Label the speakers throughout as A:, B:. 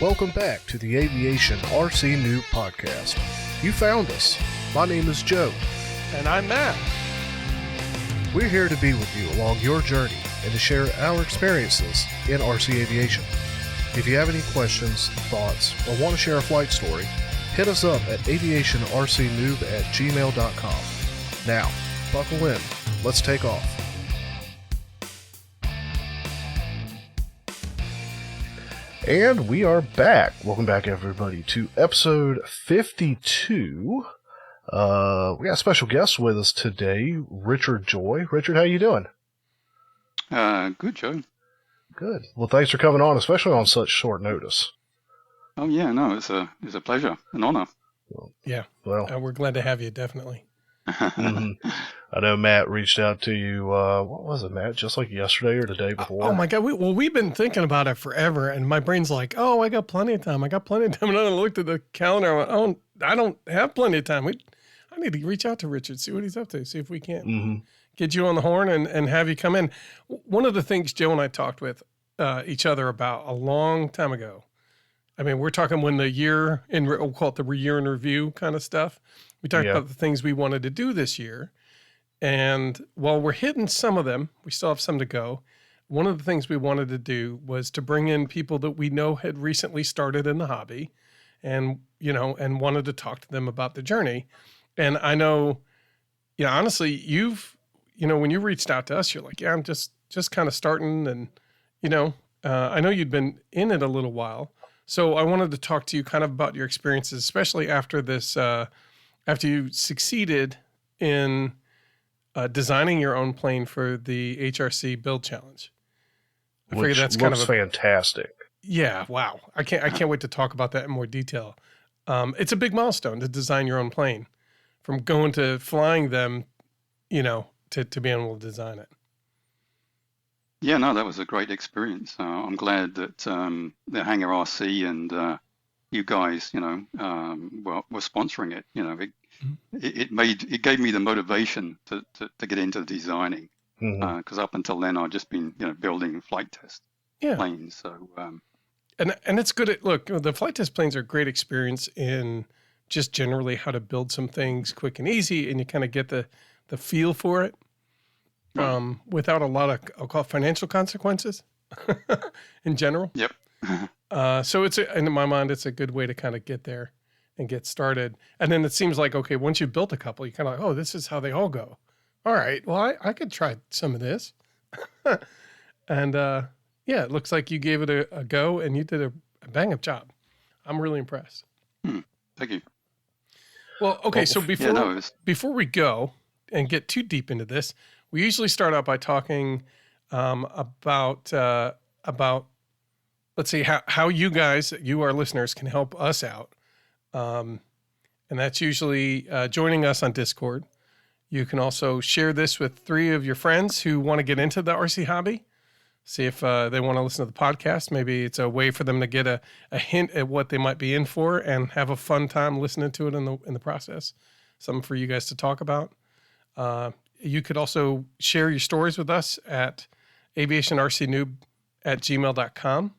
A: Welcome back to the Aviation RC Noob Podcast. You found us. My name is Joe.
B: And I'm Matt.
A: We're here to be with you along your journey and to share our experiences in RC aviation. If you have any questions, thoughts, or want to share a flight story, hit us up at aviationrcnoob@gmail.com. Now, buckle in. Let's take off. And we are back. Welcome back, everybody, to episode 52. We got a special guest with us today, Richard Joy. Richard, how you doing?
C: Good, Joe.
A: Good. Well, thanks for coming on, especially on such short notice.
C: Oh yeah, no, it's a pleasure, an honor.
B: Yeah.
A: Well,
B: We're glad to have you, definitely.
A: I know Matt reached out to you, what was it, Matt? Just like yesterday or the day before?
B: Oh my God. We've been thinking about it forever, and my brain's like, oh, I got plenty of time. And then I looked at the calendar. I went, oh, I don't have plenty of time. I need to reach out to Richard, see what he's up to, see if we can't get you on the horn and have you come in. One of the things Joe and I talked with each other about a long time ago, I mean, we're talking when the year in, we'll call it the year in review kind of stuff. We talked about the things we wanted to do this year. And while we're hitting some of them, we still have some to go. One of the things we wanted to do was to bring in people that we know had recently started in the hobby and, and wanted to talk to them about the journey. And I know, honestly, when you reached out to us, you're like, yeah, I'm just kind of starting. And, I know you'd been in it a little while. So I wanted to talk to you kind of about your experiences, especially after this, after you succeeded in designing your own plane for the HRC build challenge. I figure that's kind of
A: fantastic.
B: Yeah. Wow. I can't wait to talk about that in more detail. It's a big milestone to design your own plane, from going to flying them, to being able to design it.
C: Yeah, no, that was a great experience. I'm glad that the Hangar RC and you guys, were sponsoring it. It gave me the motivation to get into designing, because up until then I'd just been building flight test planes. So
B: and it's good. Look, the flight test planes are a great experience in just generally how to build some things quick and easy, and you kind of get the feel for it. Without a lot of, I'll call it, financial consequences in general.
C: Yep.
B: So in my mind, it's a good way to kind of get there and get started. And then it seems like, okay, once you've built a couple, you kind of like, oh, this is how they all go. All right, well, I could try some of this. And it looks like you gave it a go and you did a bang up job. I'm really impressed.
C: Thank you.
B: Well, okay, so before we go and get too deep into this, we usually start out by talking about let's see, how you guys, our listeners, can help us out. And that's usually joining us on Discord. You can also share this with 3 of your friends who want to get into the RC hobby. See if they want to listen to the podcast. Maybe it's a way for them to get a hint at what they might be in for and have a fun time listening to it in the process. Something for you guys to talk about. You could also share your stories with us at aviationrcnoob@gmail.com.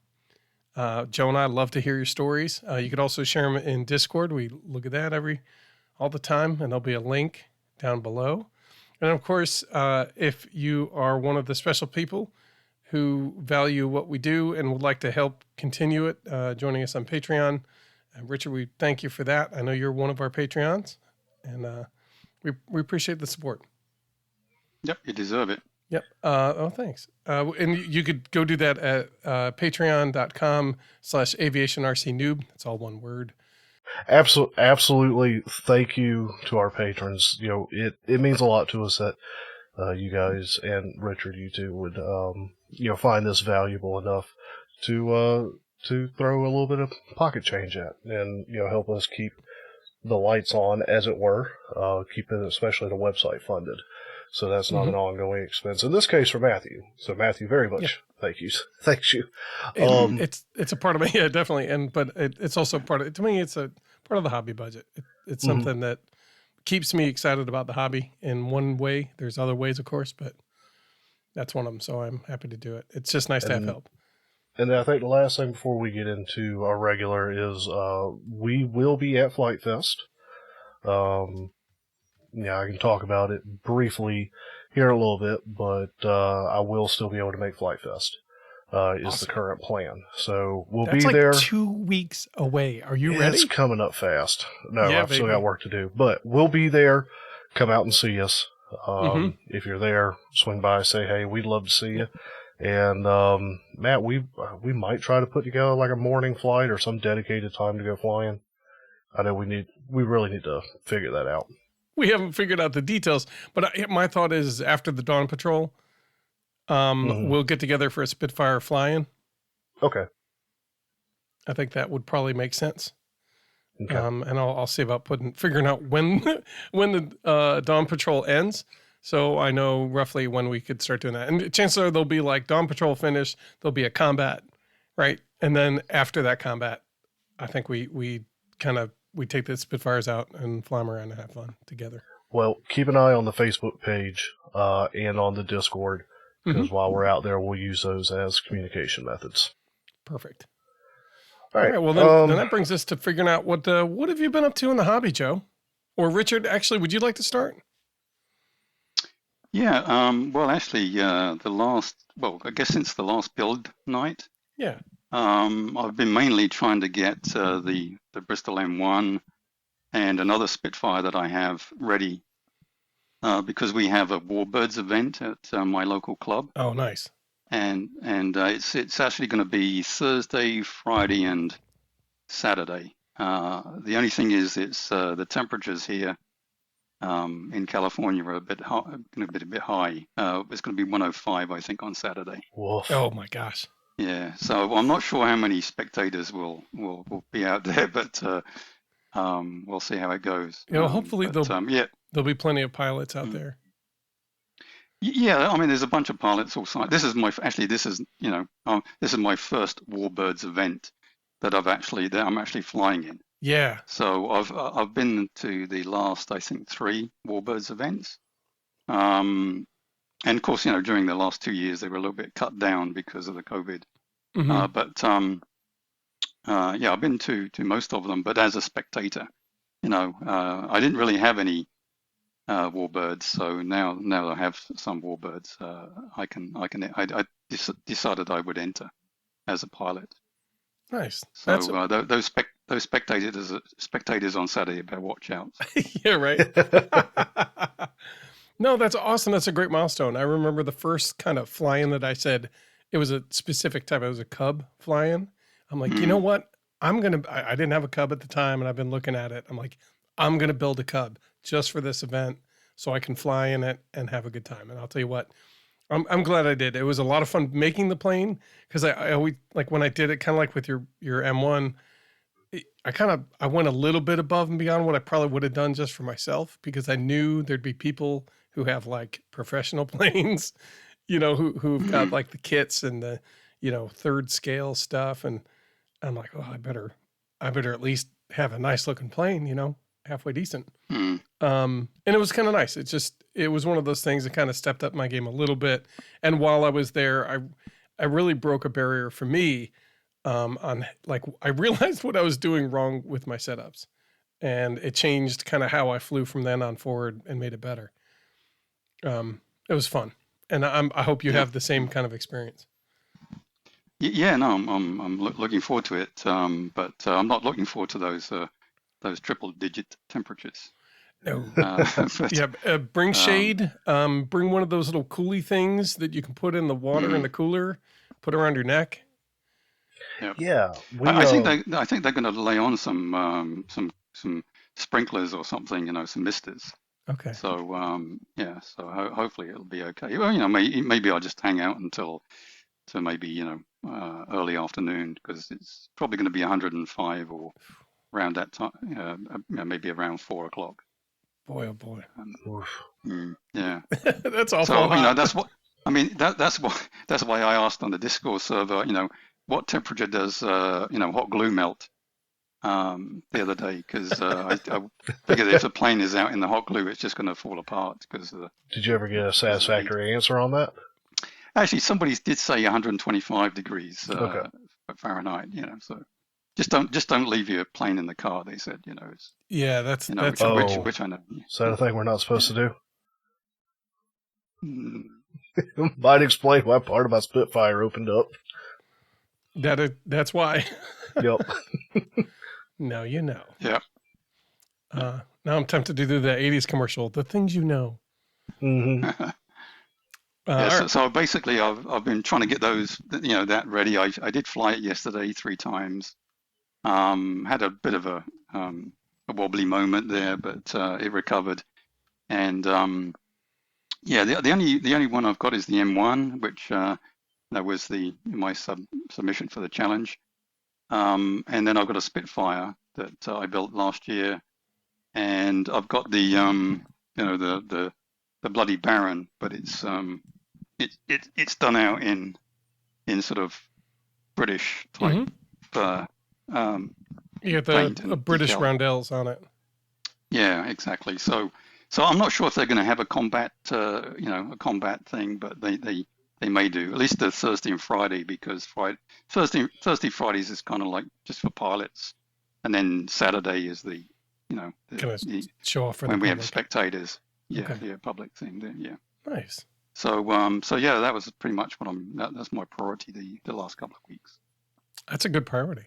B: Joe and I love to hear your stories. You could also share them in Discord. We look at that all the time, and there'll be a link down below. And of course, if you are one of the special people who value what we do and would like to help continue it, joining us on Patreon, Richard, we thank you for that. I know you're one of our Patreons, and we appreciate the support.
C: Yep, you deserve it.
B: Yep. Thanks. And you could go do that at patreon.com/aviationrcnoob. It's all one word.
A: Absolutely. Thank you to our patrons. It means a lot to us that you guys and Richard, you two, would find this valuable enough to throw a little bit of pocket change at, and help us keep the lights on, as it were, keeping especially the website funded. So that's not an ongoing expense. In this case, for Matthew. So Matthew, very much thank you. Thanks you.
B: It's a part of it, yeah, definitely. But it's also part of it. To me, it's a part of the hobby budget. It's something that keeps me excited about the hobby in one way. There's other ways, of course, but that's one of them. So I'm happy to do it. It's just nice to have help.
A: And then I think the last thing before we get into our regular is we will be at Flight Fest. Yeah, I can talk about it briefly here a little bit, but I will still be able to make Flight Fest. Is
B: Awesome.
A: the current plan. So we'll
B: That's
A: be
B: like
A: there.
B: 2 weeks away. Are you ready?
A: It's coming up fast. No,
B: Yeah,
A: I've still
B: baby.
A: got work to do, but we'll be there. Come out and see us. If you're there, swing by, say hey. We'd love to see you. And Matt, we might try to put together like a morning flight or some dedicated time to go flying. I know we really need to figure that out.
B: We haven't figured out the details, but my thought is after the Dawn Patrol, we'll get together for a Spitfire fly-in.
A: Okay.
B: I think that would probably make sense.
A: Okay.
B: And I'll see about figuring out when the Dawn Patrol ends, so I know roughly when we could start doing that. And chances are there'll be like Dawn Patrol finish, there'll be a combat, right? And then after that combat, I think we take the Spitfires out and fly them around and have fun together.
A: Well, keep an eye on the Facebook page and on the Discord, because while we're out there, we'll use those as communication methods.
B: Perfect.
A: All right.
B: Well, then that brings us to figuring out what have you been up to in the hobby, Joe? Or Richard, actually, would you like to start?
C: Yeah. Well, actually, I guess since the last build night.
B: Yeah.
C: I've been mainly trying to get the Bristol M1 and another Spitfire that I have ready because we have a Warbirds event at my local club.
B: Oh, nice.
C: And it's actually going to be Thursday, Friday, and Saturday. The only thing is, it's the temperatures here in California are going to be a bit high. It's going to be 105, I think, on Saturday.
A: Woof.
B: Oh my gosh.
C: Yeah, so I'm not sure how many spectators will be out there, but we'll see how it goes.
B: Hopefully there'll be plenty of pilots out there.
C: Yeah, I mean, there's a bunch of pilots all sides. This is my first Warbirds event that I'm actually flying in.
B: Yeah.
C: So I've been to the last, I think, 3 Warbirds events. And of course, during the last 2 years, they were a little bit cut down because of the COVID. I've been to most of them, but as a spectator, I didn't really have any Warbirds, so now I have some Warbirds. I decided I would enter as a pilot.
B: Nice.
C: So those spectators on Saturday better watch out.
B: Yeah, right. No, that's awesome. That's a great milestone. I remember the first kind of fly-in that I said it was a specific type. It was a Cub fly-in. I'm like, you know what? I didn't have a Cub at the time, and I've been looking at it. I'm like, I'm going to build a Cub just for this event so I can fly in it and have a good time. And I'll tell you what, I'm glad I did. It was a lot of fun making the plane because I always, like when I did it, kind of like with your M1, I went a little bit above and beyond what I probably would have done just for myself because I knew there'd be people who have like professional planes, who've got like the kits and the, third scale stuff. And I'm like, oh, I better at least have a nice looking plane, halfway decent. And it was kind of nice. It was one of those things that kind of stepped up my game a little bit. And while I was there, I really broke a barrier for me on like, I realized what I was doing wrong with my setups and it changed kind of how I flew from then on forward and made it better. It was fun. And I hope you have the same kind of experience.
C: Yeah, no, I'm looking forward to it. But I'm not looking forward to those triple-digit temperatures.
B: No. Bring shade. Bring one of those little coolie things that you can put in the water in the cooler. Put around your neck.
A: Yep. Yeah,
C: I think they're going to lay on some sprinklers or something. Some misters.
B: Okay.
C: So so hopefully it'll be okay. Well, maybe I'll just hang out until maybe early afternoon because it's probably going to be 105 or around that time. Maybe around 4 o'clock.
B: Boy, oh boy.
C: Yeah.
B: That's awful.
C: So that's what I mean. That's why I asked on the Discord server. What temperature does hot glue melt? The other day because I figured if the plane is out in the hot glue, it's just going to fall apart because of the.
A: Did you ever get a satisfactory answer on that?
C: Actually, somebody did say 125 degrees
A: Okay.
C: Fahrenheit. So just don't leave your plane in the car. They said, it's
B: Yeah, that's
C: which
A: Oh,
C: which I know.
A: is that a thing we're not supposed to do?
C: Mm,
A: Might explain why part of my Spitfire opened up.
B: that's why.
A: Yep.
B: Now you know.
C: yeah.
B: Now I'm tempted to do the '80s commercial. The things you know.
A: Hmm.
C: Yeah,
B: All right.
C: so basically, I've been trying to get those, that ready. I did fly it yesterday 3 times. Had a bit of a wobbly moment there, but it recovered. And yeah, the only one I've got is the M1, which that was my submission for the challenge. And then I've got a Spitfire that I built last year, and I've got the bloody Baron, but it's done out in sort of British type um,
B: You got
C: paint
B: the
C: and
B: British
C: decal.
B: roundels on it.
C: Yeah, exactly. So I'm not sure if they're going to have a combat, a combat thing, but they may do at least the Thursday and Friday, because Fridays is kind of like just for pilots, and then Saturday is
B: Kind of show off for the
C: when we have
B: public.
C: spectators. Yeah,
B: Okay.
C: yeah, public thing there. Yeah.
B: Nice.
C: So yeah, that was pretty much that's my priority the last couple of weeks.
B: That's a good priority.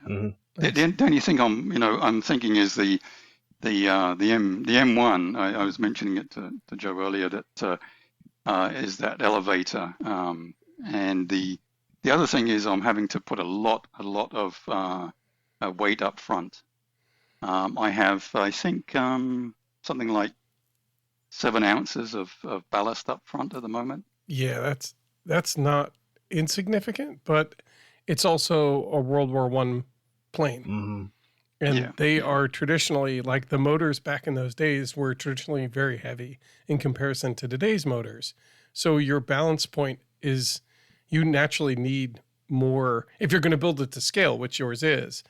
A: Hmm.
C: The only thing I'm thinking is the M1. I was mentioning it to Joe earlier, that is that elevator, and the other thing is I'm having to put a lot of weight up front. I have, I think, something like 7 ounces of ballast up front at the moment.
B: Yeah, that's not insignificant, but it's also a World War I plane.
A: Hmm.
B: And
C: Yeah,
B: they
C: yeah.
B: are traditionally, like the motors back in those days were traditionally very heavy in comparison to today's motors. So your balance point is, you naturally need more if you're going to build it to scale, which yours is.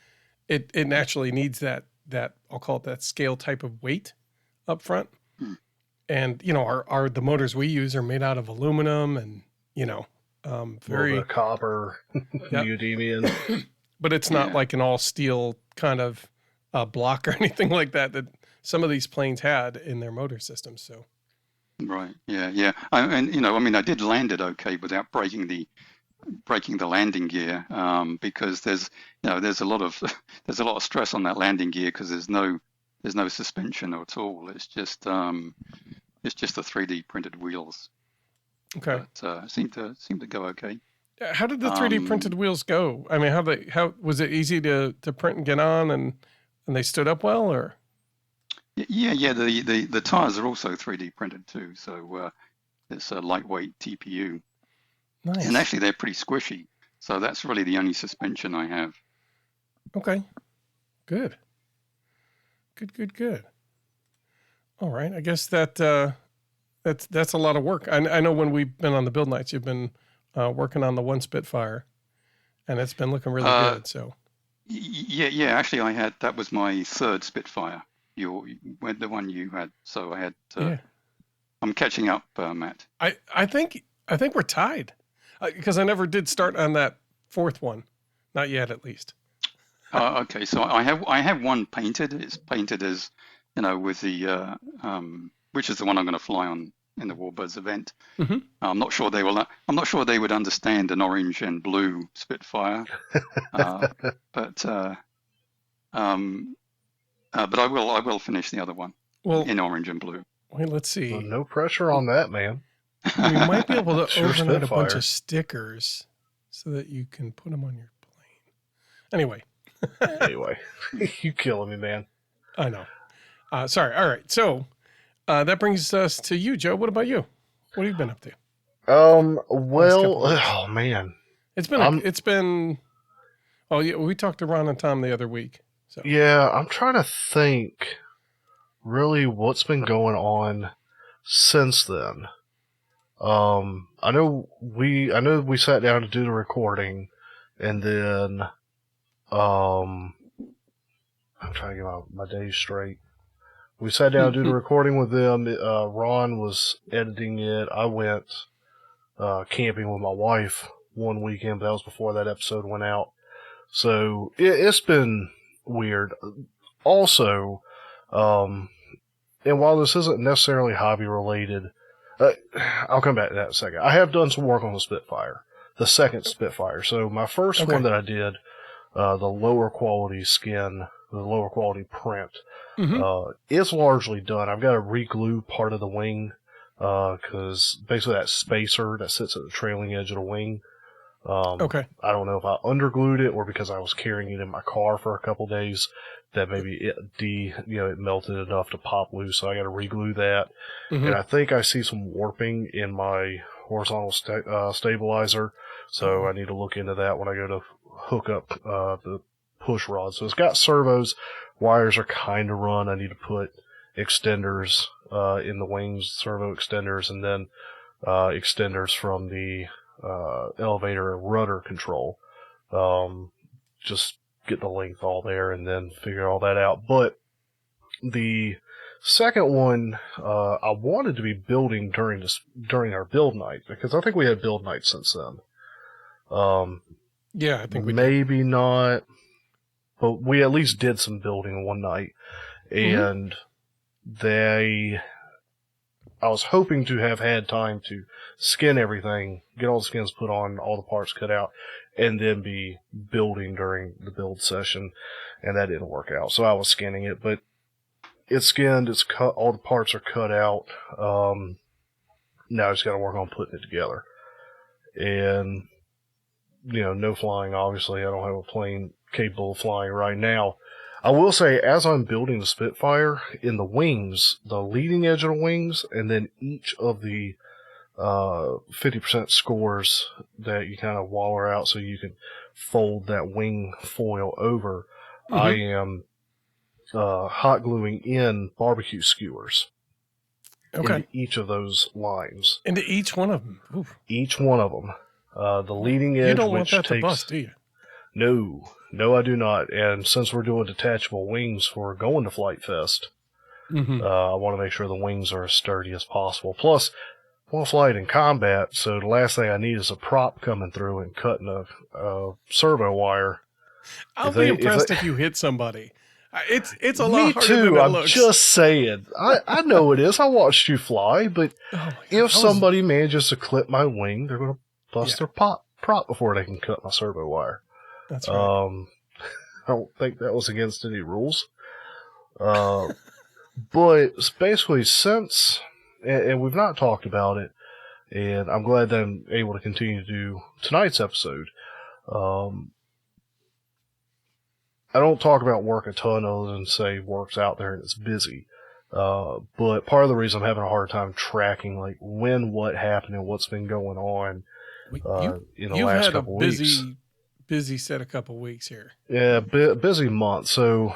B: It naturally needs that I'll call it that scale type of weight up front.
C: Hmm.
B: And our the motors we use are made out of aluminum and
A: A little bit
B: very
A: of copper,
B: yeah.
A: neodymium.
B: But it's not
C: Yeah.
B: like an all steel kind of block or anything like that some of these planes had in their motor systems. So
C: Right. Yeah. Yeah. I did land it okay without breaking the landing gear, because there's a lot of there's a lot of stress on that landing gear, because there's no suspension at all. It's just the 3D printed wheels.
B: okay,
C: But seemed to go okay.
B: how did the 3D printed wheels go? I mean, how was it easy to print and get on, and they stood up well, or?
C: Yeah. The tires are also 3D printed too, so it's a lightweight TPU.
B: Nice.
C: And actually, they're pretty squishy. So that's really the only suspension I have.
B: Okay. Good. All right. I guess that's a lot of work. I know when we've been on the build nights, you've been working on the one Spitfire, and it's been looking really good. So.
C: Yeah. Actually, that was my third Spitfire. The one you had. So I had.
B: Yeah.
C: I'm catching up, Matt.
B: I think we're tied, because I never did start on that fourth one, not yet at least.
C: Okay, so I have one painted. It's painted as, with the which is the one I'm going to fly on in the Warbirds event.
B: Mm-hmm.
C: I'm not sure they would understand an orange and blue Spitfire, but I will finish the other one in orange and blue.
B: Wait, let's see.
A: Well, no pressure on that, man.
B: We might be able to
A: Sure
B: overnight a bunch
A: Spitfire.
B: of stickers so that you can put them on your plane. Anyway.
A: Anyway, you killing me, man.
B: I know. Sorry. All right. So that brings us to you, Joe. What about you? What have you been up to?
A: Well, oh man,
B: it's been. Oh yeah, we talked to Ron and Tom the other week. So
A: yeah, I'm trying to think really what's been going on since then. I know we sat down to do the recording, and then I'm trying to get my days straight. We sat down to do the recording with them. Ron was editing it. I went camping with my wife one weekend, but that was before that episode went out. So it's been weird. Also, and while this isn't necessarily hobby related, I'll come back to that in a second. I have done some work on the Spitfire, the second Spitfire. So my first one that I did, the lower quality skin, the lower quality print, is largely done. I've got to re-glue part of the wing, because basically that spacer that sits at the trailing edge of the wing, I don't know if I underglued it or because I was carrying it in my car for a couple days that maybe it melted enough to pop loose. So I got to re-glue that. And I think I see some warping in my horizontal stabilizer. So I need to look into that when I go to hook up the push rod. So it's got servos. Wires are kind of run. I need to put extenders in the wings, servo extenders, and then extenders from the elevator and rudder control. Just get the length all there and then figure all that out. But the second one, I wanted to be building during our build night, because I think we had build night since then.
B: Yeah, I think we
A: maybe did. Not, but we at least did some building one night, and I was hoping to have had time to skin everything, get all the skins put on, all the parts cut out, and then be building during the build session, and that didn't work out. So I was skinning it, but it's skinned, it's cut, all the parts are cut out. Now I just got to work on putting it together. And, no flying, obviously. I don't have a plane capable of flying right now. I will say, as I'm building the Spitfire, in the wings, the leading edge of the wings, and then each of the 50% scores that you kind of waller out so you can fold that wing foil over, I am hot gluing in barbecue skewers into each of those lines.
B: Into each one of them? Oof.
A: Each one of them. The leading edge,
B: you don't want that to bust, do you?
A: No, I do not. And since we're doing detachable wings for going to Flight Fest, I want to make sure the wings are as sturdy as possible. Plus, I want to fly it in combat, so the last thing I need is a prop coming through and cutting a servo wire.
B: I'll be impressed if you hit somebody. It's a lot harder than it
A: I'm
B: looks.
A: just saying. I know it is. I watched you fly, but if somebody manages to clip my wing, they're going to bust their prop before they can cut my servo wire.
B: That's right.
A: I don't think that was against any rules. But basically, since, and we've not talked about it, and I'm glad that I'm able to continue to do tonight's episode. I don't talk about work a ton other than say work's out there and it's busy. But part of the reason I'm having a hard time tracking like when what happened and what's been going on in the last couple weeks.
B: You've had a busy set a couple weeks here.
A: Yeah, busy month. So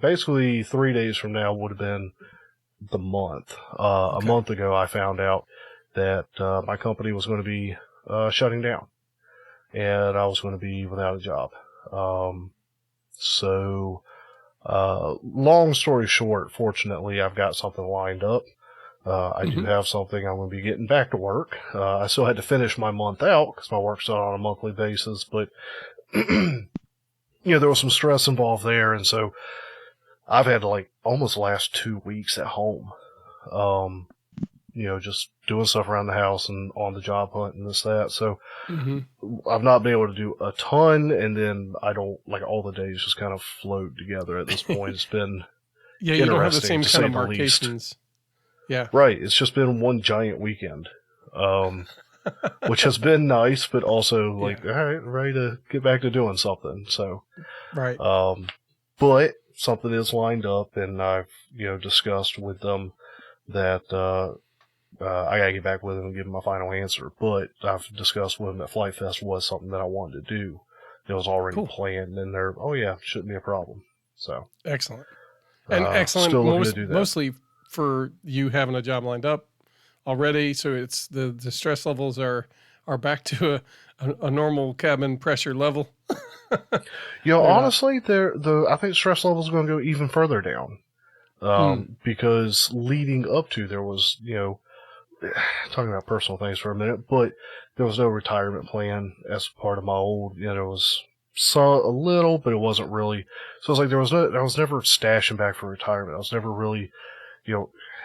A: basically 3 days from now would have been the month. A month ago I found out that my company was going to be shutting down. And I was going to be without a job. So, long story short, fortunately, I've got something lined up. I do have something. I'm going to be getting back to work. I still had to finish my month out because my work's done on a monthly basis, but, there was some stress involved there. And so I've had to almost the last 2 weeks at home. Just doing stuff around the house and on the job hunt and this, that. So I've not been able to do a ton, and then I don't, all the days just kind of float together at this point. It's been
B: you don't have the same kind of markations. Yeah.
A: Right. It's just been one giant weekend, which has been nice, but also all right, ready to get back to doing something. So,
B: right.
A: But something is lined up, and I've, discussed with them that, I gotta get back with them and give them my final answer. But I've discussed with them that Flight Fest was something that I wanted to do. It was already planned, and they're, shouldn't be a problem. So
B: excellent. And excellent mostly for you having a job lined up already. So it's the stress levels are back to a normal cabin pressure level.
A: Honestly, I think stress levels are going to go even further down. Because leading up to, there was, talking about personal things for a minute, but there was no retirement plan as part of my old, there was a little, but it wasn't really. So it's like I was never stashing back for retirement. I was never really,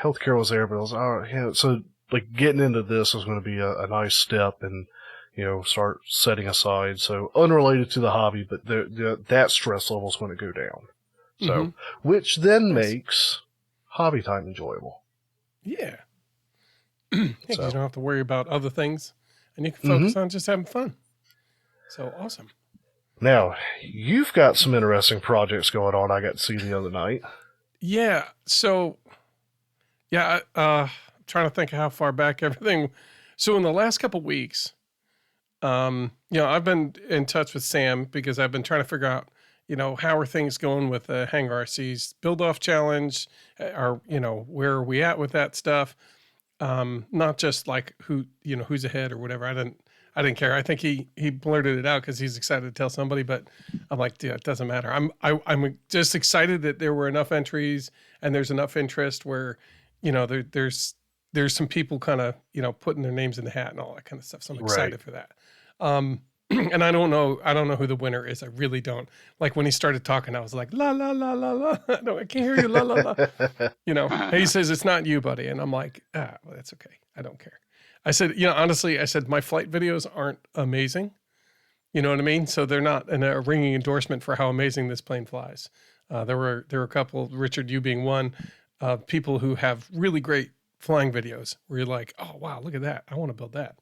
A: healthcare was there, but I was, so like getting into this was going to be a nice step and, start setting aside. So unrelated to the hobby, but that stress level is going to go down. So, which then makes hobby time enjoyable.
B: Yeah. Yeah, 'cause you don't have to worry about other things and you can focus on just having fun. So awesome.
A: Now, you've got some interesting projects going on I got to see the other night.
B: Yeah. So, I'm trying to think of how far back everything. So in the last couple weeks, I've been in touch with Sam because I've been trying to figure out, how are things going with the Hangar RC's build off challenge? Where are we at with that stuff? Not just like who's ahead or whatever. I didn't care. I think he blurted it out because he's excited to tell somebody, but I'm like, dude, it doesn't matter. I'm just excited that there were enough entries and there's enough interest where, there's some people kind of, putting their names in the hat and all that kind of stuff. So I'm excited for that. And I don't know who the winner is. I really don't. Like when he started talking, I was like, la, la, la, la, la. No, I can't hear you. La, la, la. And he says, it's not you, buddy. And I'm like, well, that's okay. I don't care. I said, honestly, my flight videos aren't amazing. You know what I mean? So they're not a ringing endorsement for how amazing this plane flies. There were a couple, Richard, you being one, people who have really great flying videos where you're like, oh, wow, look at that. I want to build that.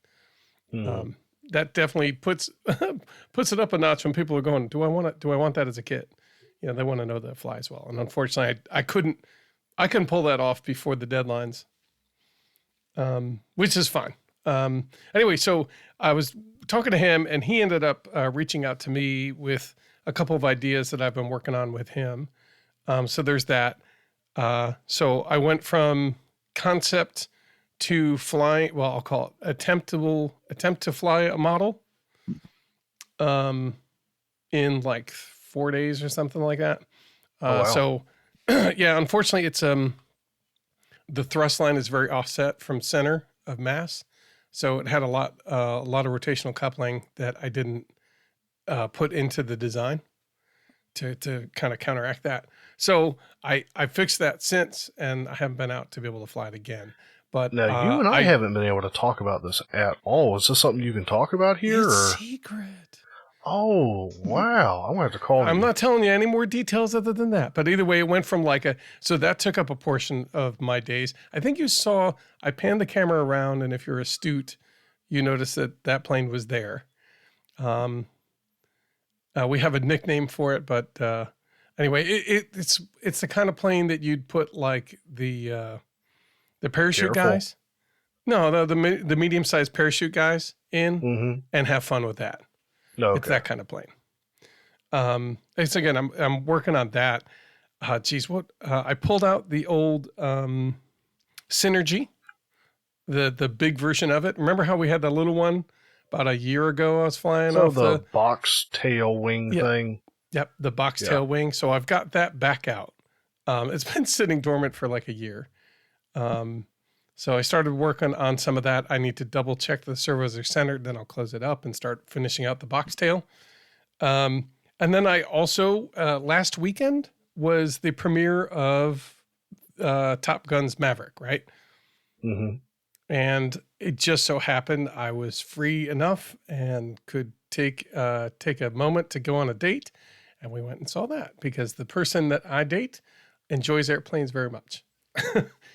B: That definitely puts it up a notch when people are going, do I want that as a kit? They want to know that it flies well. And unfortunately I couldn't pull that off before the deadlines. Which is fine. Anyway, so I was talking to him and he ended up reaching out to me with a couple of ideas that I've been working on with him. So there's that. So I went from concept to flying, well, I'll call it attempt to fly a model in like 4 days or something like that.
A: Wow.
B: So yeah, unfortunately it's the thrust line is very offset from center of mass. So it had a lot of rotational coupling that I didn't put into the design to kind of counteract that. So I fixed that since, and I haven't been out to be able to fly it again. But
A: now you and I haven't been able to talk about this at all. Is this something you can talk about here?
B: It's secret.
A: Oh, wow. I'm going to have to call you.
B: I'm not telling you any more details other than that. But either way, it went from so that took up a portion of my days. I think you saw, I panned the camera around, and if you're astute, you notice that plane was there. We have a nickname for it, but anyway, it's the kind of plane that you'd put like the parachute guys. No, the medium-sized parachute guys in and have fun with that.
A: No,
B: It's that kind of plane. It's again, I'm working on that. I pulled out the old Synergy, the big version of it. Remember how we had the little one about a year ago? I was flying off
A: the box tail wing thing.
B: Yep, the box tail wing. So I've got that back out. It's been sitting dormant for like a year. So I started working on some of that. I need to double check the servos are centered, then I'll close it up and start finishing out the box tail. And then I also, last weekend was the premiere of Top Gun's Maverick, right?
A: Mm-hmm.
B: And it just so happened I was free enough and could take a moment to go on a date. And we went and saw that because the person that I date enjoys airplanes very much.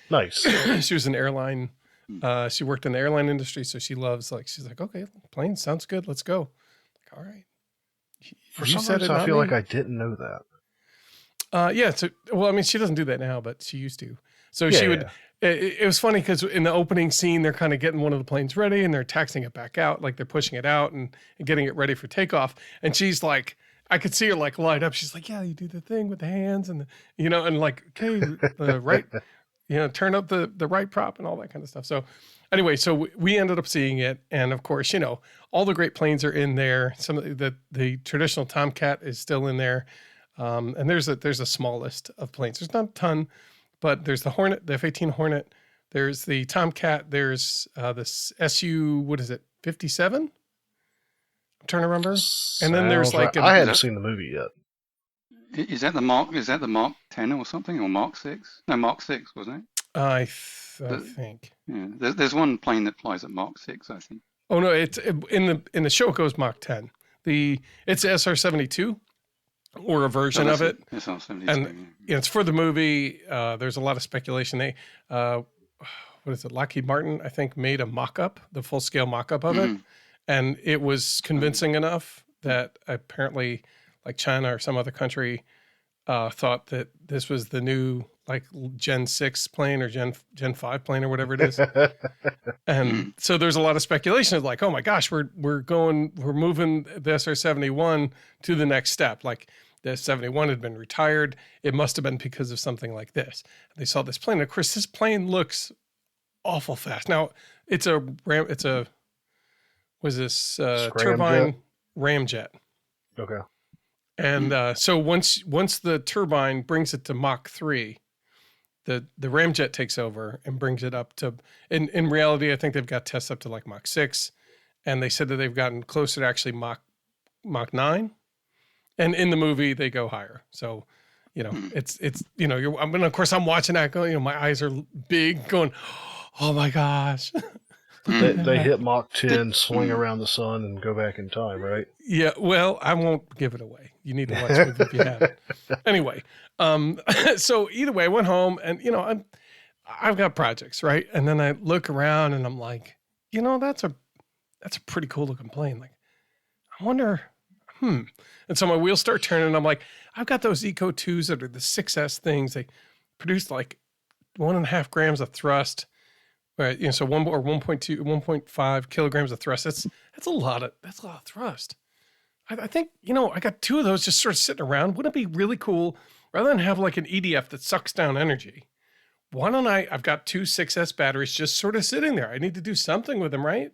A: Nice.
B: She was an airline. She worked in the airline industry, so she loves she's like, okay, planes sounds good. Let's go. Like, all right.
A: For some reason, I feel like I didn't know that.
B: Yeah. So, well, I mean, she doesn't do that now, but she used to. So she would. It was funny because in the opening scene, they're kind of getting one of the planes ready and they're taxiing it back out, like they're pushing it out and getting it ready for takeoff. And she's like, I could see her like light up. She's like, yeah, you do the thing with the hands and and like, okay, the right. Turn up the right prop and all that kind of stuff. So anyway, so we ended up seeing it. And of course, all the great planes are in there. Some of the traditional Tomcat is still in there. And there's a small list of planes. There's not a ton, but there's the Hornet, the F-18 Hornet. There's the Tomcat. There's this SU. What is it? 57. I'm trying to remember. And then there's
A: Sounds right.
B: like
A: I hadn't seen the movie yet.
C: Is that the Mark? Is that the Mark 10 or something, or Mark 6? No, Mark 6, wasn't it?
B: I think.
C: Yeah, there's one plane that flies at Mark 6, I think.
B: Oh no, it's in the show. It goes Mach 10. It's SR-72 or a version of it.
C: SR-72.
B: And it's for the movie. There's a lot of speculation. They, what is it? Lockheed Martin, I think, made a mock-up, the full-scale mock-up of it, and it was convincing enough that apparently, like China or some other country, thought that this was the new like Gen 6 plane or Gen 5 plane or whatever it is. And so there's a lot of speculation. It's like, oh my gosh, we're moving the SR-71 to the next step. Like the 71 had been retired. It must have been because of something like this. They saw this plane. Of course, this plane looks awful fast. Now it's a turbine ramjet.
A: Okay.
B: And so once the turbine brings it to Mach 3, the ramjet takes over and brings it up to, in reality, I think they've got tests up to like Mach 6. And they said that they've gotten closer to actually Mach 9. And in the movie, they go higher. So, it's of course, I'm watching that going, my eyes are big going, oh my gosh.
A: They hit Mach 10, swing around the sun, and go back in time, right?
B: Yeah, well, I won't give it away. You need to watch the movie if you haven't. Anyway, so either way, I went home and, I've got projects, right? And then I look around and I'm like, that's a pretty cool looking plane. Like, I wonder, And so my wheels start turning and I'm like, I've got those Eco 2s that are the 6S things. They produce like 1.5 grams of thrust. Right, so 1.5 kilograms of thrust. That's a lot of thrust. I think I got 2 of those just sort of sitting around. Wouldn't it be really cool rather than have like an EDF that sucks down energy? Why don't I've got 2 6S batteries just sort of sitting there. I need to do something with them, right?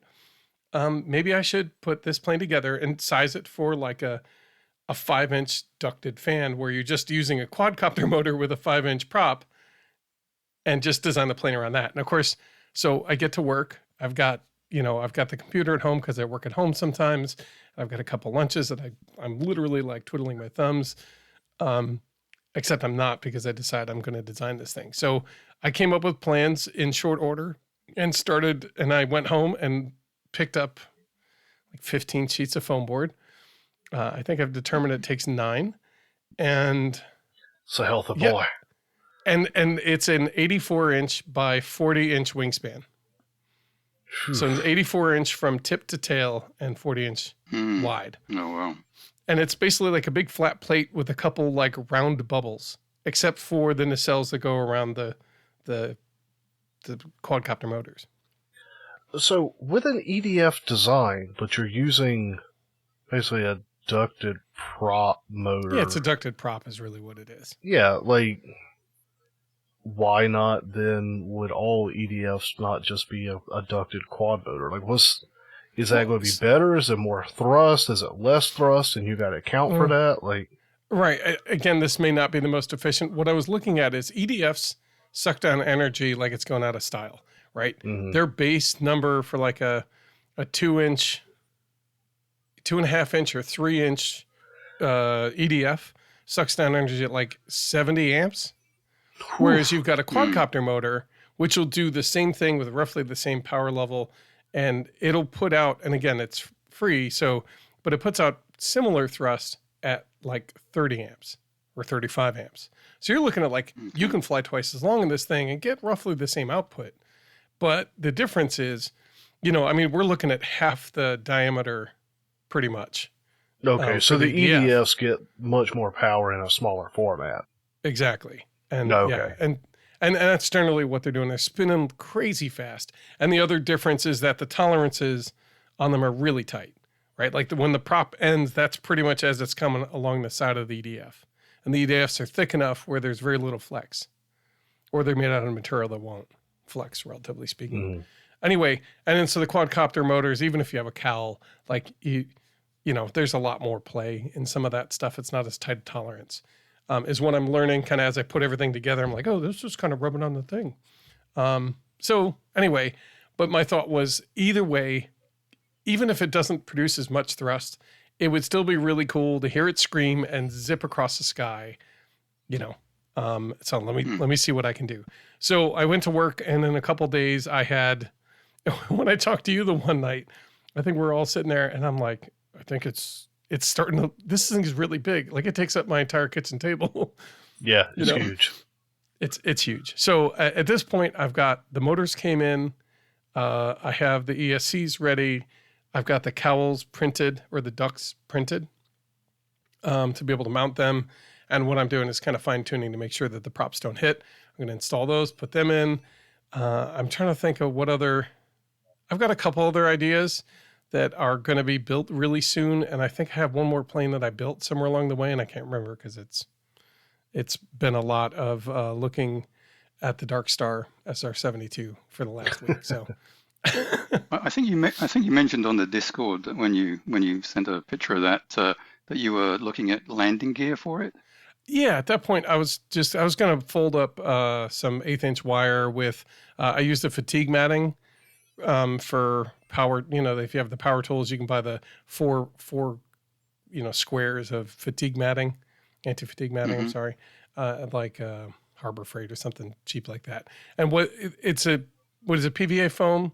B: Maybe I should put this plane together and size it for like a 5-inch ducted fan, where you're just using a quadcopter motor with a 5-inch prop, and just design the plane around that. And of course. So I get to work. I've got the computer at home because I work at home sometimes. I've got a couple lunches that I'm literally like twiddling my thumbs, except I'm not, because I decided I'm going to design this thing. So I came up with plans in short order and I went home and picked up like 15 sheets of foam board. I think I've determined it takes 9. And
A: it's a hell of a boy.
B: Yeah. And it's an 84-inch by 40-inch wingspan. So it's 84-inch from tip to tail and 40-inch wide.
C: Oh, wow.
B: And it's basically like a big flat plate with a couple like round bubbles, except for the nacelles that go around the quadcopter motors.
A: So with an EDF design, but you're using basically a ducted prop motor.
B: Yeah, it's a ducted prop is really what it is.
A: Yeah, like... why not then would all EDFs not just be a ducted quad motor? Like, is that going to be better? Is it more thrust? Is it less thrust? And you got to account for that? Like,
B: right. Again, this may not be the most efficient. What I was looking at is EDFs suck down energy like it's going out of style, right? Mm-hmm. Their base number for like a 2-inch, 2.5-inch or 3-inch EDF sucks down energy at like 70 amps. Whereas you've got a quadcopter motor, which will do the same thing with roughly the same power level, and it'll put out, and again, it's free, but it puts out similar thrust at like 30 amps or 35 amps. So you're looking at like, you can fly twice as long in this thing and get roughly the same output. But the difference is, we're looking at half the diameter pretty much.
A: Okay, so the EDFs get much more power in a smaller format.
B: Exactly. And
A: okay.
B: Yeah, and that's generally what they're doing. They're spinning crazy fast. And the other difference is that the tolerances on them are really tight, right? Like when the prop ends, that's pretty much as it's coming along the side of the EDF. And the EDFs are thick enough where there's very little flex, or they're made out of material that won't flex, relatively speaking. Mm. Anyway, and then so the quadcopter motors, even if you have a cowl, like there's a lot more play in some of that stuff. It's not as tight a tolerance. Is what I'm learning kind of as I put everything together. I'm like, oh, this is kind of rubbing on the thing. So anyway, but my thought was either way, even if it doesn't produce as much thrust, it would still be really cool to hear it scream and zip across the sky, you know. So let me see what I can do. So I went to work, and in a couple days I had, when I talked to you the one night, I think we're all sitting there, and I'm like, I think it's starting to, this thing is really big. Like, it takes up my entire kitchen table.
A: Yeah, it's huge.
B: It's huge. So at this point, I've got the motors came in. I have the ESCs ready. I've got the cowls printed, or the ducts printed, to be able to mount them. And what I'm doing is kind of fine tuning to make sure that the props don't hit. I'm going to install those, put them in. I'm trying to think of what other, I've got a couple other ideas that are going to be built really soon. And I think I have one more plane that I built somewhere along the way, and I can't remember because it's been a lot of looking at the Dark Star SR-72 for the last week. So
C: I think you mentioned on the Discord that when you sent a picture of that that you were looking at landing gear for it.
B: Yeah, at that point I was going to fold up some 1/8-inch wire with I used the fatigue matting for power. You know, if you have the power tools, you can buy the four squares of fatigue matting, anti-fatigue matting. I'm sorry, like Harbor Freight or something cheap like that. And what is a PVA foam,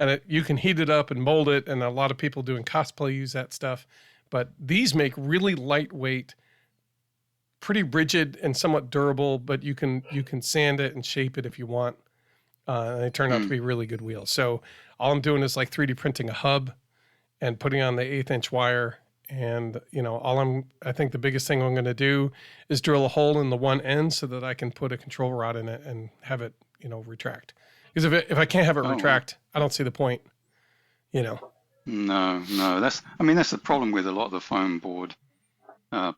B: and you can heat it up and mold it. And a lot of people doing cosplay use that stuff. But these make really lightweight, pretty rigid and somewhat durable. But you can sand it and shape it if you want. And they turn out to be really good wheels. So all I'm doing is like 3D printing a hub and putting on the 1/8-inch wire. And, I think the biggest thing I'm going to do is drill a hole in the one end so that I can put a control rod in it and have it, retract. Because if I can't have it retract, I don't see the point,
C: No, that's the problem with a lot of the foam board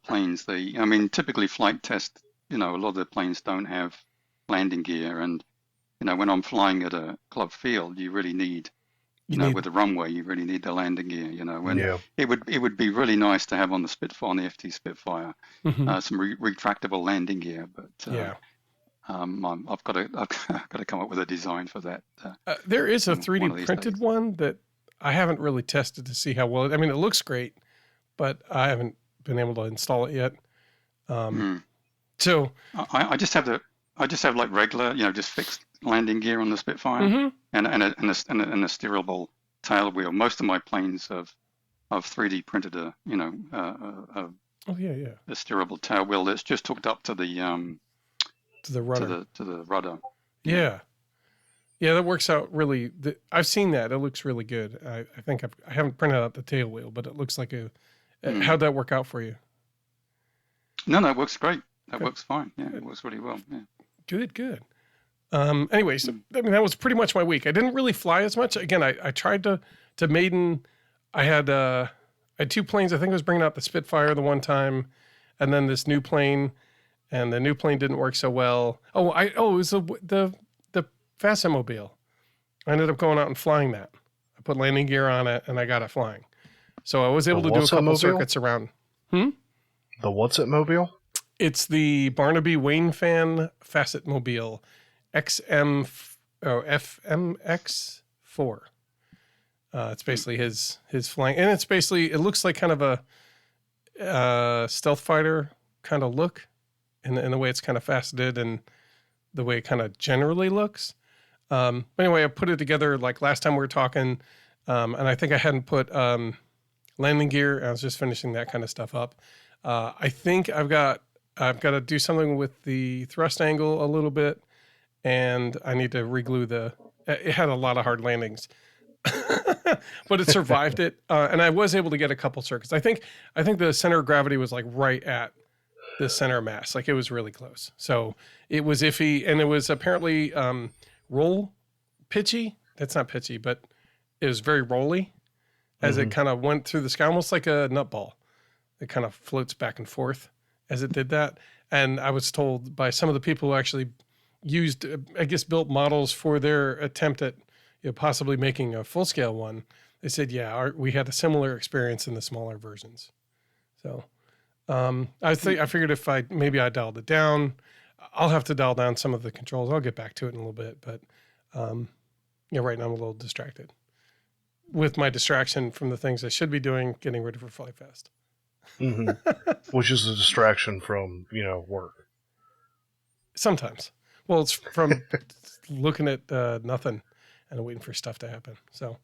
C: planes. Typically flight test, a lot of the planes don't have landing gear. And, when I'm flying at a club field, you really need, with the runway, you really need the landing gear, it would be really nice to have on the Spitfire, on the FT Spitfire, some retractable landing gear, but I've got to come up with a design for that.
B: There is a 3D printed one that I haven't really tested to see how well, it looks great, but I haven't been able to install it yet. So
C: I just have like regular, just fixed landing gear on the Spitfire and a steerable tail wheel. Most of my planes have 3D printed a steerable tail wheel that's just hooked up to the
B: rudder.
C: To the rudder.
B: Yeah, that works out really. I've seen that. It looks really good. I think I haven't printed out the tail wheel, but it looks like how'd that work out for you?
C: No, it works great. That works fine. Yeah, it works really well. Yeah.
B: Good. Anyway, so that was pretty much my week. I didn't really fly as much. Again, I tried to maiden. I had 2 planes. I think I was bringing out the Spitfire the one time, and then this new plane, and the new plane didn't work so well. It was the Facimobile. I ended up going out and flying that. I put landing gear on it, and I got it flying. So I was able to do a couple circuits around.
A: The what's it mobile?
B: It's the Barnaby Wayne Fan Facet Mobile FMX4. It's basically his flying, and it looks like kind of a stealth fighter kind of look in the way it's kind of faceted and the way it kind of generally looks. But anyway, I put it together like last time we were talking, and I think I hadn't put landing gear. I was just finishing that kind of stuff up. I think I've got to do something with the thrust angle a little bit, and I need to reglue it had a lot of hard landings, but it survived it. And I was able to get a couple circuits. I think the center of gravity was like right at the center of mass. Like, it was really close. So it was iffy, and it was apparently roll pitchy. That's not pitchy, but it was very rolly as it kind of went through the sky, almost like a nut ball. It kind of floats back and forth as it did that. And I was told by some of the people who actually used, built models for their attempt at possibly making a full-scale one. They said, we had a similar experience in the smaller versions. So I figured if I dialed it down, I'll have to dial down some of the controls. I'll get back to it in a little bit, but Right now I'm a little distracted with my distraction from the things I should be doing, getting ready for Fly Fest.
A: Mm-hmm. Which is a distraction from, work.
B: Sometimes. Well, it's from looking at nothing and waiting for stuff to happen. So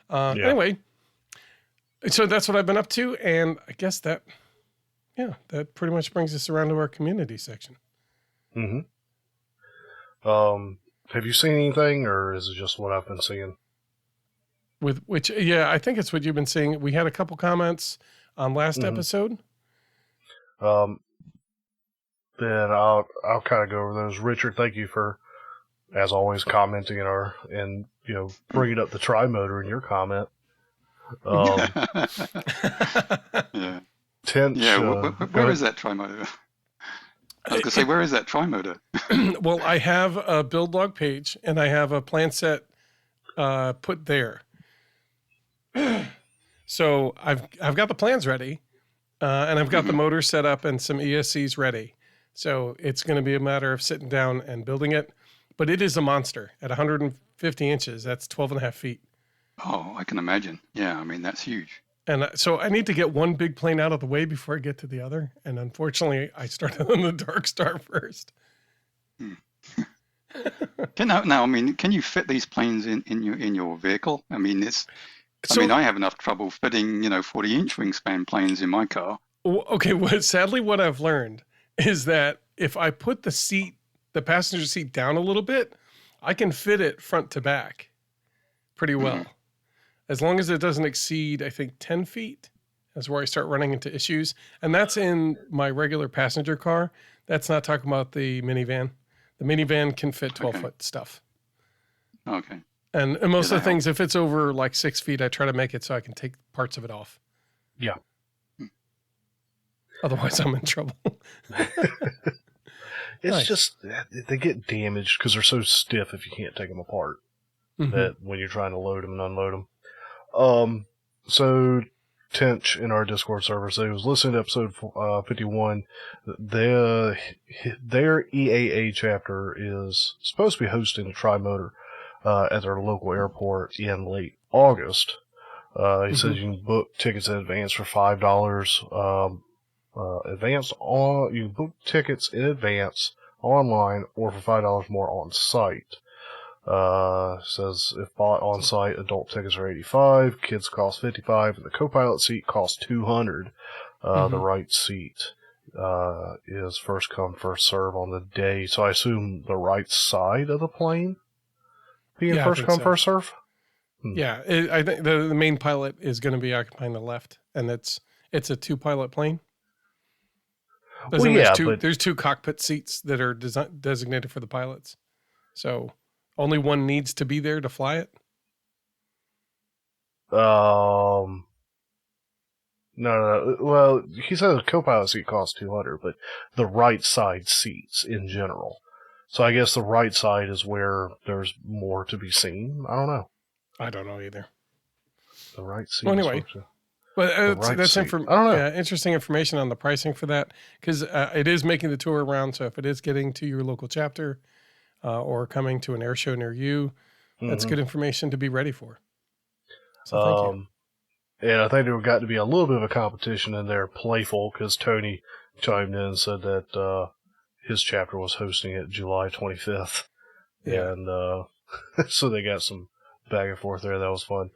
B: anyway, so that's what I've been up to. And I guess that pretty much brings us around to our community section.
A: Mm-hmm. Have you seen anything, or is it just what I've been seeing?
B: With which, I think it's what you've been seeing. We had a couple comments on last episode.
A: Then I'll kind of go over those. Richard, thank you for, as always, commenting and bringing up the tri-motor in your comment.
C: Yeah.
A: Tench,
C: where is that tri-motor? I was going to say, where is that tri-motor?
B: Well, I have a build log page, and I have a plan set put there. So I've got the plans ready, and I've got the motor set up and some ESCs ready. So it's going to be a matter of sitting down and building it. But it is a monster at 150 inches. That's 12 and a half feet.
C: Oh, I can imagine. Yeah, I mean, that's huge.
B: And so I need to get one big plane out of the way before I get to the other. And unfortunately, I started on the Dark Star first.
C: Can you fit these planes in your vehicle? I mean, I have enough trouble fitting 40-inch wingspan planes in my car.
B: Okay, sadly, what I've learned is that if I put the passenger seat down a little bit, I can fit it front to back pretty well. As long as it doesn't exceed, I think, 10 feet. That's where I start running into issues. And that's in my regular passenger car. That's not talking about the minivan. The minivan can fit 12-foot stuff.
C: Okay.
B: And most of the things, if it's over like 6 feet, I try to make it so I can take parts of it off.
A: Yeah.
B: Otherwise, I'm in trouble.
A: It's just, they get damaged because they're so stiff if you can't take them apart. That when you're trying to load them and unload them. So Tench in our Discord server, so he was listening to episode 51. Their EAA chapter is supposed to be hosting a tri-motor at their local airport in late August. He says you can book tickets in advance for $5. You can book tickets in advance online or for $5 more on site. Says if bought on site, adult tickets are $85, kids cost $55, and the co-pilot seat costs $200. The right seat is first come, first serve on the day. So I assume the right side of the plane being first come, first serve.
B: Yeah, I think the main pilot is going to be occupying the left, and it's a two-pilot plane. There's two cockpit seats that are designated for the pilots, so only one needs to be there to fly it.
A: No. Well, he said the co-pilot seat costs $200, but the right side seats in general. So I guess the right side is where there's more to be seen. I don't know.
B: I don't know either.
A: The right seat.
B: Well, anyway. But that's
A: I don't know.
B: Interesting information on the pricing for that, because it is making the tour around. So if it is getting to your local chapter or coming to an air show near you, that's good information to be ready for. So thank you.
A: And I think there got to be a little bit of a competition in there, playful, because Tony chimed in and said that his chapter was hosting it July 25th. Yeah. And so they got some back and forth there. That was fun.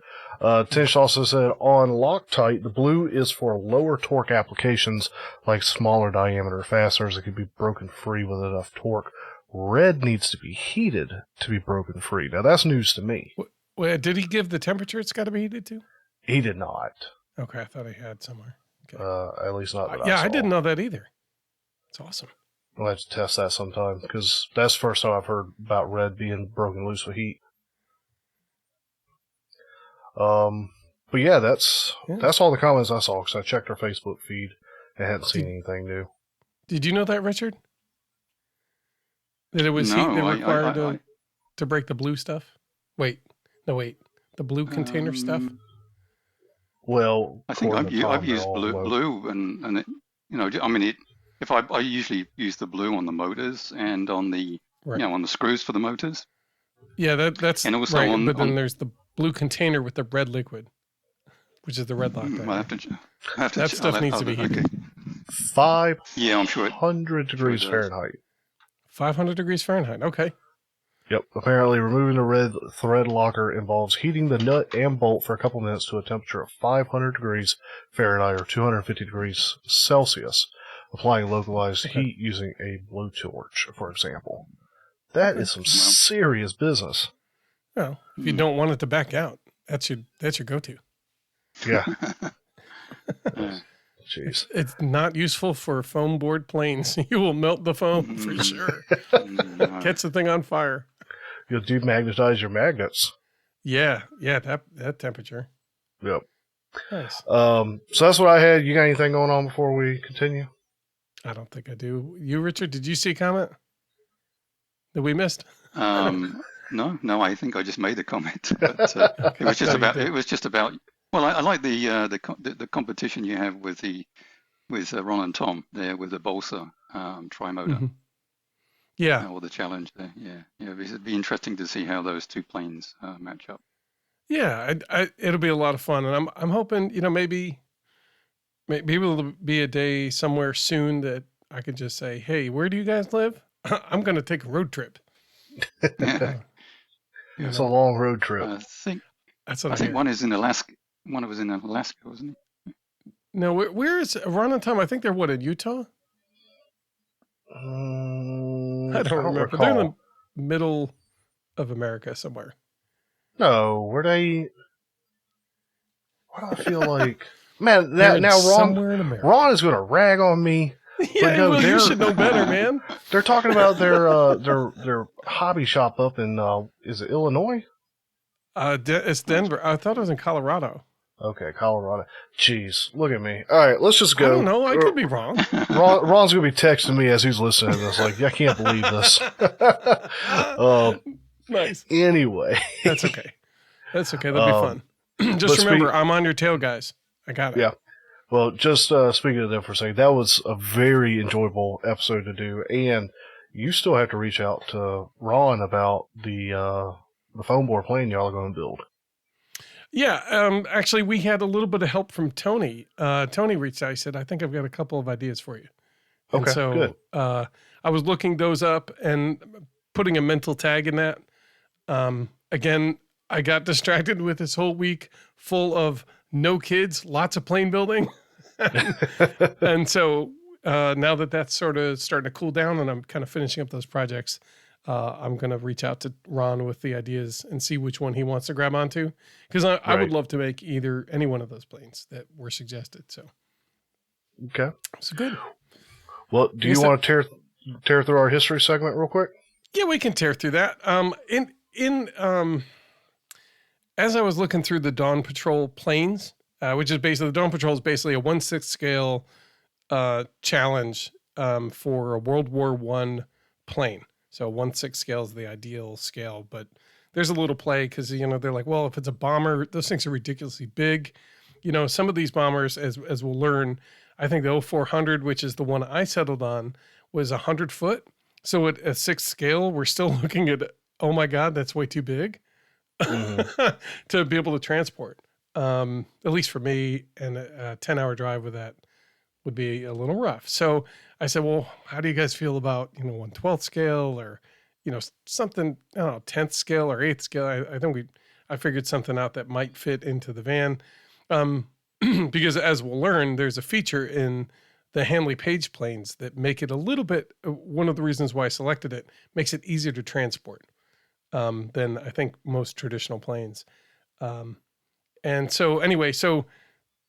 A: Tish also said, on Loctite, the blue is for lower torque applications like smaller diameter fasteners that can be broken free with enough torque. Red needs to be heated to be broken free. Now, that's news to me.
B: Wait, did he give the temperature it's got to be heated to?
A: He did not.
B: Okay, I thought he had somewhere. Okay.
A: At least not that I saw.
B: I didn't know that either. It's awesome.
A: We'll have to test that sometime, because that's the first time I've heard about red being broken loose with heat. But yeah, that's all the comments I saw, because I checked our Facebook feed and hadn't seen anything new.
B: Did you know that, Richard? That it was heat that required to break the blue stuff? Wait. The blue container stuff?
A: Well,
C: I think I've used blue and it, if I usually use the blue on the motors and on the on the screws for the motors.
B: Yeah, that's
C: And also
B: right. But then there's the blue container with the red liquid, which is the red lock. That stuff needs to be heated.
C: Okay.
A: 500
C: Yeah, I'm sure
A: degrees Fahrenheit.
B: 500 degrees Fahrenheit. Okay.
A: Yep. Apparently, removing the red thread locker involves heating the nut and bolt for a couple minutes to a temperature of 500 degrees Fahrenheit or 250 degrees Celsius, applying localized heat using a blowtorch, for example. That is some serious business.
B: Well, if you don't want it to back out, that's your go-to.
A: Yeah.
B: Jeez. It's not useful for foam board planes. You will melt the foam for sure. Catch the thing on fire.
A: You'll demagnetize your magnets.
B: Yeah, that temperature.
A: Yep.
B: Nice.
A: So that's what I had. You got anything going on before we continue?
B: I don't think I do. You, Richard, did you see a comment that we missed?
C: No, I think I just made a comment. But, it was just about. Well, I like the competition you have with Ron and Tom there with the Balsa trimotor.
B: Mm-hmm. Yeah.
C: Or the challenge there. Yeah. It'd be interesting to see how those two planes match up.
B: Yeah, it'll be a lot of fun, and I'm hoping maybe it'll be a day somewhere soon that I could just say, hey, where do you guys live? I'm going to take a road trip.
A: It's a long road trip.
C: I think
B: I think
C: one is in Alaska. One was in Alaska, wasn't it?
B: No, where is Ron and Tom? I think they're in Utah. I don't remember.
A: Recall.
B: They're in the middle of America somewhere.
A: No, were they? What do I feel like? Man, now Ron is going to rag on me.
B: Yeah, no, you should know better, man.
A: They're talking about their hobby shop up in is it Illinois?
B: It's Denver. I thought it was in Colorado.
A: Okay, Colorado. Jeez, look at me. All right, let's just go.
B: I don't know. I could be wrong.
A: Ron's going to be texting me as he's listening to this. Like, I can't believe this.
B: Nice.
A: Anyway.
B: That's okay. That'll be fun. Just remember, I'm on your tail, guys. I got it.
A: Yeah. Well, just speaking of that for a second, that was a very enjoyable episode to do. And you still have to reach out to Ron about the foam board plane y'all are going to build.
B: Yeah, actually, we had a little bit of help from Tony. Tony reached out. He said, I think I've got a couple of ideas for you. And so
A: good.
B: I was looking those up and putting a mental tag in that. Again, I got distracted with this whole week full of no kids, lots of plane building. And so now that that's sort of starting to cool down and I'm kind of finishing up those projects, I'm going to reach out to Ron with the ideas and see which one he wants to grab onto. Because I would love to make any one of those planes that were suggested. So,
A: okay.
B: So good.
A: Well, do you want to tear through our history segment real quick?
B: Yeah, we can tear through that. As I was looking through the Dawn Patrol planes, which is basically, the Dawn Patrol is basically a 1/6 scale challenge for a World War I plane. So 1/6 scale is the ideal scale, but there's a little play because, they're like, well, if it's a bomber, those things are ridiculously big. Some of these bombers, as we'll learn, I think the 0400, which is the one I settled on, was 100 foot. So at a 6th scale, we're still looking at, oh my God, that's way too big to be able to transport. At least for me, and a 10-hour drive with that would be a little rough. So I said, well, how do you guys feel about, 1/12 scale or, something, I don't know, 10th scale or 8th scale? I think I figured something out that might fit into the van. Because as we'll learn, there's a feature in the Handley Page planes that make it a little bit, one of the reasons why I selected it, makes it easier to transport than I think most traditional planes. And so anyway,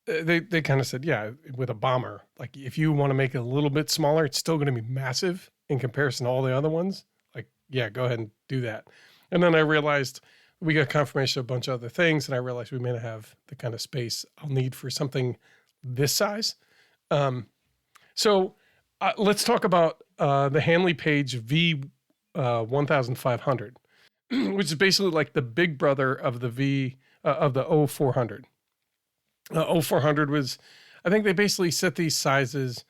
B: they kind of said, yeah, with a bomber, like if you want to make it a little bit smaller, it's still going to be massive in comparison to all the other ones. Like, yeah, go ahead and do that. And then I realized we got confirmation of a bunch of other things, and I realized we may not have the kind of space I'll need for something this size. So let's talk about the Handley Page V 1500, which is basically like the big brother of the of the 0400. 0400 was, I think they basically set these sizes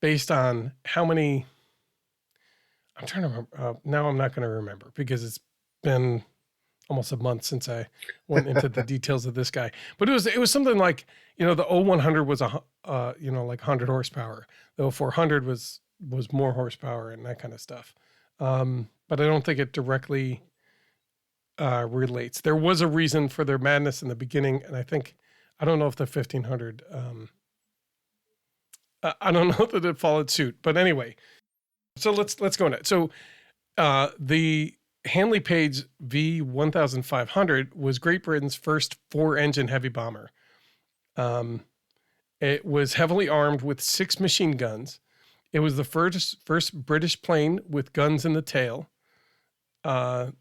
B: based on how many, I'm trying to remember, now I'm not going to remember because it's been almost a month since I went into the details of this guy. But it was something like, you know, the 0100 was like 100 horsepower. The 0400 was more horsepower and that kind of stuff. But I don't think it directly relates. There was a reason for their madness in the beginning, and I don't know if the 1500. I don't know that it followed suit, but anyway. So let's go on it. So the Handley Page V1500 was Great Britain's first 4-engine heavy bomber. It was heavily armed with 6 machine guns. It was the first British plane with guns in the tail.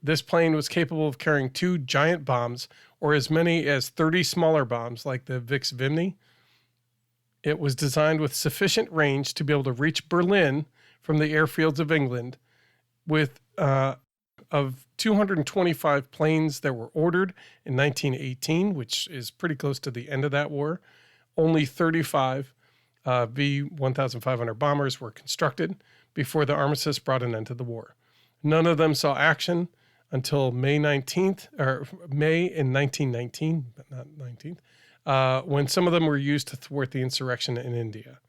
B: This plane was capable of carrying 2 giant bombs or as many as 30 smaller bombs like the Vix Vimni. It was designed with sufficient range to be able to reach Berlin from the airfields of England. With of 225 planes that were ordered in 1918, which is pretty close to the end of that war, only 35 V-1500 bombers were constructed before the armistice brought an end to the war. None of them saw action until May in 1919, but not 19th, when some of them were used to thwart the insurrection in India.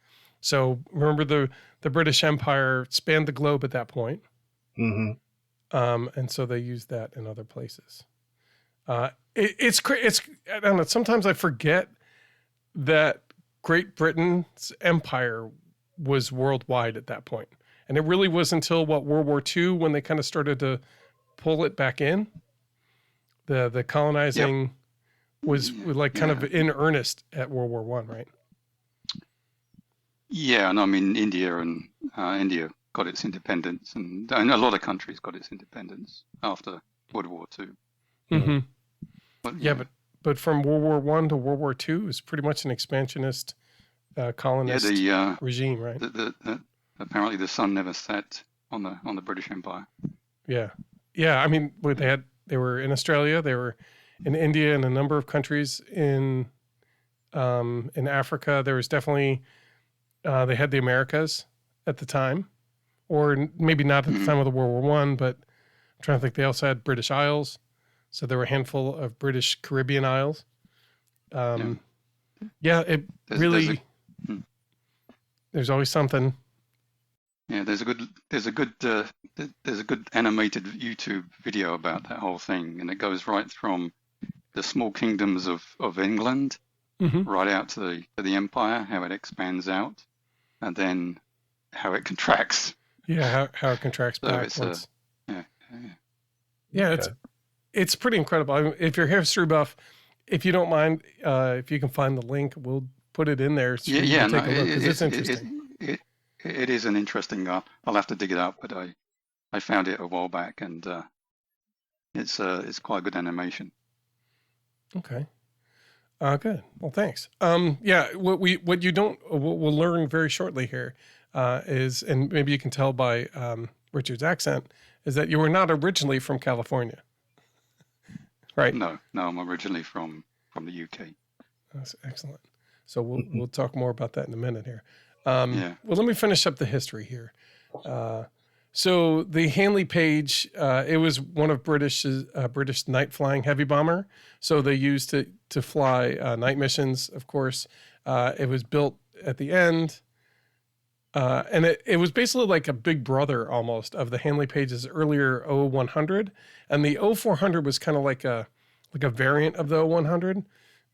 B: So remember, the British Empire spanned the globe at that point.
A: Mm-hmm.
B: And so they used that in other places. It's I don't know. Sometimes I forget that Great Britain's empire was worldwide at that point. And it really was until World War II when they kind of started to pull it back in. The colonizing was like kind of in earnest at World War I, right?
C: Yeah, and I mean India got its independence, and a lot of countries got its independence after World War II.
B: Mm-hmm.
C: But,
B: but from World War I to World War II, it was pretty much an expansionist colonist regime, right?
C: Apparently, the sun never set on the British Empire.
B: Yeah. I mean, they were in Australia, they were in India, and a number of countries in Africa. There was definitely they had the Americas at the time, or maybe not at the time of the World War I, but I'm trying to think. They also had British Isles, so there were a handful of British Caribbean isles. There's always something.
C: Yeah, there's a good animated YouTube video about that whole thing, and it goes right from the small kingdoms of England right out to the empire, how it expands out, and then how it contracts.
B: Yeah, how it contracts backwards. It's pretty incredible. I mean, if you're a history buff, if you don't mind, if you can find the link, we'll put it in there. So you can take a look, because it's interesting.
C: It is an interesting. I'll have to dig it up, but I found it a while back, and it's quite a good animation.
B: Okay. Good. Well, thanks. What we'll learn very shortly here is, and maybe you can tell by Richard's accent, is that you were not originally from California, right?
C: No, I'm originally from the UK.
B: That's excellent. So we'll talk more about that in a minute here. Well, let me finish up the history here. So the Handley Page, it was one of British night flying heavy bomber. So they used it to fly night missions, of course. It was built at the end. And it was basically like a big brother almost of the Handley Page's earlier 0100. And the 0400 was kind of like a variant of the 0100.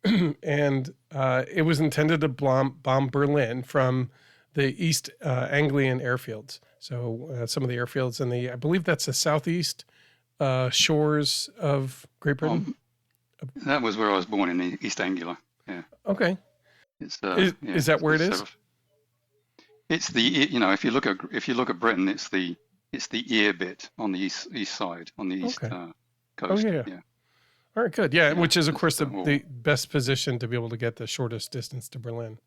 B: And it was intended to bomb Berlin from the East Anglian airfields. So some of the airfields in I believe that's the southeast shores of Great Britain.
C: That was where I was born, in East Anglia. Yeah.
B: Okay.
C: Is
B: that where it is?
C: It's the if you look at Britain, it's the ear bit on the east side, on the east coast.
B: Oh yeah. All right, good. Yeah, which is of course the best position to be able to get the shortest distance to Berlin.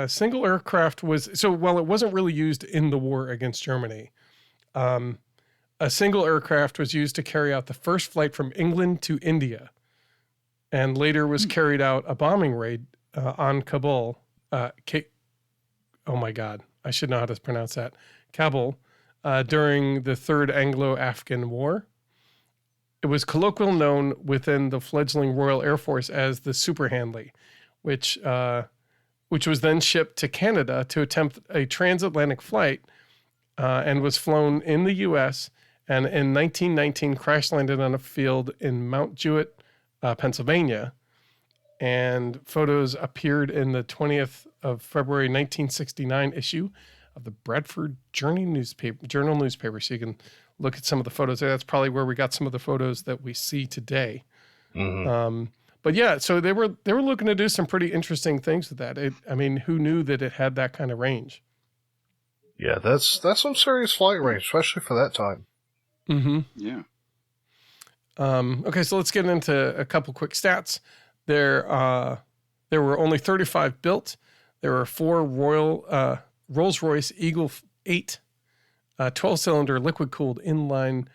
B: Single aircraft while it wasn't really used in the war against Germany, a single aircraft was used to carry out the first flight from England to India, and later was carried out a bombing raid on Kabul, oh my God, I should know how to pronounce that, Kabul, during the Third Anglo-Afghan War. It was colloquially known within the fledgling Royal Air Force as the Super Handley, which was then shipped to Canada to attempt a transatlantic flight and was flown in the U.S. and in 1919 crash landed on a field in Mount Jewett, Pennsylvania. And photos appeared in the 20th of February 1969 issue of the Bradford Journal newspaper. So you can look at some of the photos there. That's probably where we got some of the photos that we see today.
A: Mm-hmm.
B: But yeah, so they were looking to do some pretty interesting things with that. I mean, who knew that it had that kind of range?
A: Yeah, that's some serious flight range, especially for that time.
B: Mm-hmm.
C: Yeah.
B: Okay, so let's get into a couple quick stats. There were only 35 built. There were 4 Rolls-Royce Eagle 8 12-cylinder liquid-cooled inline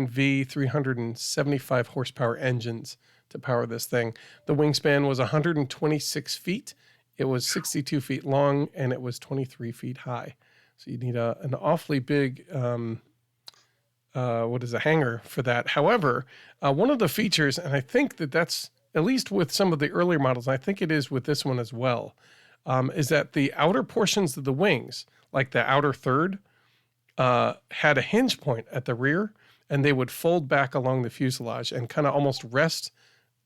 B: V 375 horsepower engines to power this thing. The wingspan was 126 feet. It was 62 feet long, and it was 23 feet high. So you need an awfully big hangar for that. However, one of the features, and I think that's at least with some of the earlier models, and I think it is with this one as well, is that the outer portions of the wings, like the outer third, had a hinge point at the rear, and they would fold back along the fuselage and kind of almost rest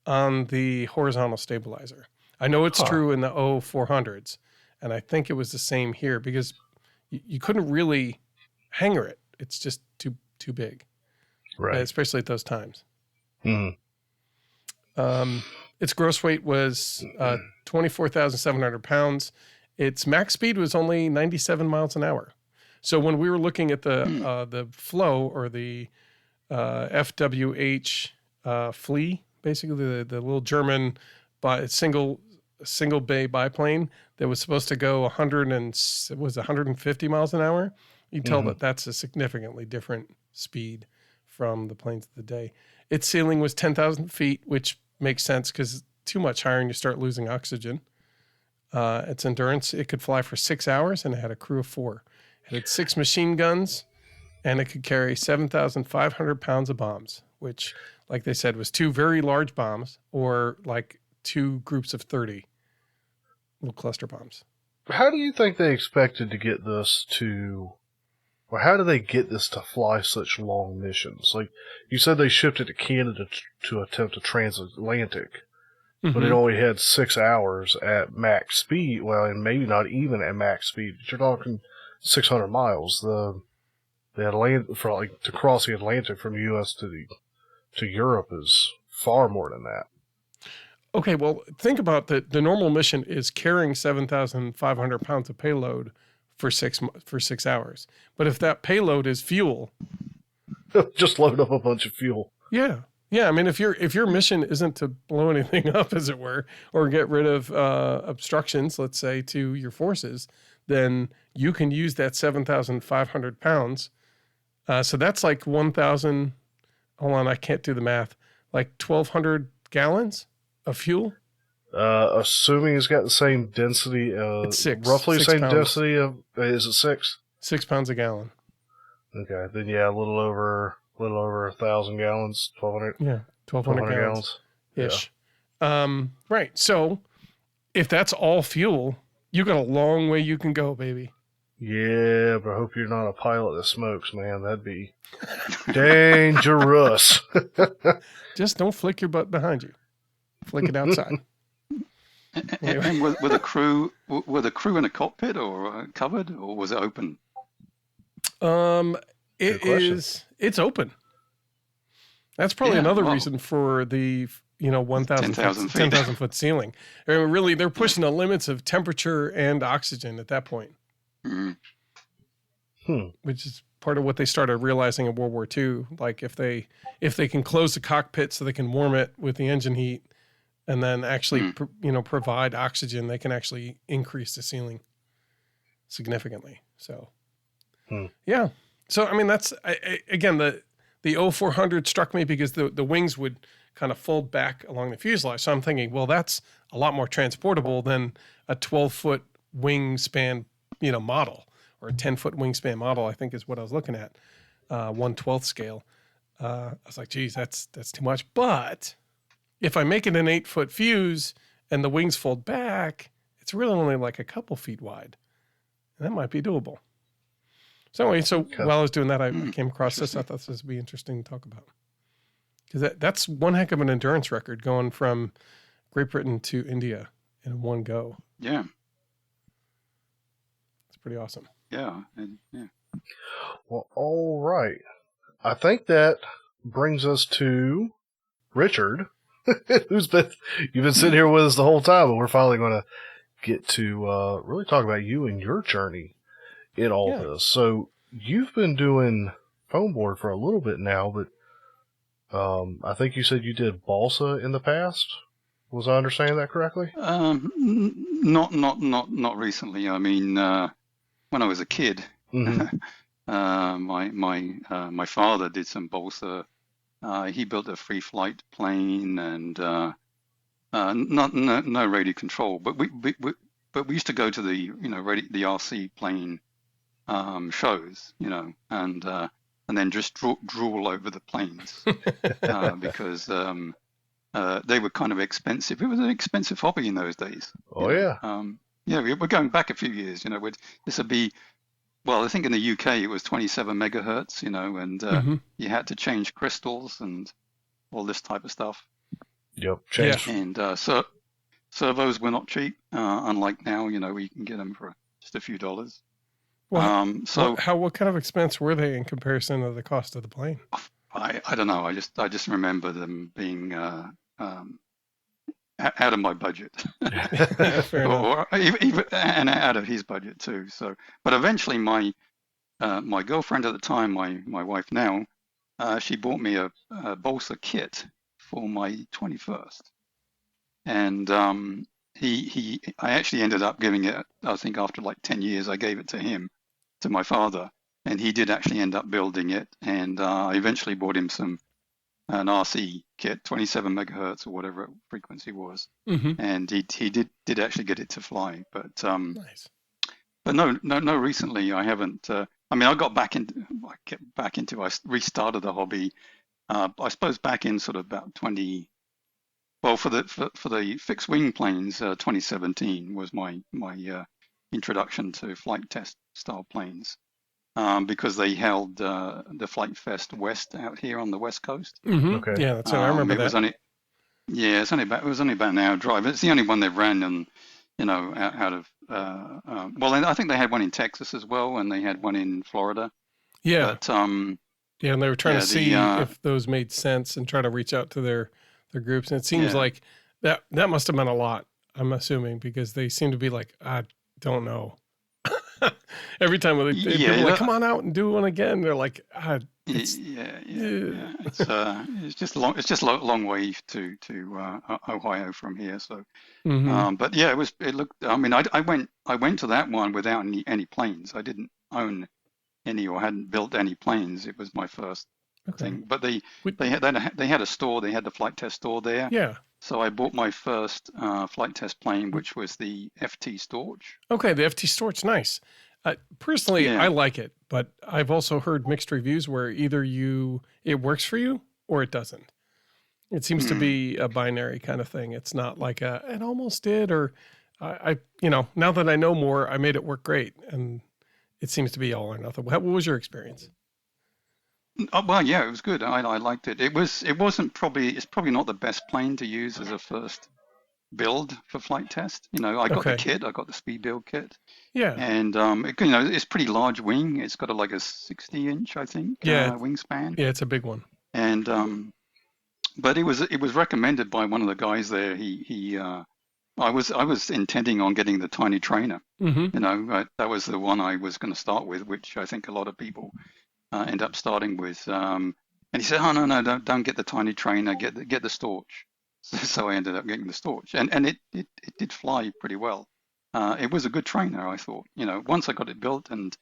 B: on the horizontal stabilizer. I know it's true in the 0400s, and I think it was the same here because you couldn't really hangar it. It's just too big,
A: Right?
B: Especially at those times.
A: Mm-hmm.
B: Its gross weight was 24,700 pounds. Its max speed was only 97 miles an hour. So when we were looking at the flow or the FWH Flea, basically the little German single bay biplane that was supposed to go 150 miles an hour, you tell that that's a significantly different speed from the planes of the day. Its ceiling was 10,000 feet, which makes sense because too much higher and you start losing oxygen. Its endurance, it could fly for 6 hours, and it had a crew of 4. It had 6 machine guns, and it could carry 7,500 pounds of bombs, which, like they said, was 2 very large bombs or like 2 groups of 30 little cluster bombs.
A: How do you think they expected to get this or how do they get this to fly such long missions? Like you said, they shipped it to Canada to attempt a transatlantic, but it only had 6 hours at max speed. Well, and maybe not even at max speed. But you're talking 600 miles. The Atlantic to cross the Atlantic from U.S. to Europe is far more than that.
B: Okay, well, think about the normal mission is carrying 7,500 pounds of payload for 6 hours. But if that payload is fuel,
A: just load up a bunch of fuel.
B: Yeah. I mean, if your mission isn't to blow anything up, as it were, or get rid of obstructions, let's say, to your forces, then you can use that 7,500 pounds. So that's like 1,000. Hold on, I can't do the math. Like 1,200 gallons of fuel.
A: Assuming it's got the same density,
B: it's 6,
A: roughly the same
B: pounds.
A: density of, is it 6?
B: 6 pounds a gallon.
A: Okay, then yeah, a little over 1,000 gallons, 1,200.
B: Yeah, 1,200 gallons ish.
A: Yeah.
B: Right. So if that's all fuel, you got a long way you can go, baby.
A: Yeah, but I hope you're not a pilot that smokes, man. That'd be dangerous.
B: Just don't flick your butt behind you. Flick it outside.
C: And were the crew in a cockpit or covered, or was it open?
B: It's open. That's probably another reason for the 10,000 foot ceiling. I mean, really, they're pushing the limits of temperature and oxygen at that point. Which is part of what they started realizing in World War II. Like if they can close the cockpit so they can warm it with the engine heat, and then actually provide oxygen, they can actually increase the ceiling significantly. So yeah. So I mean, that's again the 0400 struck me because the wings would kind of fold back along the fuselage. So I'm thinking, well, that's a lot more transportable than a 12-foot wingspan, model, or a 10-foot wingspan model, I think is what I was looking at, 1/12 scale. I was like, geez, that's too much. But if I make it an 8-foot fuse and the wings fold back, it's really only like a couple feet wide. And that might be doable. So anyway, while I was doing that, I came across this. I thought this would be interesting to talk about. Because that's one heck of an endurance record, going from Great Britain to India in one go.
C: Yeah.
B: It's pretty awesome.
C: Yeah.
A: Well, all right. I think that brings us to Richard, you've been sitting here with us the whole time, and we're finally going to get to really talk about you and your journey in all this. So you've been doing foam board for a little bit now, but I think you said you did balsa in the past. Was I understanding that correctly?
C: Not recently. I mean, when I was a kid, my father did some balsa. He built a free flight plane and no radio control. But we used to go to the the RC plane shows, and then just drool over the planes because they were kind of expensive. It was an expensive hobby in those days.
A: Oh yeah.
C: We're going back a few years. This would be. Well, I think in the UK it was 27 megahertz, and you had to change crystals and all this type of stuff.
A: Yep, change.
C: And servos were not cheap, unlike now, you can get them for just a few dollars.
B: Well, what kind of expense were they in comparison to the cost of the plane?
C: I don't know. I just remember them being out of my budget, or even and out of his budget too. So, but eventually, my girlfriend at the time, my wife now, she bought me a balsa kit for my 21st, and I actually ended up giving it. I think after like 10 years, I gave it to him, to my father, and he did actually end up building it. And I eventually bought him an RC kit, 27 megahertz or whatever frequency was, and he did actually get it to fly. But
B: nice.
C: But no. Recently, I haven't. I got back into. I restarted the hobby. I suppose back in sort of about 20. Well, for the fixed wing planes, 2017 was my introduction to flight test style planes. Because they held the Flight Fest West out here on the West Coast.
A: Okay.
B: Yeah, that's I remember that.
C: It was only about an hour drive. It's the only one they've ran, out of. I think they had one in Texas as well, and they had one in Florida.
B: Yeah.
C: But,
B: and they were trying to see if those made sense and try to reach out to their groups. And it seems like that must have been a lot. I'm assuming, because they seem to be like, I don't know. Every time people are like, come on out and do one again, they're like,
C: It's just a long way to Ohio from here. So, but yeah, it looked. I mean, I went to that one without any planes. I didn't own any or hadn't built any planes. It was my first thing. But they had a store. They had the flight test store there.
B: Yeah.
C: So I bought my first flight test plane, which was the FT Storch.
B: Okay, the FT Storch, nice. Personally, I like it, but I've also heard mixed reviews where either it works for you or it doesn't. It seems to be a binary kind of thing. It's not like it almost did, or now that I know more, I made it work great, and it seems to be all or nothing. What was your experience?
C: Well, yeah, it was good. I liked it. It's probably not the best plane to use as a first build for flight test. I got the kit. I got the speed build kit.
B: Yeah.
C: And it's pretty large wing. It's got like a 60-inch, I think, wingspan.
B: Yeah, it's a big one.
C: And but it was recommended by one of the guys there. I was intending on getting the tiny trainer. That was the one I was going to start with, which I think a lot of people end up starting with. And he said, "Oh no, don't get the tiny trainer. Get the Storch." So I ended up getting the Storch, and it did fly pretty well. It was a good trainer, I thought. Once I got it built and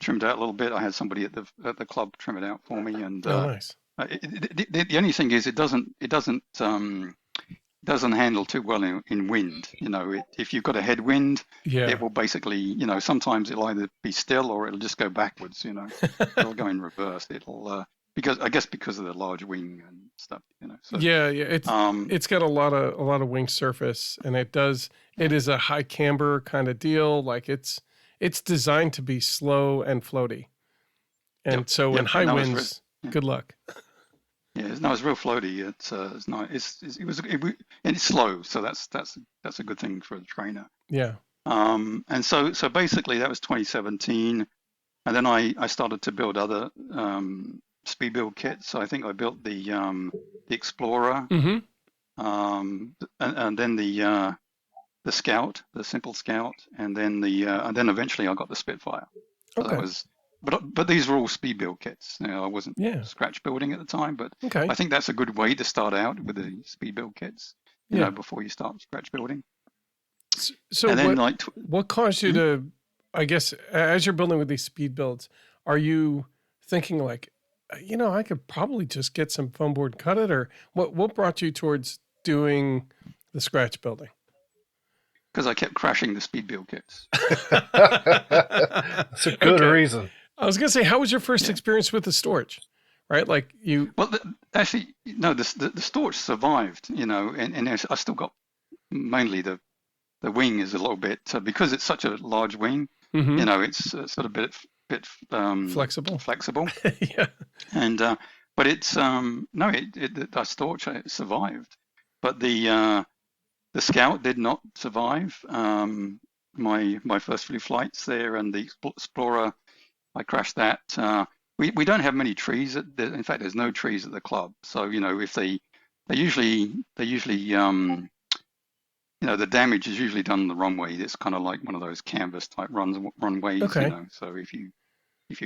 C: trimmed out a little bit, I had somebody at the club trim it out for me. And
B: nice.
C: The only thing is, it doesn't doesn't handle too well in wind. If you've got a headwind,
B: Yeah.
C: it will basically, sometimes it'll either be still or it'll just go backwards. It'll go in reverse. It'll because of the large wing and stuff. So
B: Yeah. It's got a lot of wing surface, and it is a high camber kind of deal. Like it's designed to be slow and floaty, and so in high winds, good luck.
C: Yeah, no, it's real floaty. It's nice. And it's slow, so that's a good thing for the trainer.
B: Yeah.
C: And so basically that was 2017, and then I started to build other speed build kits. So I think I built the Explorer,
B: Mm-hmm.
C: and then the Scout, the simple Scout, and then and then eventually I got the Spitfire. So
B: Okay.
C: that was. But these were all speed build kits. I wasn't scratch building at the time, but
B: Okay.
C: I think that's a good way to start out with the speed build kits, before you start scratch building.
B: So
C: and then
B: what caused you to, I guess, as you're building with these speed builds, are you thinking like, I could probably just get some foam board, cut it, or what brought you towards doing the scratch building?
C: Because I kept crashing the speed build kits.
A: That's a good reason.
B: I was going to say, how was your first experience with the storage? Right? Like you...
C: Well, actually, no, the storage survived, and I still got mainly the wing is a little bit, because it's such a large wing, it's sort of bit
B: flexible.
C: Yeah. And, but it's, the storage survived. But the Scout did not survive. My first few flights there, and the Explorer, I crashed that. We don't have many trees. In fact, there's no trees at the club. So if they usually the damage is usually done on the runway. It's kind of like one of those canvas type runways.
B: Okay.
C: So if you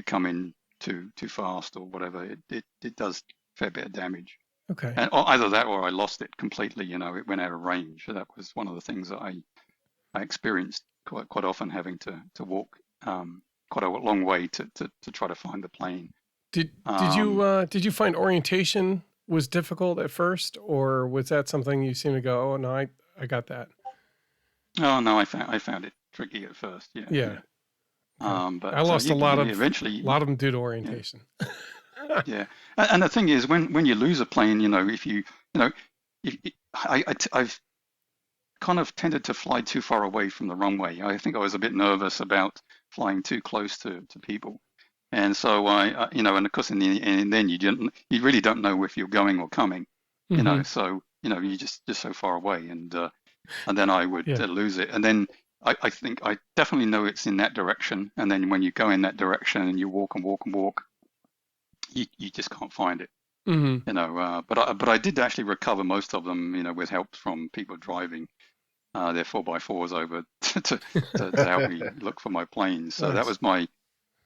C: come in too fast or whatever, it does a fair bit of damage.
B: Okay.
C: And either that or I lost it completely. It went out of range. So that was one of the things that I experienced quite often, having to walk quite a long way to try to find the plane.
B: Did you find orientation was difficult at first, or was that something you seem to go, oh no, I got that?
C: Oh no, I found it tricky at first. Yeah.
B: Yeah. Okay.
C: But
B: I lost a lot of them due to orientation.
C: Yeah. And the thing is, when you lose a plane, I've kind of tended to fly too far away from the runway. I think I was a bit nervous about flying too close to people, and so and of course in then you really don't know if you're going or coming, so you're just so far away, and then I would lose it, and then I think I definitely know it's in that direction, and then when you go in that direction and you walk and walk and walk, you just can't find it. But I did actually recover most of them, with help from people driving their 4x4s over to help me look for my planes. So that was my,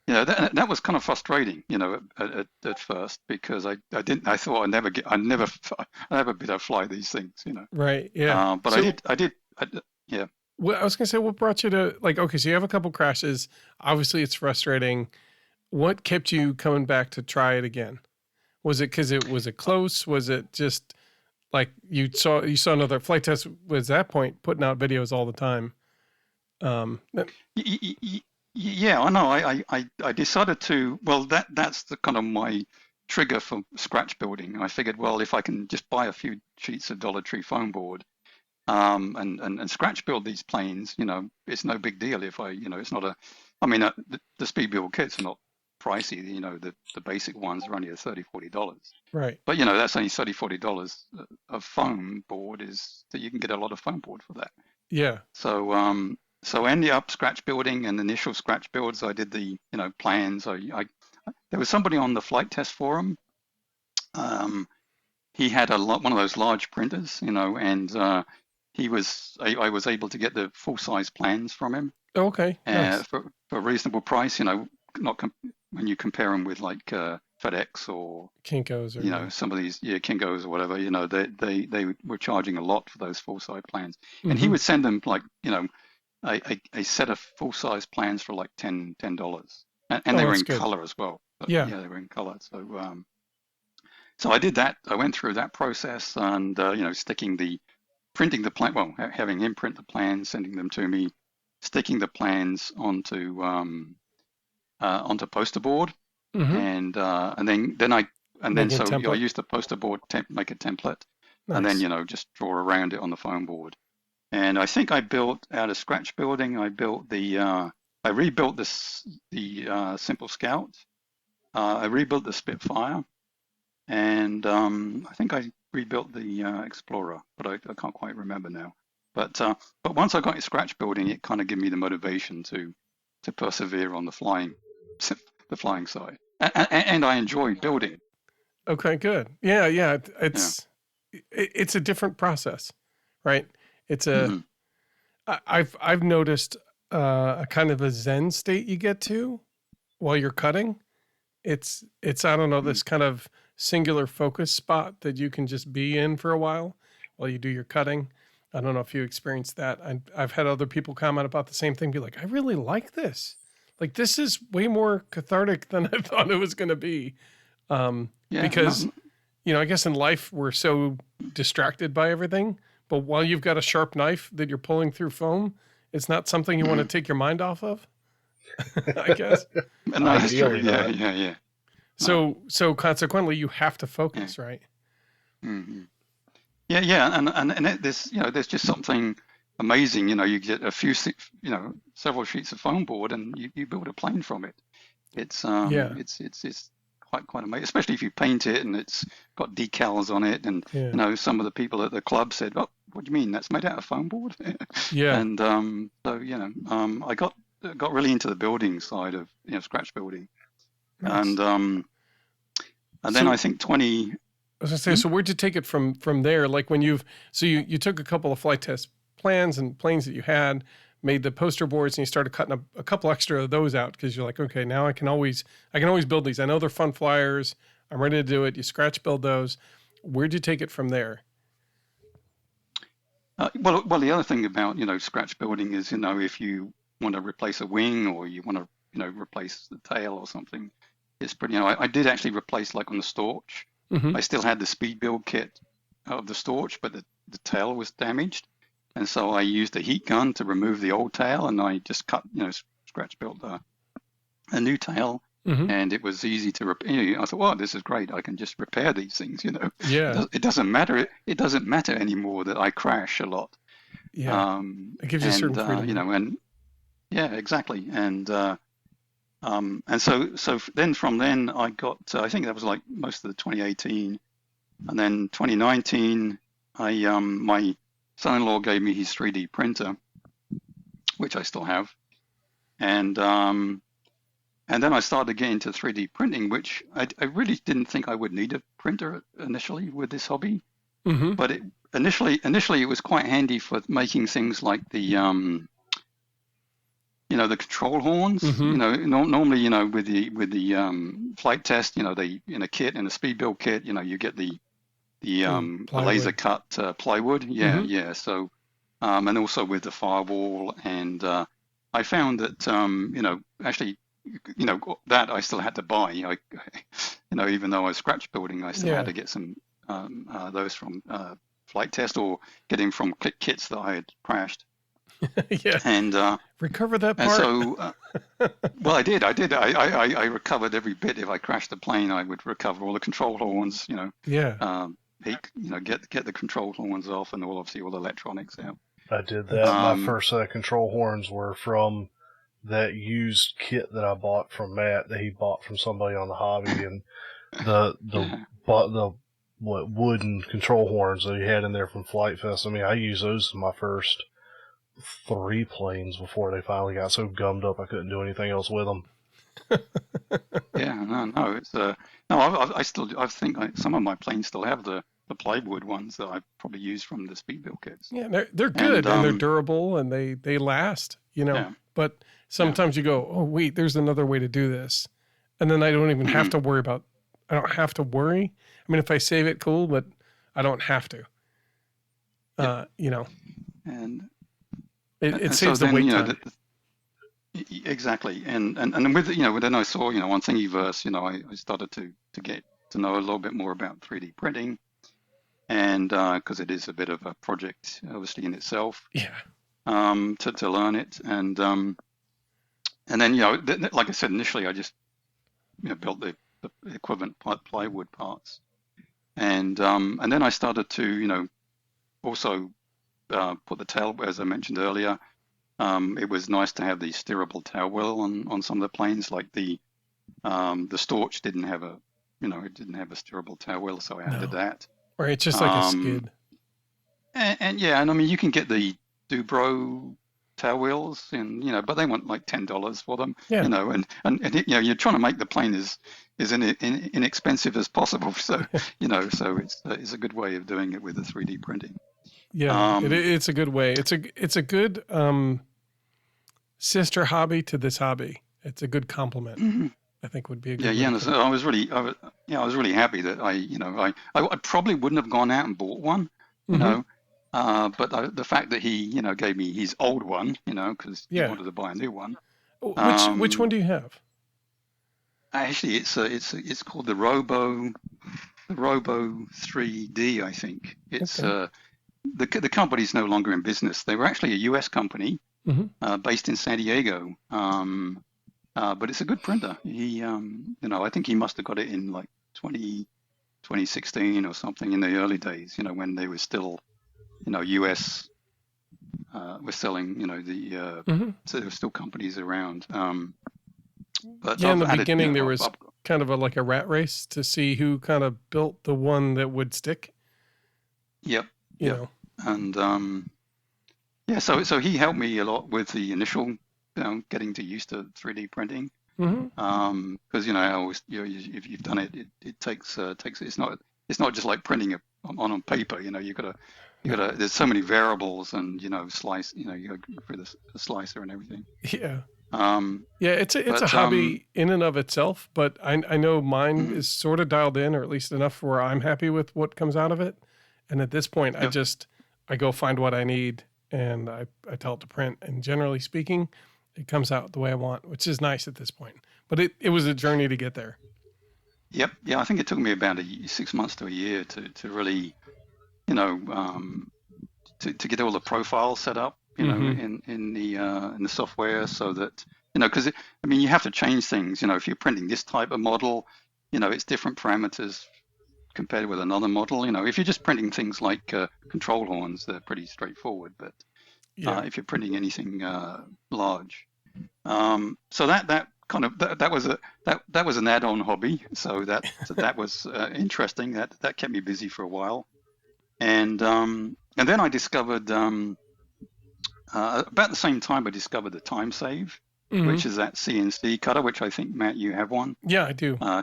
C: that was kind of frustrating, at first, because I thought I'd never be able to fly these things,
B: Right. Yeah.
C: But
B: so,
C: I did. Yeah.
B: Well, I was gonna say, what brought you to okay, so you have a couple crashes. Obviously, it's frustrating. What kept you coming back to try it again? Was it because it was close? Was it just like you saw another flight test? Was that point putting out videos all the time?
C: Yeah, I know. I decided to. Well, that's the kind of my trigger for scratch building. I figured, well, if I can just buy a few sheets of Dollar Tree foam board, and scratch build these planes, it's no big deal. If it's not a. I mean, the speed build kits are not pricey. The basic ones are only $30-$40.
B: Right.
C: But that's only $30-$40 of foam board. Is that you can get a lot of foam board for that.
B: Yeah.
C: So I ended up scratch building, and initial scratch builds. I did the plans. There was somebody on the flight test forum. He had one of those large printers, and I was able to get the full size plans from him.
B: Okay. Nice.
C: For a reasonable price. When you compare them with like FedEx or
B: Kinko's, or
C: some of these Kinko's or whatever, they were charging a lot for those full size plans, and he would send them like a set of full size plans for like $10, and they were in color as well.
B: Yeah,
C: they were in color. So I did that. I went through that process, and sticking the printing the plan, well, having him print the plans, sending them to me, sticking the plans onto poster board,
B: Mm-hmm.
C: and then
B: Making a
C: so I
B: template.
C: used the poster board make a template, and
B: Nice.
C: then just draw around it on the foam board. And I think I built out of scratch building. I rebuilt the Simple Scout. I rebuilt the Spitfire, and I think I rebuilt the Explorer, but I can't quite remember now. But once I got scratch building, it kind of gave me the motivation to persevere on the flying side, and I enjoy building.
B: Okay, good. Yeah, yeah.
C: Yeah.
B: It's a different process, right? It's a
C: Hmm.
B: I've noticed a kind of a Zen state you get to while you're cutting. It's I don't know, this kind of singular focus spot that you can just be in for a while you do your cutting. I don't know if you experienced that. I've had other people comment about the same thing, be like, I really like this. Like, this is way more cathartic than I thought it was going to be.
C: Yeah.
B: Because, I guess in life we're so distracted by everything. But while you've got a sharp knife that you're pulling through foam, it's not something you want to take your mind off of, I guess.
C: And that's true.
A: Ideally
C: Yeah,
A: not.
C: yeah.
B: So consequently, you have to focus, right?
C: Hmm. Yeah. And there's just something amazing. You get several sheets of foam board, and you build a plane from it. It's
B: Yeah.
C: it's quite amazing, especially if you paint it and it's got decals on it. And
B: Yeah.
C: some of the people at the club said, "Oh, what do you mean? That's made out of foam board?"
B: Yeah.
C: And I got really into the building side of scratch building,
B: Nice.
C: and then I think 20.
B: I was gonna say, so where'd you take it from there? Like when you took a couple of flight test plans and planes that you had, made the poster boards, and you started cutting a couple extra of those out because you're like, okay, now I can always build these. I know they're fun flyers. I'm ready to do it. You scratch build those. Where'd you take it from there?
C: Well, the other thing about scratch building is if you want to replace a wing or you want to replace the tail or something, it's pretty. I did actually replace, like, on the Storch.
B: Mm-hmm.
C: I still had the speed build kit of the Storch, but the tail was damaged, and so I used a heat gun to remove the old tail, and I just scratch built a new tail,
B: Mm-hmm.
C: and it was easy to repair. I thought, well, this is great. I can just repair these things.
B: Yeah.
C: It doesn't matter. It doesn't matter anymore that I crash a lot.
B: Yeah. It gives you a certain freedom.
C: And yeah, exactly. And so then from then I got, I think that was like most of the 2018, and then 2019, my son-in-law gave me his 3D printer, which I still have, and then I started to get into 3D printing, which I really didn't think I would need a printer initially with this hobby,
B: Mm-hmm.
C: but initially it was quite handy for making things like the the control horns.
B: Mm-hmm.
C: Normally, with the flight test, they in a kit, in a speed build kit, you get the laser
B: Plywood.
C: cut plywood. Yeah,
B: Mm-hmm.
C: yeah. So and also with the firewall, and I found that actually that I still had to buy. Even though I was scratch building, I still had to get some those from flight test or getting from kits that I had crashed.
B: Yeah.
C: And
B: Recover that
C: and
B: part.
C: so, well, I did. I recovered every bit. If I crashed the plane, I would recover all the control horns.
B: Yeah.
C: Get the control horns off, and obviously all the electronics out.
A: I did that. My
C: Um,
A: first set of control horns were from that used kit that I bought from Matt that he bought from somebody on the hobby, and the
C: yeah,
A: wooden control horns that he had in there from Flight Fest. I mean, I used those in my first 3 planes before they finally got so gummed up I couldn't do anything else with them.
C: yeah, no, it's no. I think some of my planes still have the plywood ones that I probably used from the speed build kits.
B: Yeah, they're good and they're durable and they last,
C: Yeah,
B: But sometimes you go, oh wait, there's another way to do this, and then I don't even have to worry about. I don't have to worry. I mean, if I save it, cool, but I don't have to.
C: and
B: It
C: so
B: saves the
C: then
B: wait time.
C: Exactly, and with then I saw on Thingiverse, I started to get to know a little bit more about 3D printing, and because it is a bit of a project, obviously in itself,
B: Yeah.
C: to learn it, and then like I said initially, I just built the equivalent plywood parts, and then I started to also put the tail, as I mentioned earlier. It was nice to have the steerable tail wheel on some of the planes, like the Storch didn't have a it didn't have a steerable tail wheel, so I added
B: No.
C: that.
B: Or it's just like a
C: Um,
B: skid.
C: and I mean you can get the Dubro tail wheels, and but they want like $10 for them,
B: Yeah.
C: and you're trying to make the plane as inexpensive as possible, so so it's a good way of doing it with the 3D printing.
B: Yeah. It's a good way. It's a good sister hobby to this hobby. It's a good complement.
C: Mhm.
B: I think would be a good
C: Yeah,
B: way
C: yeah.
B: to
C: And
B: put
C: so
B: it.
C: I was really happy that I probably wouldn't have gone out and bought one, you
B: Mm-hmm.
C: know, but the fact that he, gave me his old one, because he
B: Yeah.
C: wanted to buy a new one.
B: Which one do you have?
C: Actually, it's called the Robo 3D, I think. It's
B: Okay.
C: the company's no longer in business. They were actually a U.S. company
B: Mm-hmm.
C: based in San Diego. But it's a good printer. I think he must have got it in like 2016 or something in the early days, when they were still, US were selling,
B: Mm-hmm.
C: so there were still companies around. But
B: Yeah, in
C: I've
B: the
C: added,
B: beginning there was kind of like a rat race to see who kind of built the one that would stick.
C: yep,
B: You
C: yep.
B: know.
C: And yeah, so he helped me a lot with the initial, getting to used to 3D printing.
B: Mm-hmm.
C: Because I always, if you've done it, it takes it's not just like printing it on paper. You gotta there's so many variables, and slice, you go through the slicer and everything.
B: Yeah.
C: Um,
B: Yeah, it's a
C: but
B: hobby in and of itself, but I know mine
C: mhm,
B: is sort of dialed in, or at least enough where I'm happy with what comes out of it. And at this point,
C: yep,
B: I go find what I need and I tell it to print. And generally speaking, it comes out the way I want, which is nice at this point. But it was a journey to get there.
C: yep, yeah. I think it took me about 6 months to a year to really, you know, to get all the profiles set up,
B: Mm-hmm.
C: in the software, so that because I mean you have to change things. If you're printing this type of model, it's different parameters compared with another model. If you're just printing things like control horns, they're pretty straightforward. But
B: Yeah.
C: if you're printing anything large, so that kind of that was an add-on hobby. So that was interesting. That kept me busy for a while, and then I discovered about the same time I discovered the time save,
B: Mm-hmm.
C: which is that CNC cutter, which I think Matt you have one,
B: Yeah, I do.
C: you're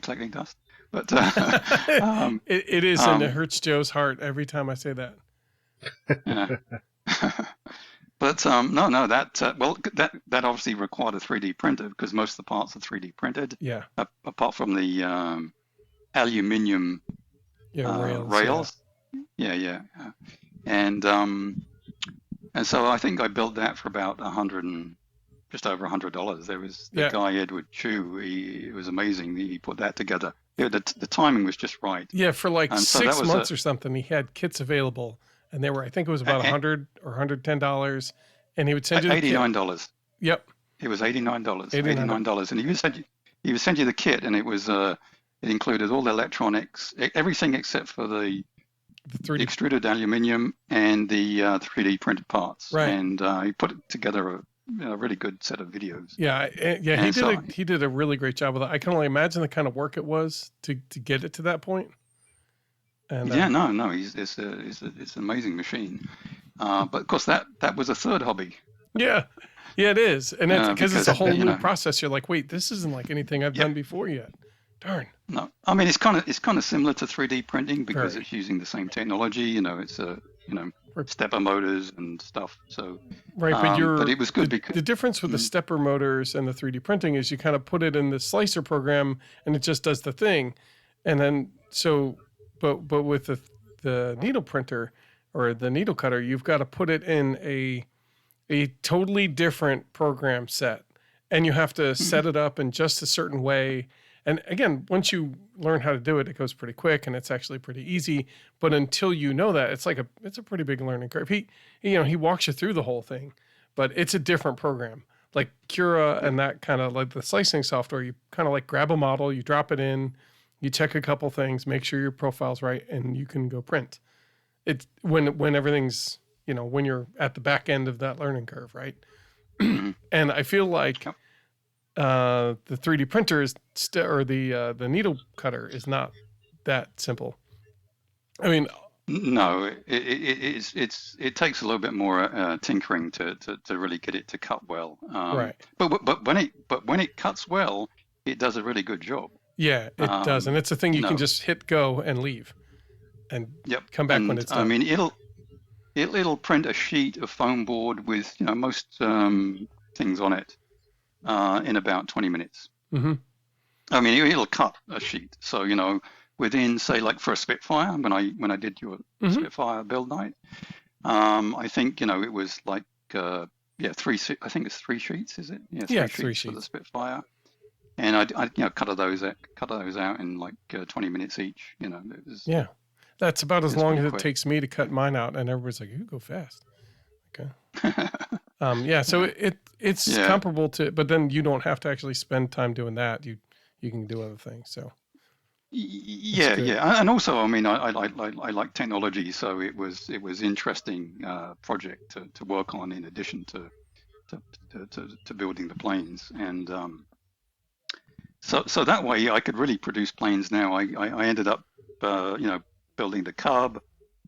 C: collecting dust, but um,
B: It is, and it
C: um,
B: hurts Joe's heart every time I say that.
C: yeah. But no, that obviously required a 3D printer because most of the parts are 3D printed,
B: Yeah.
C: apart from the aluminium
B: Yeah, rails. Yeah.
C: rails. Yeah, yeah. And so I think I built that for about just over $100. There was the
B: Yeah.
C: guy Edward Chu. It was amazing. He put that together. The timing was just right.
B: Yeah, for like
C: And so that
B: 6
C: was
B: months or something, he had kits available, and they were, I think it was about $100 or $110, and he would send you the kit.
C: $89.
B: Yep,
C: It was $89.
B: $89.
C: $89, and he would send you the kit, and it included all the electronics, everything except for the
B: The 3D.
C: extruded aluminium and the 3D printed parts.
B: Right.
C: And he put together a really good set of videos.
B: Yeah, yeah,
C: And so,
B: he did a really great job with it. I can only imagine the kind of work it was to get it to that point. And
C: yeah, no, it's an amazing machine. But of course, that was a third hobby.
B: yeah, it is, and it's because it's a whole new
C: know,
B: process. You're like, wait, this isn't like anything I've
C: yeah,
B: done before yet. Darn.
C: no, I mean it's kind of similar to 3D printing because
B: Very.
C: it's using the same technology. It's stepper motors and stuff. So,
B: Right,
C: but it was good because
B: the difference with the stepper motors and the 3D printing is you kind of put it in the slicer program and it just does the thing, and then but with the needle printer or the needle cutter, you've got to put it in a totally different program set, and you have to set it up in just a certain way, And again, once you learn how to do it, it goes pretty quick and it's actually pretty easy. But until you know that, it's a pretty big learning curve. He walks you through the whole thing, but it's a different program. Like Cura and that kind of like the slicing software, you kind of like grab a model, you drop it in, you check a couple things, make sure your profile's right, and you can go print. It's when everything's, when you're at the back end of that learning curve, right? And I feel like the 3D printer is or the needle cutter is not that simple. I mean,
C: no, it takes a little bit more tinkering to really get it to cut well.
B: Right.
C: But when it cuts well, it does a really good job.
B: Yeah, it does, and it's a thing you can just hit go and leave, and come back when it's done.
C: I mean, it'll print a sheet of foam board with most things on it in about 20 minutes.
B: Mm-hmm.
C: I mean, it'll cut a sheet, so within, say, like for a Spitfire, when I did your Spitfire build night, I think it was like 3. I think it's 3 sheets, is it? Yeah, 3 sheets for the Spitfire. And I cut those out in like 20 minutes each.
B: That's about as long as it takes me to cut mine out, and everybody's like, "You go fast." Okay. So it's comparable to, but then you don't have to actually spend time doing that. You can do other things. So.
C: Yeah, and also, I mean, I like technology, so it was interesting project to work on in addition to building the planes, and so that way I could really produce planes. Now I ended up building the Cub,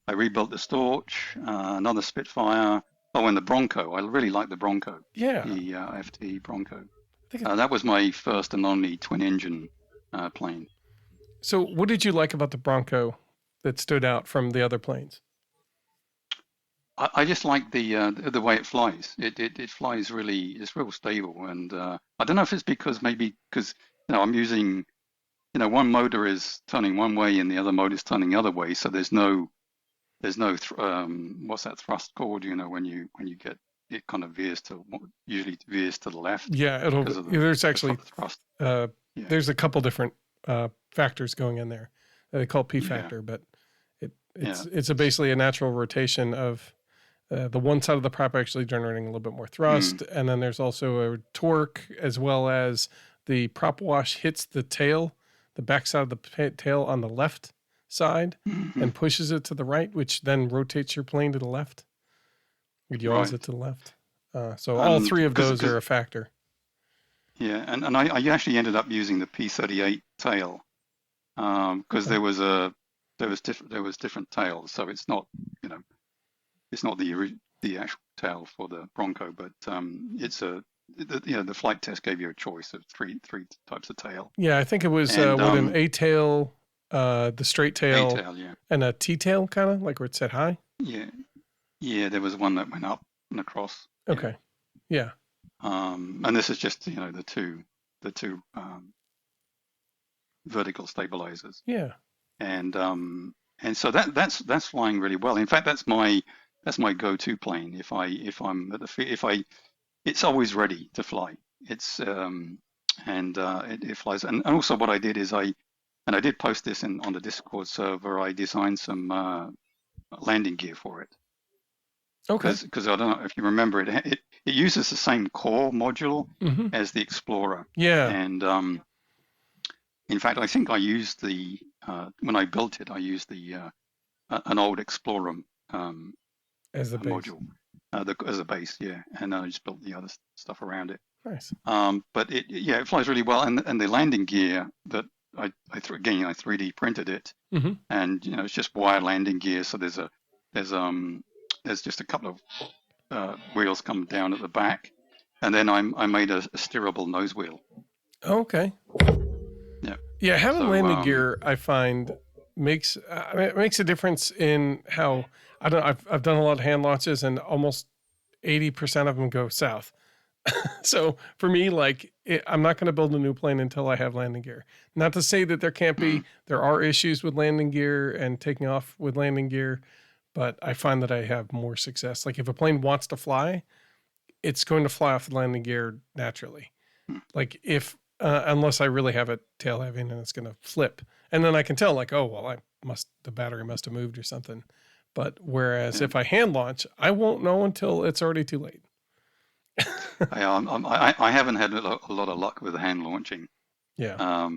C: I rebuilt the Storch, another Spitfire, and the Bronco. I really like the Bronco.
B: Yeah,
C: the FT Bronco. That was my first and only twin engine plane.
B: So what did you like about the Bronco that stood out from the other planes?
C: I just like the way it flies. It flies really, it's real stable. And I don't know if it's because I'm using, one motor is turning one way and the other motor is turning the other way. So there's no what's that thrust called? When you get, it kind of usually veers to the left.
B: Yeah, there's actually thrust. There's a couple different factors going in there. They call it P factor, but it's basically a natural rotation of the one side of the prop actually generating a little bit more thrust, and then there's also a torque, as well as the prop wash hits the tail, the back side of the tail on the left side, and pushes it to the right, which then rotates your plane to the left. It yaws it to the left. So all 3 of those are a factor.
C: Yeah, and I actually ended up using the P38 tail because there was different tails, so it's not it's not the actual tail for the Bronco, but it's the flight test gave you a choice of three types of tail.
B: Yeah, I think it was an A tail, the straight tail, and a T tail, kind of like where it said high.
C: Yeah, there was one that went up and across.
B: Okay, yeah.
C: And this is just the two vertical stabilizers.
B: Yeah.
C: And so that's flying really well. In fact, that's my go-to plane. It's always ready to fly. It's it flies. And also what I did is I did post this on the Discord server. I designed some landing gear for it.
B: Okay.
C: Because I don't know if you remember it uses the same core module as the Explorer.
B: Yeah.
C: And in fact, I think I used when I built it, I used an old Explorer
B: as the
C: module as a base, yeah. And I just built the other stuff around it.
B: Nice.
C: But it flies really well, and the landing gear that I 3D printed it, and it's just wire landing gear. So there's just a couple of wheels come down at the back, and then I made a steerable nose wheel.
B: Okay. Yeah, having landing gear, I find makes a difference in how I've done a lot of hand launches, and almost 80% of them go south. So for me, I'm not going to build a new plane until I have landing gear. Not to say that there are issues with landing gear and taking off with landing gear, but I find that I have more success. Like if a plane wants to fly, it's going to fly off the landing gear naturally. Like if unless I really have it tail heavy and it's going to flip. And then I can tell like, oh, well, the battery must have moved or something. But whereas
C: Yeah.
B: if I hand launch, I won't know until it's already too late.
C: I haven't had a lot of luck with hand launching.
B: Yeah.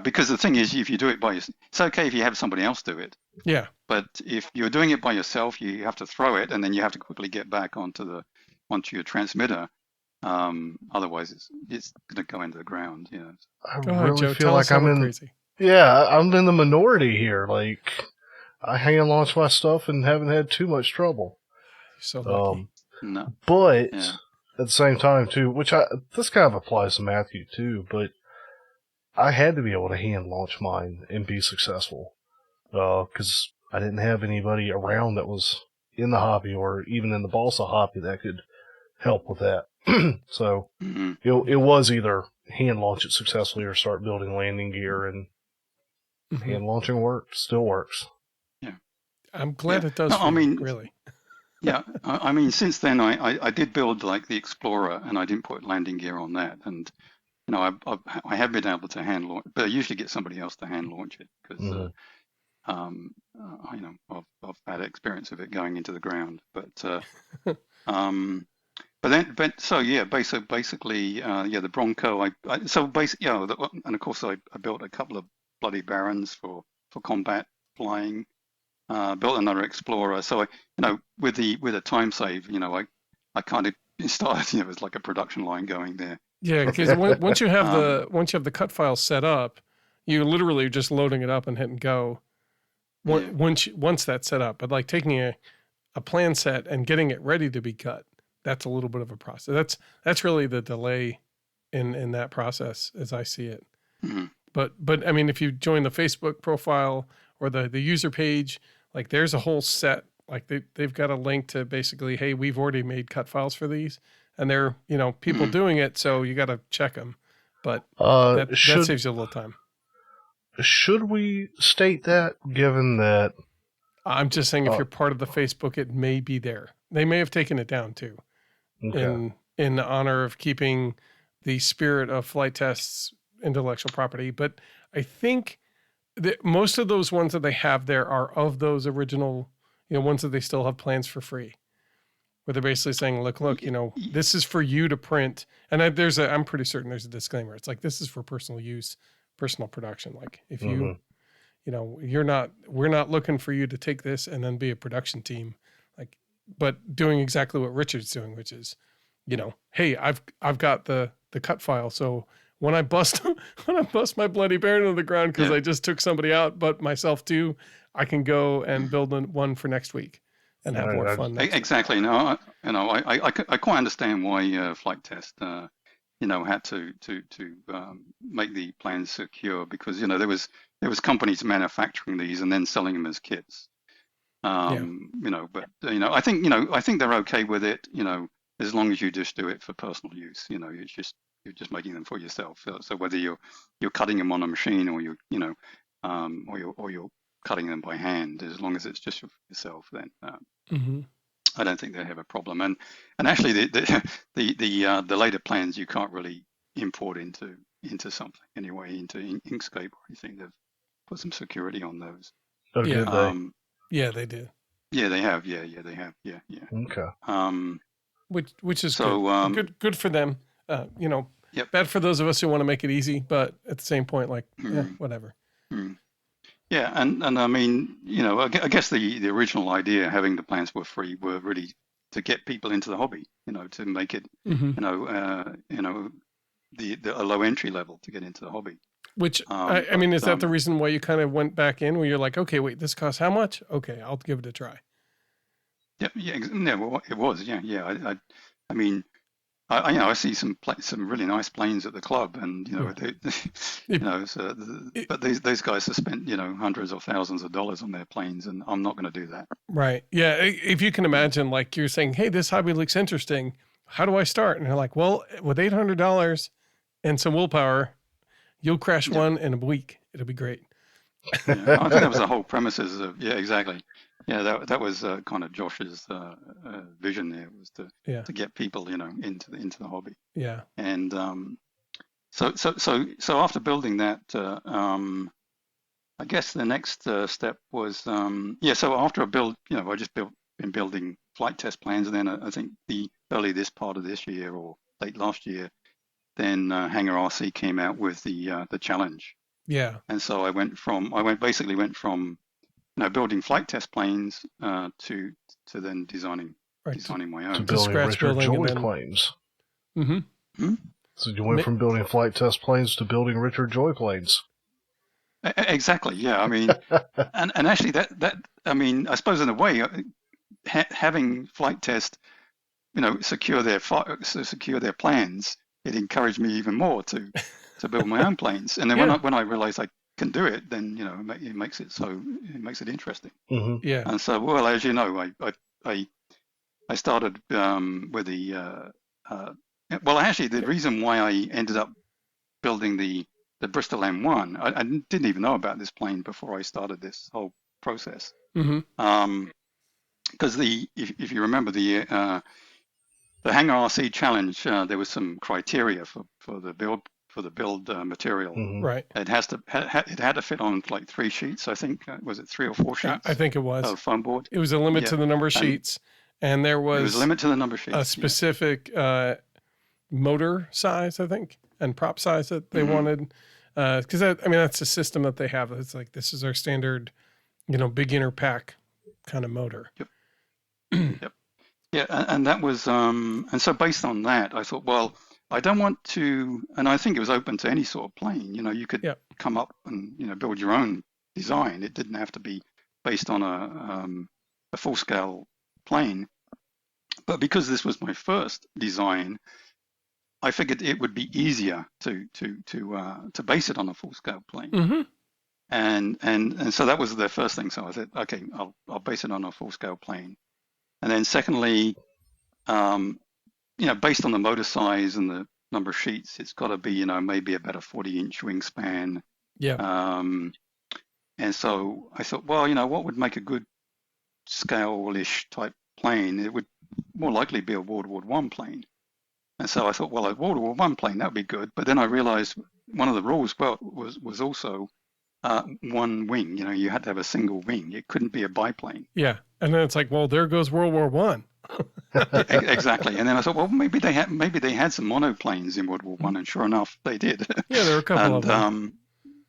C: Because the thing is, if you do it by yourself, it's okay if you have somebody else do it.
B: Yeah.
C: But if you're doing it by yourself, you have to throw it, and then you have to quickly get back onto your transmitter. Otherwise, it's going to go into the ground.
A: I
B: Go ahead,
A: really
B: Joe.
A: feel
B: Tell us
A: like
B: how
A: I'm
B: we're
A: in.
B: crazy.
A: Yeah, I'm in the minority here. Like, I hand launch my stuff and haven't had too much trouble.
B: You're so lucky.
C: No.
A: But
C: Yeah.
A: at the same time, too, this kind of applies to Matthew too. But I had to be able to hand launch mine and be successful, because I didn't have anybody around that was in the hobby or even in the balsa hobby that could help with that. So
C: Mm-hmm.
A: it was either hand launch it successfully or start building landing gear, and hand launching still works.
C: Yeah.
B: I'm glad
C: Yeah.
B: it does
C: No,
B: for you, really.
C: Yeah. I mean, since then, I did build like the Explorer, and I didn't put landing gear on that. And, I have been able to hand launch, but I usually get somebody else to hand launch it because, I've had experience of it going into the ground. Basically, the Bronco. And of course I built a couple of bloody Barons for combat flying. Built another Explorer. So with a time save, I kind of started. It was like a production line going there.
B: Yeah, because once you have the cut file set up, you're literally just loading it up and hitting go. Once that's set up, but like taking a plan set and getting it ready to be cut, that's a little bit of a process. That's really the delay in that process as I see it.
C: Mm-hmm.
B: But I mean, if you join the Facebook profile or the user page, like there's a whole set. Like they've got a link to basically, hey, we've already made cut files for these, and they're people doing it, so you got to check them. But that saves you a little time.
A: Should we state that, given that?
B: I'm just saying, if you're part of the Facebook, it may be there. They may have taken it down too, in honor of keeping the spirit of Flight Test's intellectual property. But I think that most of those ones that they have there are of those original, ones that they still have plans for free, where they're basically saying, look, this is for you to print. And I'm pretty certain there's a disclaimer. It's like, this is for personal use, personal production. Like if you, we're not looking for you to take this and then be a production team, like, but doing exactly what Richard's doing, which is, hey, I've got the cut file. So when I bust my bloody Baron into the ground because I just took somebody out, but myself too, I can go and build one for next week and have more fun.
C: Exactly. No, I quite understand why Flight Test, had to make the plans secure, because there was companies manufacturing these and then selling them as kits. But I think they're okay with it. As long as you just do it for personal use. You're just making them for yourself. So whether you're cutting them on a machine or you're cutting them by hand, as long as it's just for yourself, then I don't think they have a problem. And actually, the later plans you can't really import into something anyway, into Inkscape or anything. They've put some security on those.
A: Oh, did they?
B: Yeah, they do.
C: Yeah, they have. Yeah, they have. Yeah.
A: Okay.
B: Which is good. Good for them. Bad for those of us who want to make it easy, but at the same point, like, whatever.
C: Yeah, and I mean, I guess the original idea, having the plans were free, were really to get people into the hobby. To make it, a low entry level to get into the hobby.
B: Which I mean, is that the reason why you kind of went back in, where you're like, okay, wait, this costs how much? Okay, I'll give it a try.
C: Yeah, well, it was, yeah. I mean, I see some really nice planes at the club, and but these guys have spent hundreds of thousands of dollars on their planes, and I'm not going to do that.
B: Right? Yeah. If you can imagine, like you're saying, hey, this hobby looks interesting. How do I start? And they're like, well, with $800 and some willpower, you'll crash one in a week. It'll be great.
C: Yeah, I think that was the whole premises of exactly. Yeah, that was kind of Josh's vision there, was to get people into the hobby.
B: Yeah.
C: And So after building that, I guess the next step was, so after I build, I just been building flight test plans, and then I think early this part of this year or late last year, then Hangar RC came out with the challenge.
B: Yeah.
C: And so I basically went from building flight test planes to then designing my
A: To
C: own.
A: building
B: scratch
A: Richard
B: building and
A: Joy
B: then-
A: planes.
B: Mm-hmm.
A: So you went from building flight test planes to building Richard Joy planes.
C: Exactly. Yeah. I mean, and actually that I mean, I suppose in a way, having flight test, secure their plans, it encouraged me even more to build my own planes. And then when I realized I can do it, then it makes it interesting.
A: Mm-hmm.
B: Yeah.
C: And so, well, as you know, I started with well, actually, the reason why I ended up building the Bristol M1, I didn't even know about this plane before I started this whole process.
B: Mm-hmm.
C: Because if you remember the Hangar RC challenge, there was some criteria for the build material.
A: Mm-hmm.
B: Right.
C: It had to fit on like 3 sheets, I think. Was it 3 or 4 sheets?
B: I think it was.
C: Of foam board.
B: It was a limit to the number of sheets, and there was
C: a limit to the number of sheets.
B: A specific motor size, I think, and prop size that they wanted. Because that's the system that they have. It's like, this is our standard, beginner pack kind of motor.
C: Yep. Yep. Yeah, and that was and so based on that, I thought, well, I don't want to, and I think it was open to any sort of plane. You could come up and build your own design. It didn't have to be based on a full scale plane. But because this was my first design, I figured it would be easier to base it on a full scale plane.
B: Mm-hmm.
C: And so that was the first thing. So I said, okay, I'll base it on a full scale plane. And then secondly, based on the motor size and the number of sheets, it's got to be, maybe about a 40-inch wingspan.
B: Yeah.
C: And so I thought, well, what would make a good scale-ish type plane? It would more likely be a World War I plane. And so I thought, well, a World War I plane, that would be good. But then I realized one of the rules was also one wing. You had to have a single wing. It couldn't be a biplane.
B: Yeah. And then it's like, well, there goes World War I.
C: Exactly. And then I thought, well, maybe they had some monoplanes in World War I, and sure enough, they did.
B: Yeah, there were a couple of them.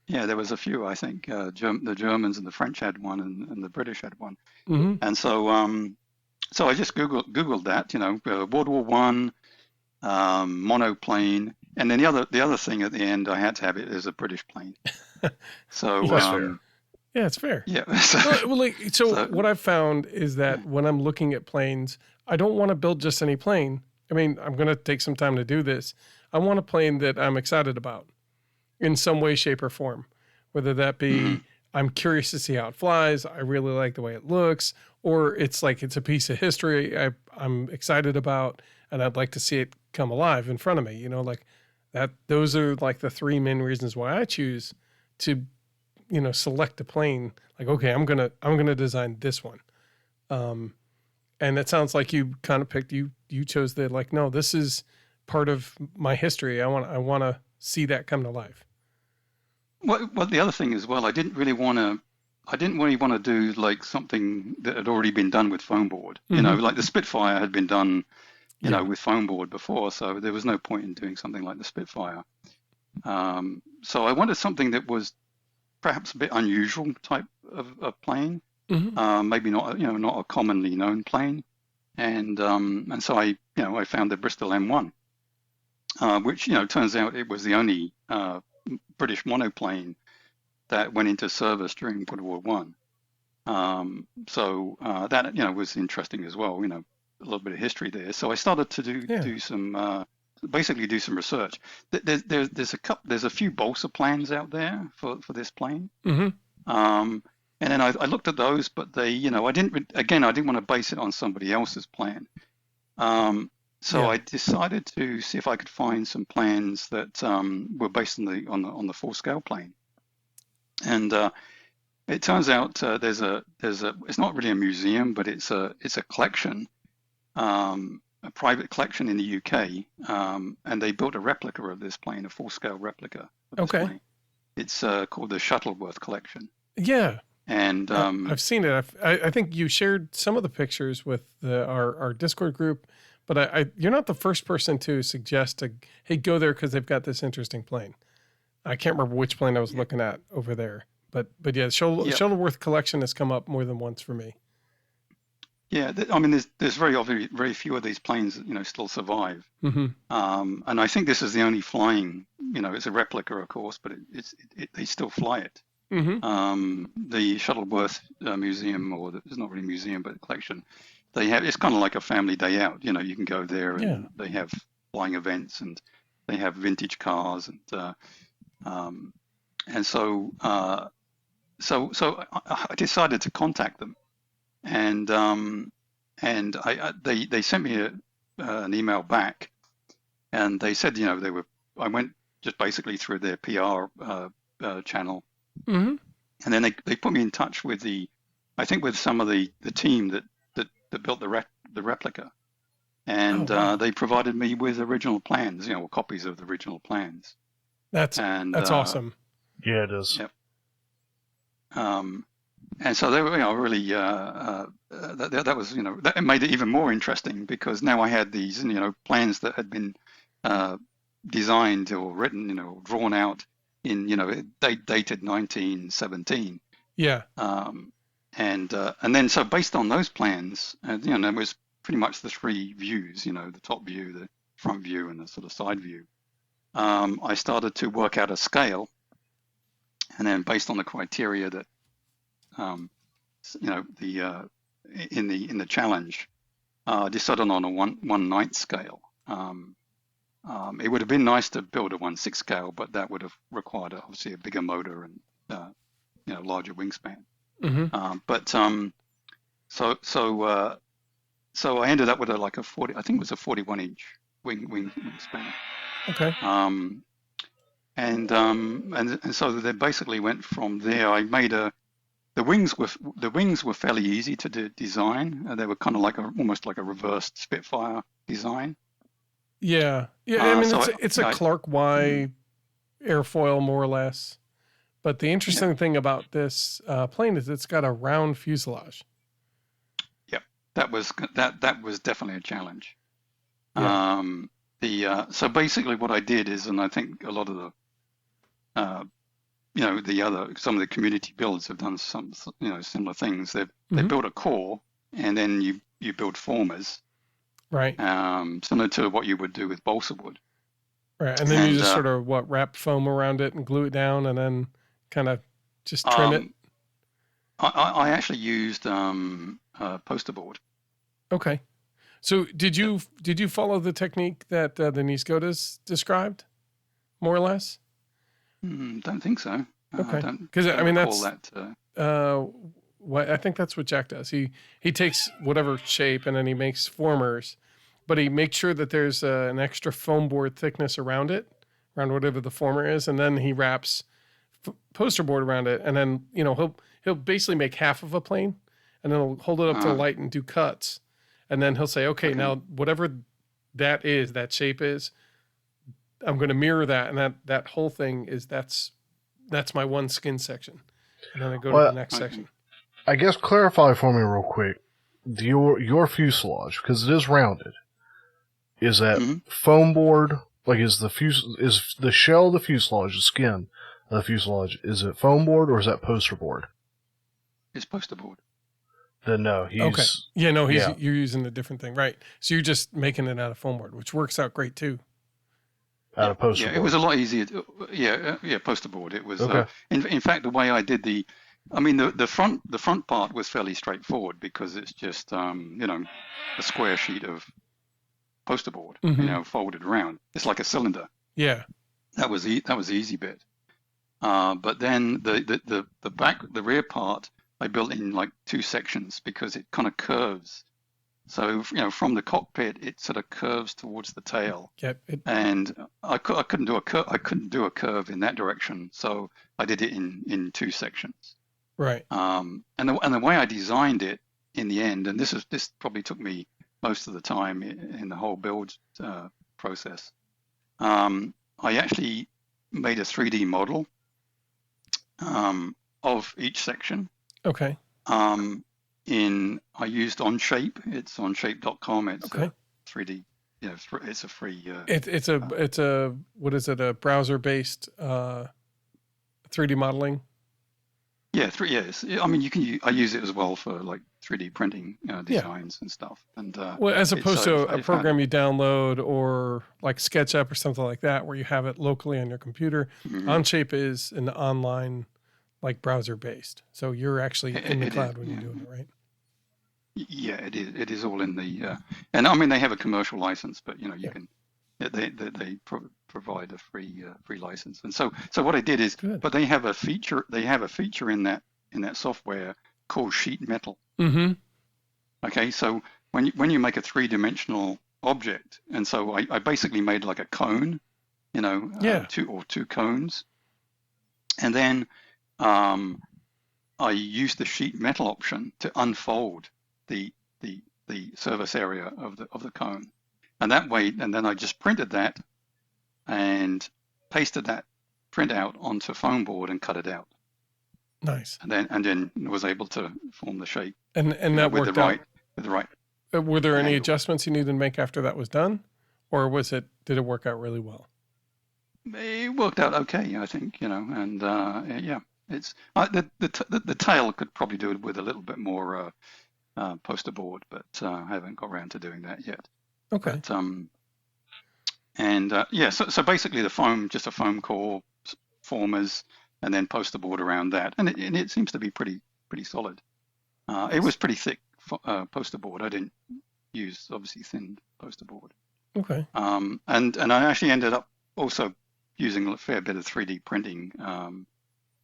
C: Yeah, there was a few. I think the Germans and the French had one, and the British had one.
B: Mm-hmm.
C: And so I just googled that, World War I, monoplane, and then the other thing at the end, I had to have it as a British plane. So
A: That's fair.
B: Yeah, it's fair.
C: Yeah.
B: So what I've found is that when I'm looking at planes, I don't want to build just any plane. I mean, I'm going to take some time to do this. I want a plane that I'm excited about in some way, shape, or form, whether that be I'm curious to see how it flies, I really like the way it looks, or it's like it's a piece of history I'm excited about, and I'd like to see it come alive in front of me. Like that. Those are like the 3 main reasons why I choose to select a plane. Like, okay, I'm gonna design this one, and it sounds like you kind of picked you chose the like, no, this is part of my history. I want to see that come to life.
C: Well, the other thing as well, I didn't really want to do like something that had already been done with foam board. Like the Spitfire had been done, with foam board before, so there was no point in doing something like the Spitfire. So I wanted something that was perhaps a bit unusual type of plane, maybe not a commonly known plane, and so I found the Bristol M1, which turns out it was the only British monoplane that went into service during World War I. So that was interesting as well. A little bit of history there. So I started to do some. Basically do some research. There's a few balsa plans out there for this plane. And then I looked at those, but they, I didn't want to base it on somebody else's plan. So I decided to see if I could find some plans that were based on the full scale plane. And it turns out there's a it's not really a museum, but it's a collection a private collection in the UK, and they built a replica of this plane, a full-scale replica of this
B: Okay.
C: plane. It's called the Shuttleworth collection.
B: Yeah.
C: And
B: I've seen it. I think you shared some of the pictures with our Discord group, but you're not the first person to suggest hey, go there because they've got this interesting plane. I can't remember which plane I was looking at over there, but yeah, Shuttleworth collection has come up more than once for me.
C: Yeah, I mean, there's very few of these planes that still survive.
B: Mm-hmm.
C: And I think this is the only flying. It's a replica, of course, but they still fly it.
B: Mm-hmm.
C: The Shuttleworth Museum, it's not really a museum, but a collection, it's kind of like a family day out. You can go there and they have flying events and they have vintage cars and so I decided to contact them, and they sent me an email back, and they said I went just basically through their PR channel.
B: Mm-hmm.
C: And then they put me in touch with with some of the team that built the replica, and
B: wow.
C: they provided me with original plans, or copies of the original plans.
B: That's awesome.
A: Yeah, it is.
C: Yep. And so they were, really that was, that made it even more interesting, because now I had these, plans that had been designed or written, drawn out in, dated 1917.
B: Yeah.
C: And then so based on those plans, there was pretty much the three views, the top view, the front view, and the sort of side view. I started to work out a scale, and then based on the criteria that, in the challenge, decided on a 1/9 scale. It would have been nice to build a 1/6 scale, but that would have required obviously a bigger motor and larger wingspan.
B: Mm-hmm.
C: So I ended up with a 40. I think it was a 41-inch wingspan.
B: Okay.
C: And so they basically went from there. I made the wings were fairly easy to design. They were kind of almost like a reversed Spitfire design.
B: Yeah. I mean, it's a Clark Y airfoil, more or less. But the interesting thing about this plane is it's got a round fuselage.
C: Yep, that was definitely a challenge.
B: Yeah.
C: So basically, what I did is, and I think a lot of the some of the community builds have done some similar things. They built a core, and then you build formers.
B: Right.
C: Similar to what you would do with balsa wood.
B: Right, and then you just sort of wrap foam around it and glue it down, and then kind of just trim it.
C: I actually used poster board.
B: Okay, so did you follow the technique that the Niscotas described, more or less?
C: Don't think so.
B: Okay, because I mean that's what I think that's what Jack does. He takes whatever shape and then he makes formers, but he makes sure that there's an extra foam board thickness around it, around whatever the former is, and then he wraps poster board around it, and then he'll basically make half of a plane, and then he'll hold it up to the light and do cuts, and then he'll say, okay, now whatever that shape is, I'm going to mirror that, and that whole thing is that's my one skin section, and then I go to the next section.
A: I guess clarify for me real quick. Your fuselage, because it is rounded, is that foam board? Like, is the shell of the fuselage, the skin of the fuselage, is it foam board or is that poster board?
C: It's poster board.
A: Then no, he's
B: okay. Yeah, no, you're using a different thing, right? So you're just making it out of foam board, which works out great too.
A: Out of poster board.
C: It was a lot easier. Poster board. It was. Okay. In fact, the way I did the front part was fairly straightforward, because it's just a square sheet of poster board, folded around. It's like a cylinder.
B: Yeah.
C: That was the easy bit. But then the rear part I built in like two sections, because it kind of curves. So from the cockpit, it sort of curves towards the tail.
B: Yep.
C: And I couldn't do a curve. I couldn't do a curve in that direction, so I did it in two sections.
B: Right.
C: And the way I designed it in the end, and this probably took me most of the time in the whole build process. I actually made a 3D model of each section.
B: Okay.
C: I used Onshape. It's onshape.com. It's
B: Okay.
C: a 3D. It's a free.
B: It's a what is it? A browser based 3D modeling.
C: Yeah, yes. I mean, I use it as well for like 3D printing designs and stuff. And
B: well, as opposed to a program you download or like SketchUp or something like that, where you have it locally on your computer.
C: Mm-hmm.
B: Onshape is an online, like browser based. So you're actually in the cloud when you're doing it, right?
C: Yeah, it is. It is all in the. And I mean, they have a commercial license, but you can. They provide a free license, and so what I did is,
B: Good.
C: But they have a feature. They have a feature in that software called sheet metal.
B: Mm-hmm.
C: Okay, so when you make a 3-dimensional object, and so I basically made like a cone, two cones, and then I used the sheet metal option to unfold the surface area of the cone. And that way, and then I just printed that and pasted that printout onto foam board and cut it out.
B: Nice.
C: And then was able to form the shape.
B: And that worked out.
C: With the right.
B: Were there any
C: angle.
B: adjustments you needed to make after that was done, or did it work out really well?
C: It worked out okay, I think. And yeah, it's the tail could probably do it with a little bit more poster board, but I haven't got around to doing that yet.
B: Okay.
C: But, so basically the foam, just a foam core, formers, and then poster board around that, and it seems to be pretty solid. It was pretty thick poster board. I didn't use obviously thin poster board.
B: Okay.
C: And I actually ended up also using a fair bit of 3D printing,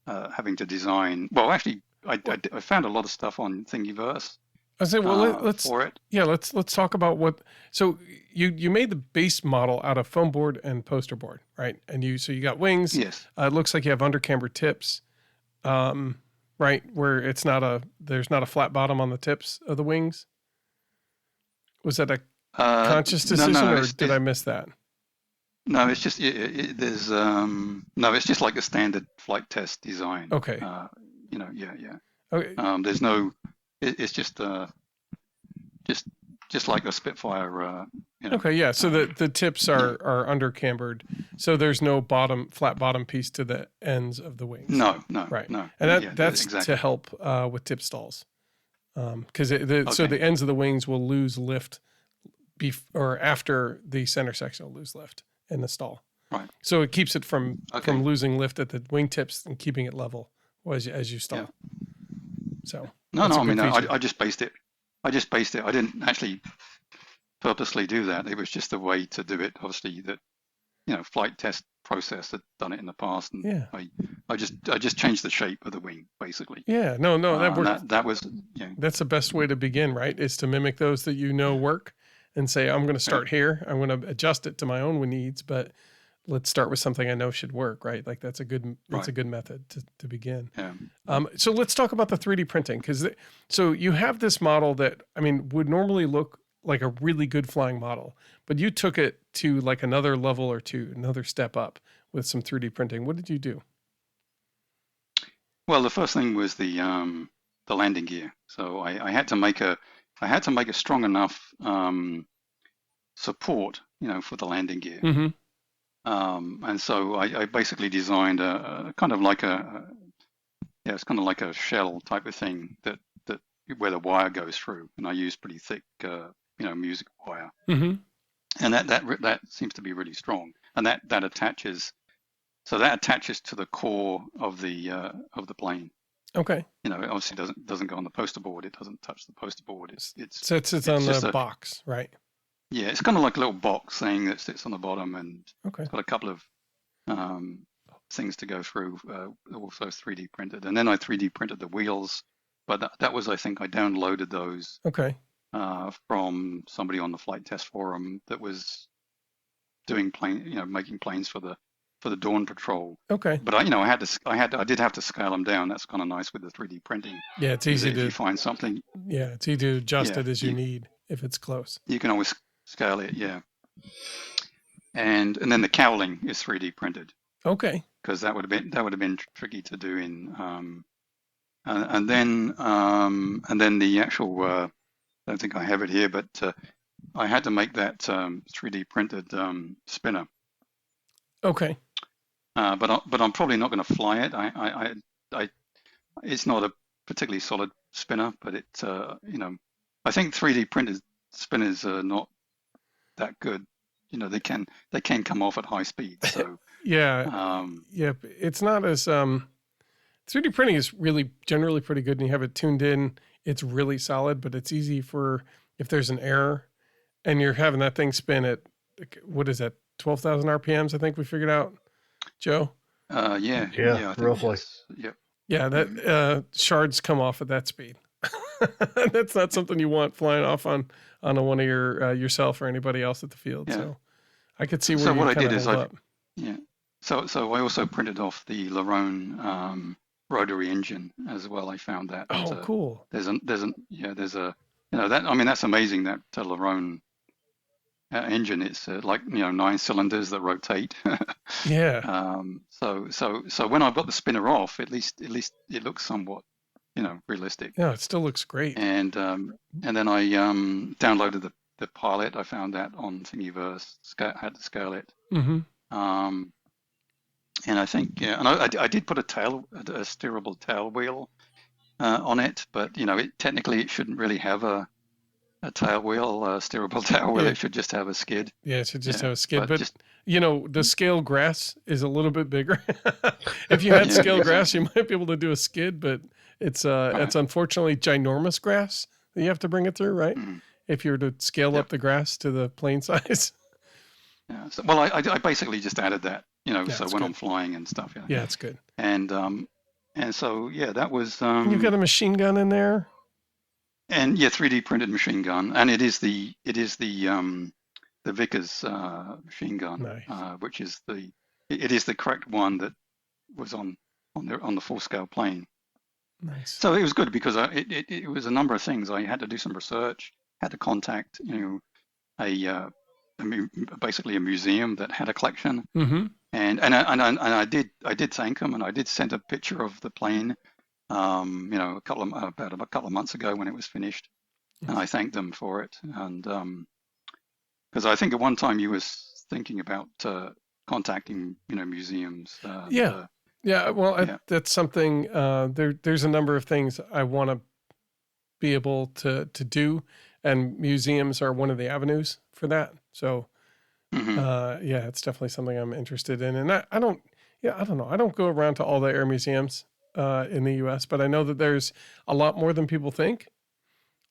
C: having to design. Well, actually, I found a lot of stuff on Thingiverse.
B: I say, well, let's
C: for it.
B: Yeah, let's talk about what. So you made the base model out of foam board and poster board, right? And you got wings.
C: Yes.
B: It looks like you have undercambered tips, right? Where there's not a flat bottom on the tips of the wings. Was that a conscious decision, or did I miss that?
C: No, it's just there's it's just like a standard flight test design.
B: Okay.
C: Yeah.
B: Okay.
C: There's no. It's just like a Spitfire.
B: Okay, yeah. So the tips are undercambered, so there's no flat bottom piece to the ends of the wings.
C: No.
B: Right.
C: No.
B: And that's
C: exactly.
B: to help with tip stalls, because so the ends of the wings will lose lift, or after the center section will lose lift in the stall.
C: Right.
B: So it keeps it from losing lift at the wing tips and keeping it level as you stall.
C: Yeah.
B: So.
C: No. I mean, I just based it. I didn't actually purposely do that. It was just a way to do it. Obviously, that flight test process had done it in the past, and
B: yeah.
C: I just changed the shape of the wing, basically.
B: Yeah. No. That worked.
C: That was.
B: That's the best way to begin, right? Is to mimic those that work, and say, I'm going to start here. I'm going to adjust it to my own needs, but let's start with something I know should work, right? Like that's a good method to begin.
C: Yeah.
B: So let's talk about the 3D printing, so you have this model that, I mean, would normally look like a really good flying model, but you took it to like another level or two, another step up with some 3D printing. What did you do?
C: Well, the first thing was the landing gear. So I had to make a strong enough support, for the landing gear.
B: Mm-hmm.
C: And so I basically designed a kind of like it's kind of like a shell type of thing that where the wire goes through, and I used pretty thick, music wire.
B: Mm-hmm.
C: And that seems to be really strong, and that attaches. So that attaches to the core of the plane.
B: Okay.
C: It obviously doesn't go on the poster board. It doesn't touch the poster board. It's
B: on the box, right?
C: Yeah, it's kind of like a little box thing that sits on the bottom, and
B: okay.
C: It's got a couple of things to go through. Also 3D printed, and then I 3D printed the wheels. But that was, I think, I downloaded those.
B: Okay.
C: From somebody on the flight test forum that was doing making planes for the Dawn Patrol.
B: Okay.
C: But I did have to scale them down. That's kind of nice with the 3D printing.
B: Yeah, it's easy
C: if you find something.
B: Yeah, it's easy to adjust it as you need. if it's close.
C: You can always scale it, yeah. And then the cowling is 3D printed,
B: Okay.
C: because that would have been tricky to do in and then the actual I don't think I have it here, but I had to make that 3D printed spinner.
B: Okay.
C: But I'm probably not going to fly it. I it's not a particularly solid spinner, but it I think 3D printed spinners are not that good. They can come off at high speed. So
B: yeah. Yeah. It's not as 3D printing is really generally pretty good, and you have it tuned in. It's really solid, but it's easy for if there's an error, and you're having that thing spin at what is that 12,000 RPMs? I think we figured out, Joe.
C: Yeah, I think
A: roughly.
C: yes. Yep.
B: Yeah, that shards come off at that speed. That's not something you want flying off on one of yourself or anybody else at the field.
C: Yeah.
B: So I could see where
C: So
B: you
C: what I
B: kind
C: did
B: of
C: is
B: hold up.
C: Yeah. So I also printed off the Lerone rotary engine as well. I found that.
B: Oh, cool.
C: There's a that, I mean, that's amazing, that Lerone engine. It's like 9 cylinders that rotate.
B: Yeah.
C: So when I've got the spinner off, at least it looks somewhat realistic.
B: Yeah, it still looks great.
C: And then I downloaded the pilot. I found that on Thingiverse. Had to scale it.
B: Mm-hmm.
C: And I think, and I did put a steerable tail wheel on it, but technically it shouldn't really have a tail wheel, steerable tail wheel.
B: Yeah.
C: It should just have a skid.
B: Yeah, it should just have a skid. But
C: just,
B: the scale grass is a little bit bigger. If you had scale grass, you might be able to do a skid, but it's unfortunately ginormous grass that you have to bring it through, right?
C: Mm-hmm.
B: If you were to scale up the grass to the plane size.
C: Yeah. So, well, I basically just added that, so when
B: good.
C: I'm flying and stuff.
B: Yeah, it's good.
C: And so that was.
B: You've got a machine gun in there.
C: And 3D printed machine gun, and it is the Vickers machine gun,
B: Nice.
C: which is the correct one that was on the full scale plane.
B: Nice.
C: So it was good because it was a number of things. I had to do some research, had to contact basically a museum that had a collection,
B: Mm-hmm.
C: and I did thank them, and I did send a picture of the plane, about a couple of months ago when it was finished, and I thanked them for it, and because I think at one time you was thinking about contacting museums.
B: That's something. There's a number of things I want to be able to do, and museums are one of the avenues for that. So, it's definitely something I'm interested in. And I don't know. I don't go around to all the air museums in the U.S., but I know that there's a lot more than people think.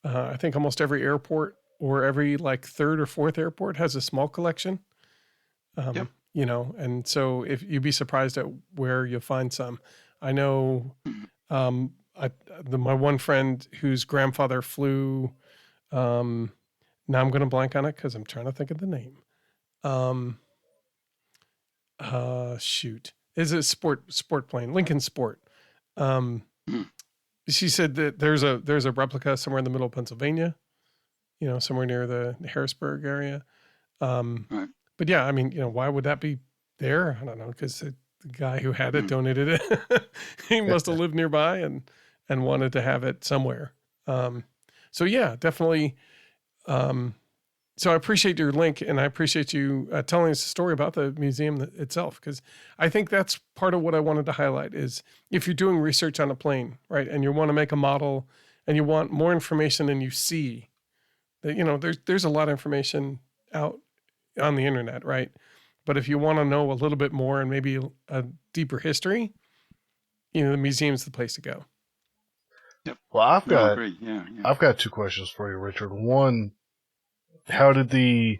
B: I think almost every airport or every third or fourth airport has a small collection. And so if you'd be surprised at where you'll find some. I know my one friend whose grandfather flew, now I'm going to blank on it because I'm trying to think of the name. Is it a sport plane? Lincoln Sport. She said that there's a replica somewhere in the middle of Pennsylvania, somewhere near the Harrisburg area.
C: Right.
B: But yeah, I mean, why would that be there? I don't know, because the guy who had it donated it. He must have lived nearby and wanted to have it somewhere. So yeah, definitely. So I appreciate your link, and I appreciate you telling us a story about the museum itself, because I think that's part of what I wanted to highlight is if you're doing research on a plane, right, and you want to make a model and you want more information than you see, that there's a lot of information out on the internet, right? But if you want to know a little bit more and maybe a deeper history, the museum's the place to go.
C: Yep.
A: Well,
C: I agree. Yeah.
A: I've got 2 questions for you, Richard. One, how did the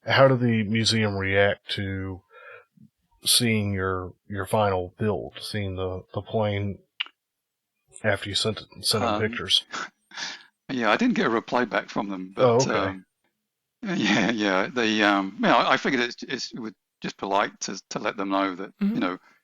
A: museum react to seeing your final build, seeing the plane after you sent them pictures?
C: Yeah, I didn't get a reply back from them, but
A: okay.
C: They I figured it was just polite to let them know that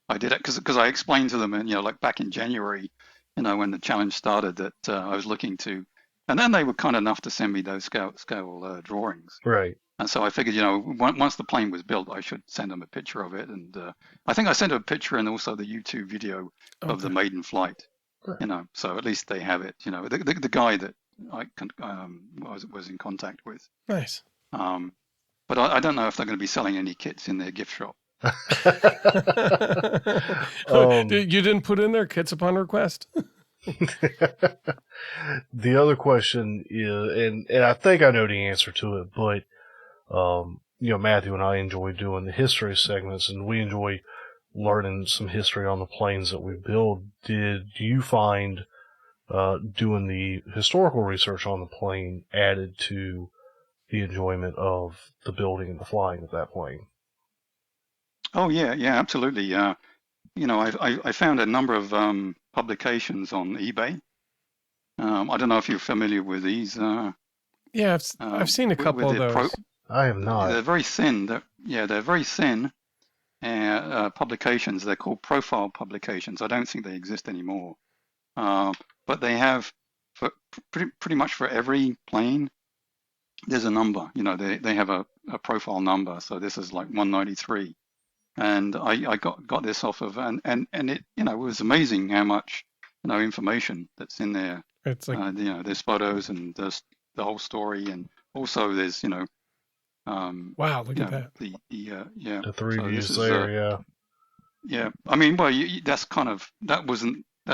C: I did it because I explained to them, and back in January, when the challenge started, that I was looking to and then they were kind enough to send me those scale drawings.
A: Right.
C: And so I figured, once the plane was built, I should send them a picture of it. And I think I sent them a picture and also the YouTube video of the maiden flight.
A: Right.
C: So at least they have it. The guy that I was in contact with.
B: Nice.
C: But I don't know if they're going to be selling any kits in their gift shop.
B: You didn't put in their kits upon request?
A: The other question is, and I think I know the answer to it, but Matthew and I enjoy doing the history segments, and we enjoy learning some history on the planes that we build. Did you find doing the historical research on the plane added to the enjoyment of the building and the flying of that plane?
C: Oh yeah, absolutely. I found a number of publications on eBay. I don't know if you're familiar with these.
B: Yeah, I've seen a couple of those.
A: I have not.
C: They're very thin. They're very thin publications. They're called profile publications. I don't think they exist anymore. But they have for pretty much for every plane. There's a number. They have a profile number. So this is like 193. And I got this off of and it it was amazing how much information that's in there.
B: It's like
C: there's photos and there's the whole story, and also there's
B: wow, look at that.
A: The 3 views there,
C: yeah. I mean, well, that's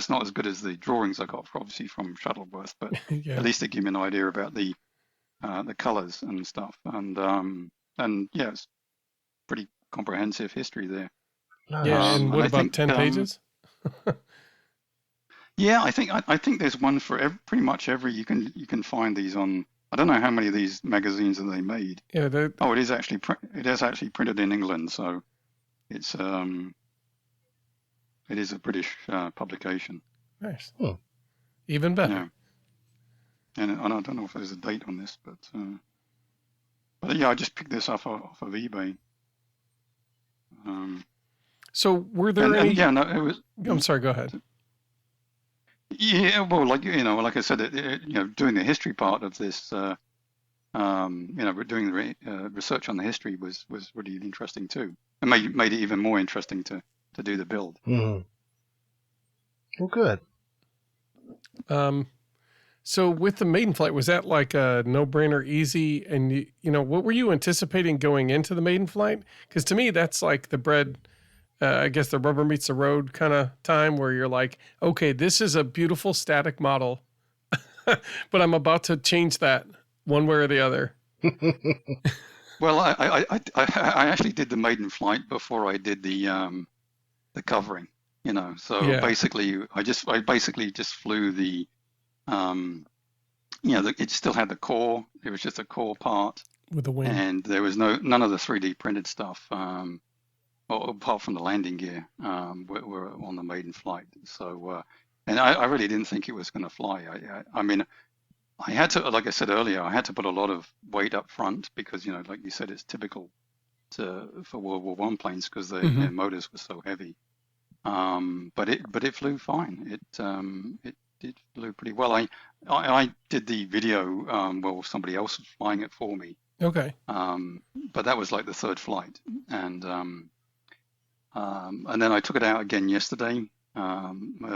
C: not as good as the drawings I got obviously from Shuttleworth, but
B: Yeah.
C: at least they give me an idea about the colors and stuff, and yeah, it's pretty comprehensive history there.
B: Yeah, and what about 10 pages?
C: Yeah, I think there's one for pretty much every. You can find these on. I don't know how many of these magazines that they made.
B: Yeah,
C: it is actually printed in England, so it's it is a British publication.
B: Nice. Even better.
C: Yeah. And I don't know if there's a date on this, but yeah, I just picked this up off of eBay.
B: So were there any?
C: Yeah, no, it was.
B: I'm sorry. Go ahead.
C: Yeah, well, like I said, doing the history part of this, doing the research on the history was really interesting too, and made it even more interesting to do the build.
A: Mm-hmm. Well, good.
B: So with the maiden flight, was that like a no-brainer, easy? And what were you anticipating going into the maiden flight? Because to me, that's like the bread. I guess the rubber meets the road kind of time where you're like, okay, this is a beautiful static model, but I'm about to change that one way or the other.
C: Well, I actually did the maiden flight before I did the covering, So
B: Yeah.
C: basically, I basically just flew the, it still had the core. It was just a core part
B: With the wing.
C: and there was none of the 3D printed stuff. Well, apart from the landing gear, were on the maiden flight. So, and I really didn't think it was going to fly. I mean, I had to, like I said earlier, I had to put a lot of weight up front because, like you said, it's typical for World War I planes because their motors were so heavy. But it flew fine. It flew pretty well. I did the video. Well, somebody else was flying it for me.
B: Okay.
C: But that was like the third flight, and then I took it out again yesterday. I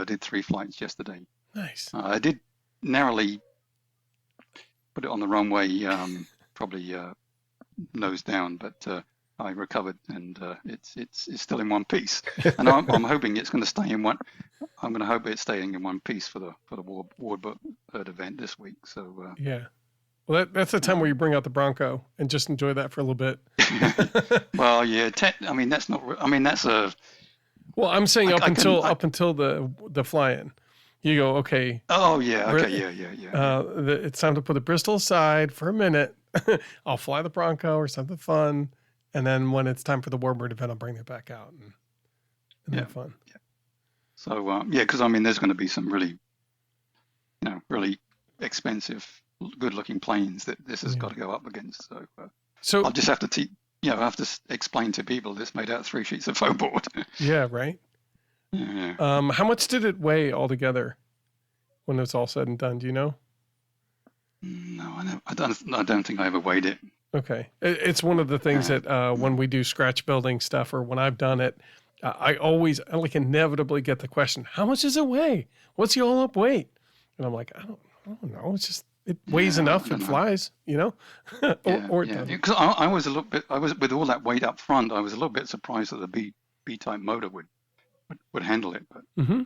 C: did 3 flights yesterday.
B: Nice.
C: I did narrowly put it on the runway, probably nose down, but I recovered, and it's still in one piece. And I'm hoping it's going to stay in one. I'm going to hope it's staying in one piece for the Warbird event this week. So
B: yeah. Well, that's the time where you bring out the Bronco and just enjoy that for a little bit.
C: Well, yeah. I mean, that's not. I mean, that's a.
B: Well, I'm saying up until the fly-in, you go, okay.
C: Oh yeah. Okay. Yeah.
B: It's time to put the Bristol aside for a minute. I'll fly the Bronco or something fun, and then when it's time for the Warbird event, I'll bring it back out and have fun.
C: Yeah. So because I mean, there's going to be some really, really expensive, good-looking planes that this has got to go up against. So I'll just have to have to explain to people this made out of 3 sheets of foam board.
B: Yeah, right.
C: Yeah.
B: How much did it weigh altogether when it's all said and done? Do you know?
C: No, I don't think I ever weighed it.
B: Okay. It's one of the things that when we do scratch building stuff or when I've done it, I always like inevitably get the question, how much does it weigh? What's the all up weight? And I'm like, I don't know. It's just, it weighs
C: Yeah,
B: enough.
C: I don't
B: It
C: know.
B: flies, you know,
C: Yeah,
B: or it
C: yeah.
B: doesn't.
C: Because I was a little bit, I was with all that weight up front, I was a little bit surprised that the B-type motor would handle it, but
B: Hmm.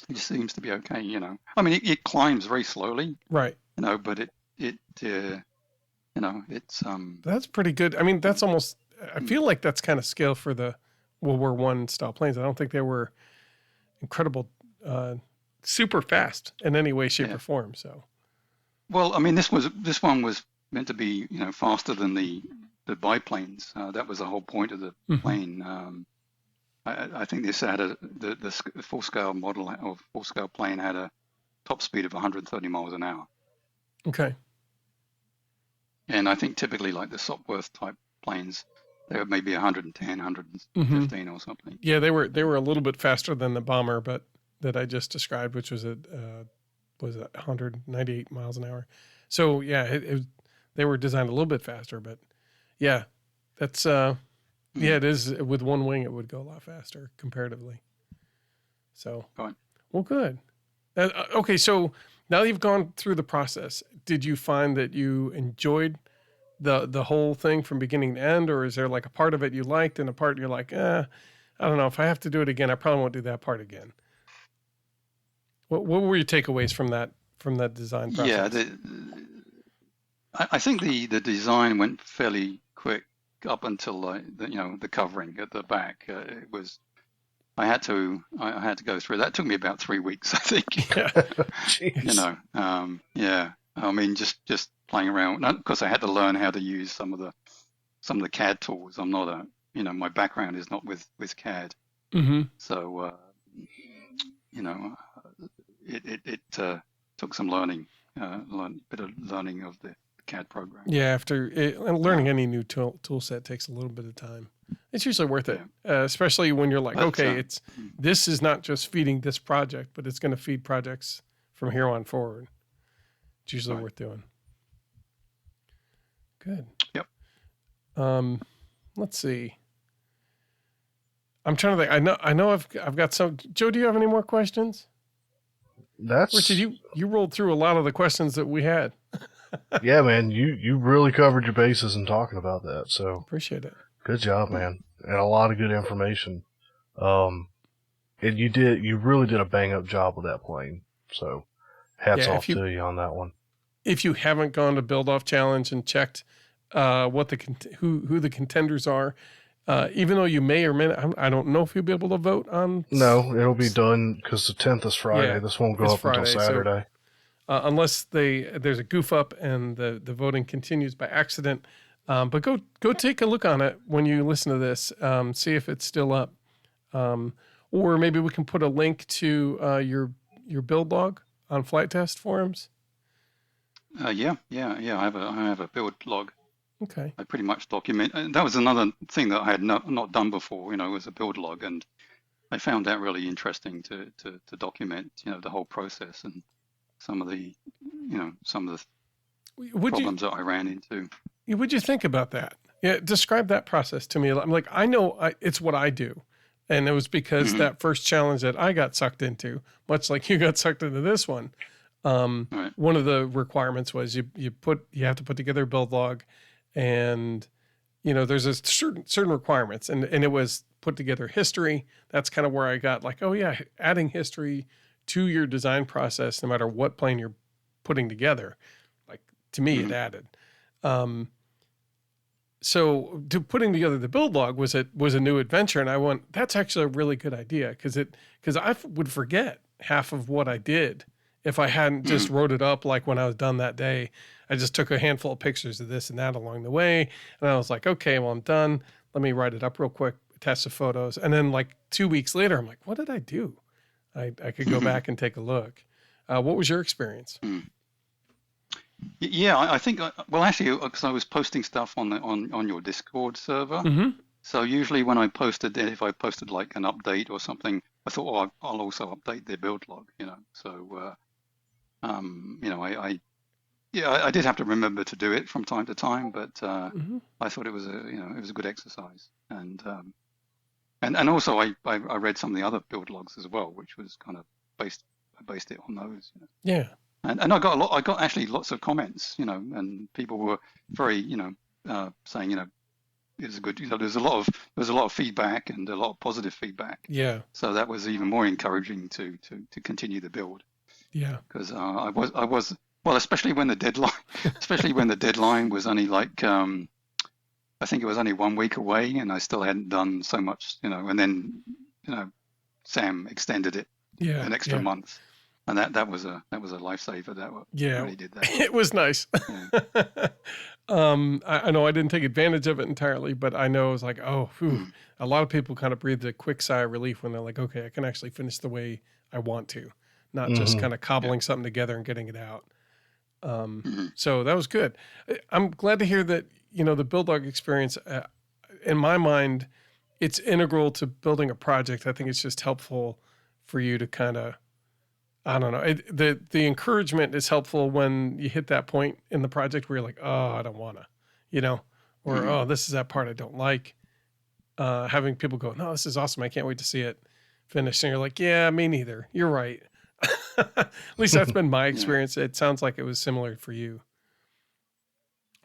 C: it just seems to be okay, you know. I mean, it climbs very slowly,
B: Right.
C: you know, but you know, it's
B: That's pretty good. I mean, that's almost, I
C: mm,
B: feel like that's kind of scale for the World War One style planes. I don't think they were incredible, uh, super fast in any way, shape,
C: yeah.
B: or form. So,
C: Well, I mean, this one was meant to be, you know, faster than the biplanes. That was the whole point of the
B: mhm.
C: plane. I think this had the full scale model or full scale plane had a top speed of 130 miles an hour.
B: Okay.
C: And I think typically like the Sopwith type planes, they were maybe 110,
B: Hmm.
C: 115 or something.
B: Yeah, they were a little bit faster than the bomber, but that I just described, which was at was it 198 miles an hour. So yeah, they were designed a little bit faster, but yeah, that's yeah,
C: Mm,
B: it is with one wing it would go a lot faster comparatively. So
C: right.
B: well, good. Okay, so now that you've gone through the process, did you find that you enjoyed the whole thing from beginning to end, or is there like a part of it you liked and a part you're like, I don't know, if I have to do it again, I probably won't do that part again. What were your takeaways from that design
C: Yeah,
B: process?
C: I think the design went fairly quick up until like the, you know, the covering at the back. It was I had to go through that. It took me about 3 weeks, I think.
B: Yeah.
C: You
A: Jeez.
C: know, yeah. I mean, just playing around. Because I had to learn how to use some of the CAD tools. I'm not a, you know, my background is not with CAD,
B: Hmm.
C: so you know, it took some learning, bit of learning of the CAD program.
B: Yeah, after and learning
C: Um,
B: any new tool set takes a little bit of time. It's usually worth it,
C: yeah,
B: especially when you're like,
C: but
B: okay, it's
C: mm,
B: this is not just feeding this project, but it's going to feed projects from here on forward. It's usually
C: right.
B: worth doing. Good.
C: Yep.
B: Um, let's see. I'm trying to think. I know. I've got some. Joe, do you have any more questions? Richard,
A: That's
B: you rolled through a lot of the questions that we had.
A: yeah, man. You really covered your bases in talking about that. So
B: Appreciate it.
A: good job,
C: Mm,
A: man, and a lot of good information. Um, and you really did a bang up job with that plane. So hats
B: Yeah,
A: off to you on that one.
B: if you haven't gone to Build Off Challenge and checked what who the contenders are, even though you may or may not, I don't know if you'll be able to vote on.
A: No, it'll be done because the 10th is Friday.
B: Yeah,
A: This won't go
B: it's
A: up until
B: Friday, so
A: Saturday.
B: unless there's a goof up and the voting continues by accident. But go take a look on it when you listen to this. See if it's still up, um, or maybe we can put a link to your build log on Flight Test forums.
C: yeah. I have a build log.
B: Okay.
C: I pretty much document. And that was another thing that I had not done before. You know, was a build log, and I found that really interesting to document. You know, the whole process and some of the, you know, some of the
B: Would you
C: problems that I ran into.
B: would you think about that? Yeah, describe that process to me. I'm like, I know it's what I do, and it was because
C: Hmm.
B: that first challenge that I got sucked into, much like you got sucked into this one.
C: Right.
B: One of the requirements was you have to put together a build log, and there's a certain requirements, and it was put together history. That's kind of where I got like, oh yeah, adding history to your design process, no matter what plane you're putting together, like to me it
C: Hmm.
B: added. Um, so to putting together the build log was a new adventure, and I went, that's actually a really good idea because I would forget half of what I did if I hadn't
C: Hmm.
B: just wrote it up like when I was done that day. I just took a handful of pictures of this and that along the way, and I was like, okay, well I'm done. Let me write it up real quick, attach the photos, and then like 2 weeks later, I'm like, what did I do? I could go
C: Hmm.
B: back and take a look. What was your experience?
C: Yeah, I think. Well, actually, because I was posting stuff on on your Discord server.
B: Mm-hmm.
C: So usually when I posted, if I posted like an update or something, I thought, oh, I'll also update the build log. You know, so you know, I did have to remember to do it from time to time, but
B: Hmm.
C: I thought it was a good exercise, and also I read some of the other build logs as well, which was kind of based it on those.
B: Yeah.
C: And I got actually lots of comments, and people were very, saying, it was good. There's a lot of feedback and a lot of positive feedback.
B: Yeah.
C: So that was even more encouraging to continue the build,
B: Yeah.
C: because I was well, especially when the deadline was only like I think it was only 1 week away, and I still hadn't done so much, and then Sam extended it
B: Yeah.
C: an extra
B: Yeah.
C: month. And that was a lifesaver. That
B: Yeah.
C: really did that.
B: It was nice.
C: Yeah.
B: I know I didn't take advantage of it entirely, but I know it was like, oh, phew.
C: Mm.
B: A lot of people kind of breathed a quick sigh of relief when they're like, okay, I can actually finish the way I want to, not just
A: Mhm.
B: kind of cobbling something together and getting it out.
C: Mhm.
B: So that was good. I'm glad to hear that, the build log experience, in my mind, it's integral to building a project. I think it's just helpful for you to kind of, I don't know. The encouragement is helpful when you hit that point in the project where you're like, oh, I don't want to, or,
C: Mhm.
B: oh, this is that part I don't like. Having people go, no, this is awesome. I can't wait to see it finished. And you're like, yeah, me neither. You're right. At least that's been my
C: Yeah.
B: experience. It sounds like it was similar for you.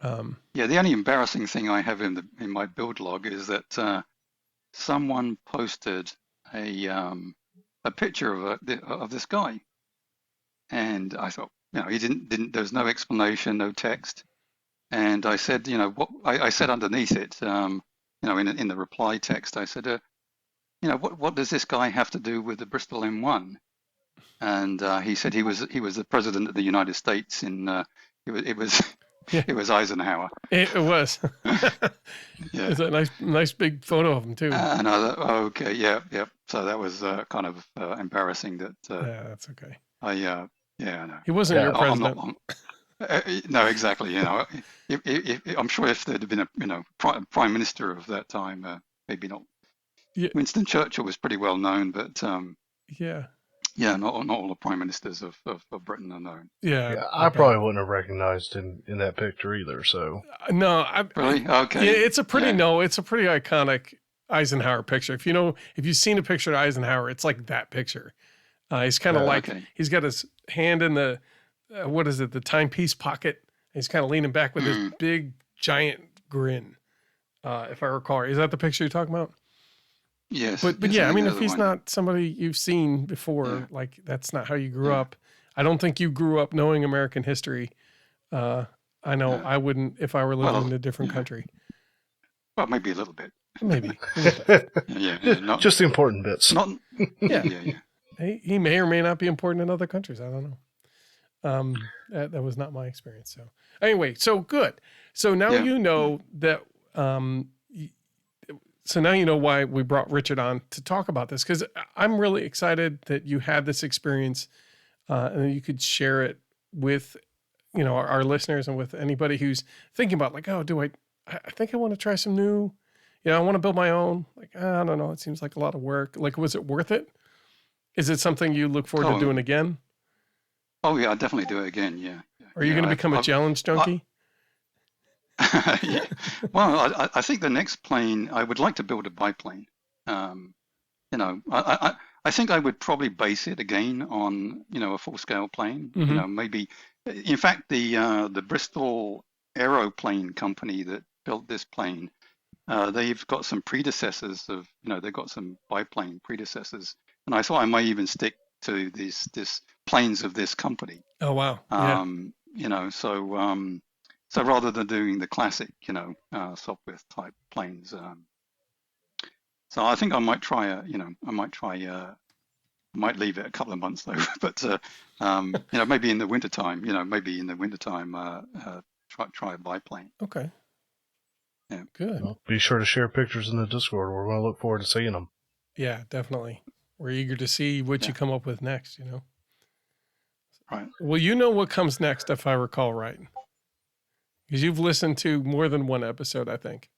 C: Yeah. The only embarrassing thing I have in my build log is that someone posted a picture of this guy, and I thought, he didn't. There's no explanation, no text, and I said, what I said underneath it, in the reply text, I said, what does this guy have to do with the Bristol M1? And he said he was the president of the United States it was
B: Yeah.
C: it was Eisenhower.
B: It was.
C: Yeah.
B: It's a nice big photo of him too.
C: And I thought, oh, okay, yeah. So that was kind of embarrassing that
B: Yeah, that's okay.
C: I know.
B: He wasn't
A: Yeah,
B: your
C: I'm
B: president.
C: not. No, exactly. I'm sure if there'd have been a prime minister of that time, maybe not.
B: Yeah.
C: Winston Churchill was pretty well known, but
B: Yeah.
C: yeah, not all the prime ministers of Britain are known.
B: Yeah.
A: Yeah, I probably wouldn't have recognized him in that picture either. So
B: No,
C: Really? Okay.
B: Yeah, it's a pretty
C: Yeah.
B: it's a pretty iconic Eisenhower picture. If you've seen a picture of Eisenhower, it's like that picture. He's kind of like
C: Okay.
B: he's got his hand in the what is it, the timepiece pocket. He's kind of leaning back with this big giant grin. If I recall, is that the picture you're talking about?
C: Yes.
B: But
C: yes,
B: yeah, I
C: think
B: mean,
C: the
B: if
C: other
B: he's
C: one.
B: not somebody you've seen before,
C: Yeah.
B: like that's not how you grew
C: Yeah.
B: up. I don't think you grew up knowing American history. I know
C: Yeah.
B: I wouldn't if I were living
C: Well,
B: in a different
C: yeah.
B: country.
C: Well, maybe a little bit.
B: Maybe a little bit.
C: Yeah. Not
A: just the important bits.
C: not.
B: Yeah.
C: Yeah.
B: He may or may not be important in other countries. I don't know. That was not my experience. So anyway, so good. So now
C: Yeah.
B: you know that. So now you know why we brought Richard on to talk about this, because I'm really excited that you had this experience, and that you could share it with, our listeners and with anybody who's thinking about like, oh, I think I want to try some new, I want to build my own. Like, I don't know. It seems like a lot of work. Like, was it worth it? Is it something you look forward to doing again?
C: Oh yeah, I'll definitely do it again. Yeah.
B: Are you going to become a challenge junkie?
C: Yeah. Well, I think the next plane, I would like to build a biplane. I think I would probably base it again on, a full-scale plane.
B: Mhm.
C: Maybe, in fact, the Bristol Aeroplane company that built this plane, they've got some predecessors they've got some biplane predecessors, and I thought I may even stick to this planes of this company.
B: Oh wow! Yeah.
C: So rather than doing the classic, Sopwith type planes, so I think I might try I might leave it a couple of months though, but maybe in the wintertime, try a biplane.
B: Okay.
C: Yeah.
B: Good.
A: Well, be sure to share pictures in the Discord. We're going to look forward to seeing them.
B: Yeah, definitely. We're eager to see what you come up with next.
C: Right.
B: Well, you know what comes next, if I recall right, because you've listened to more than one episode, I think.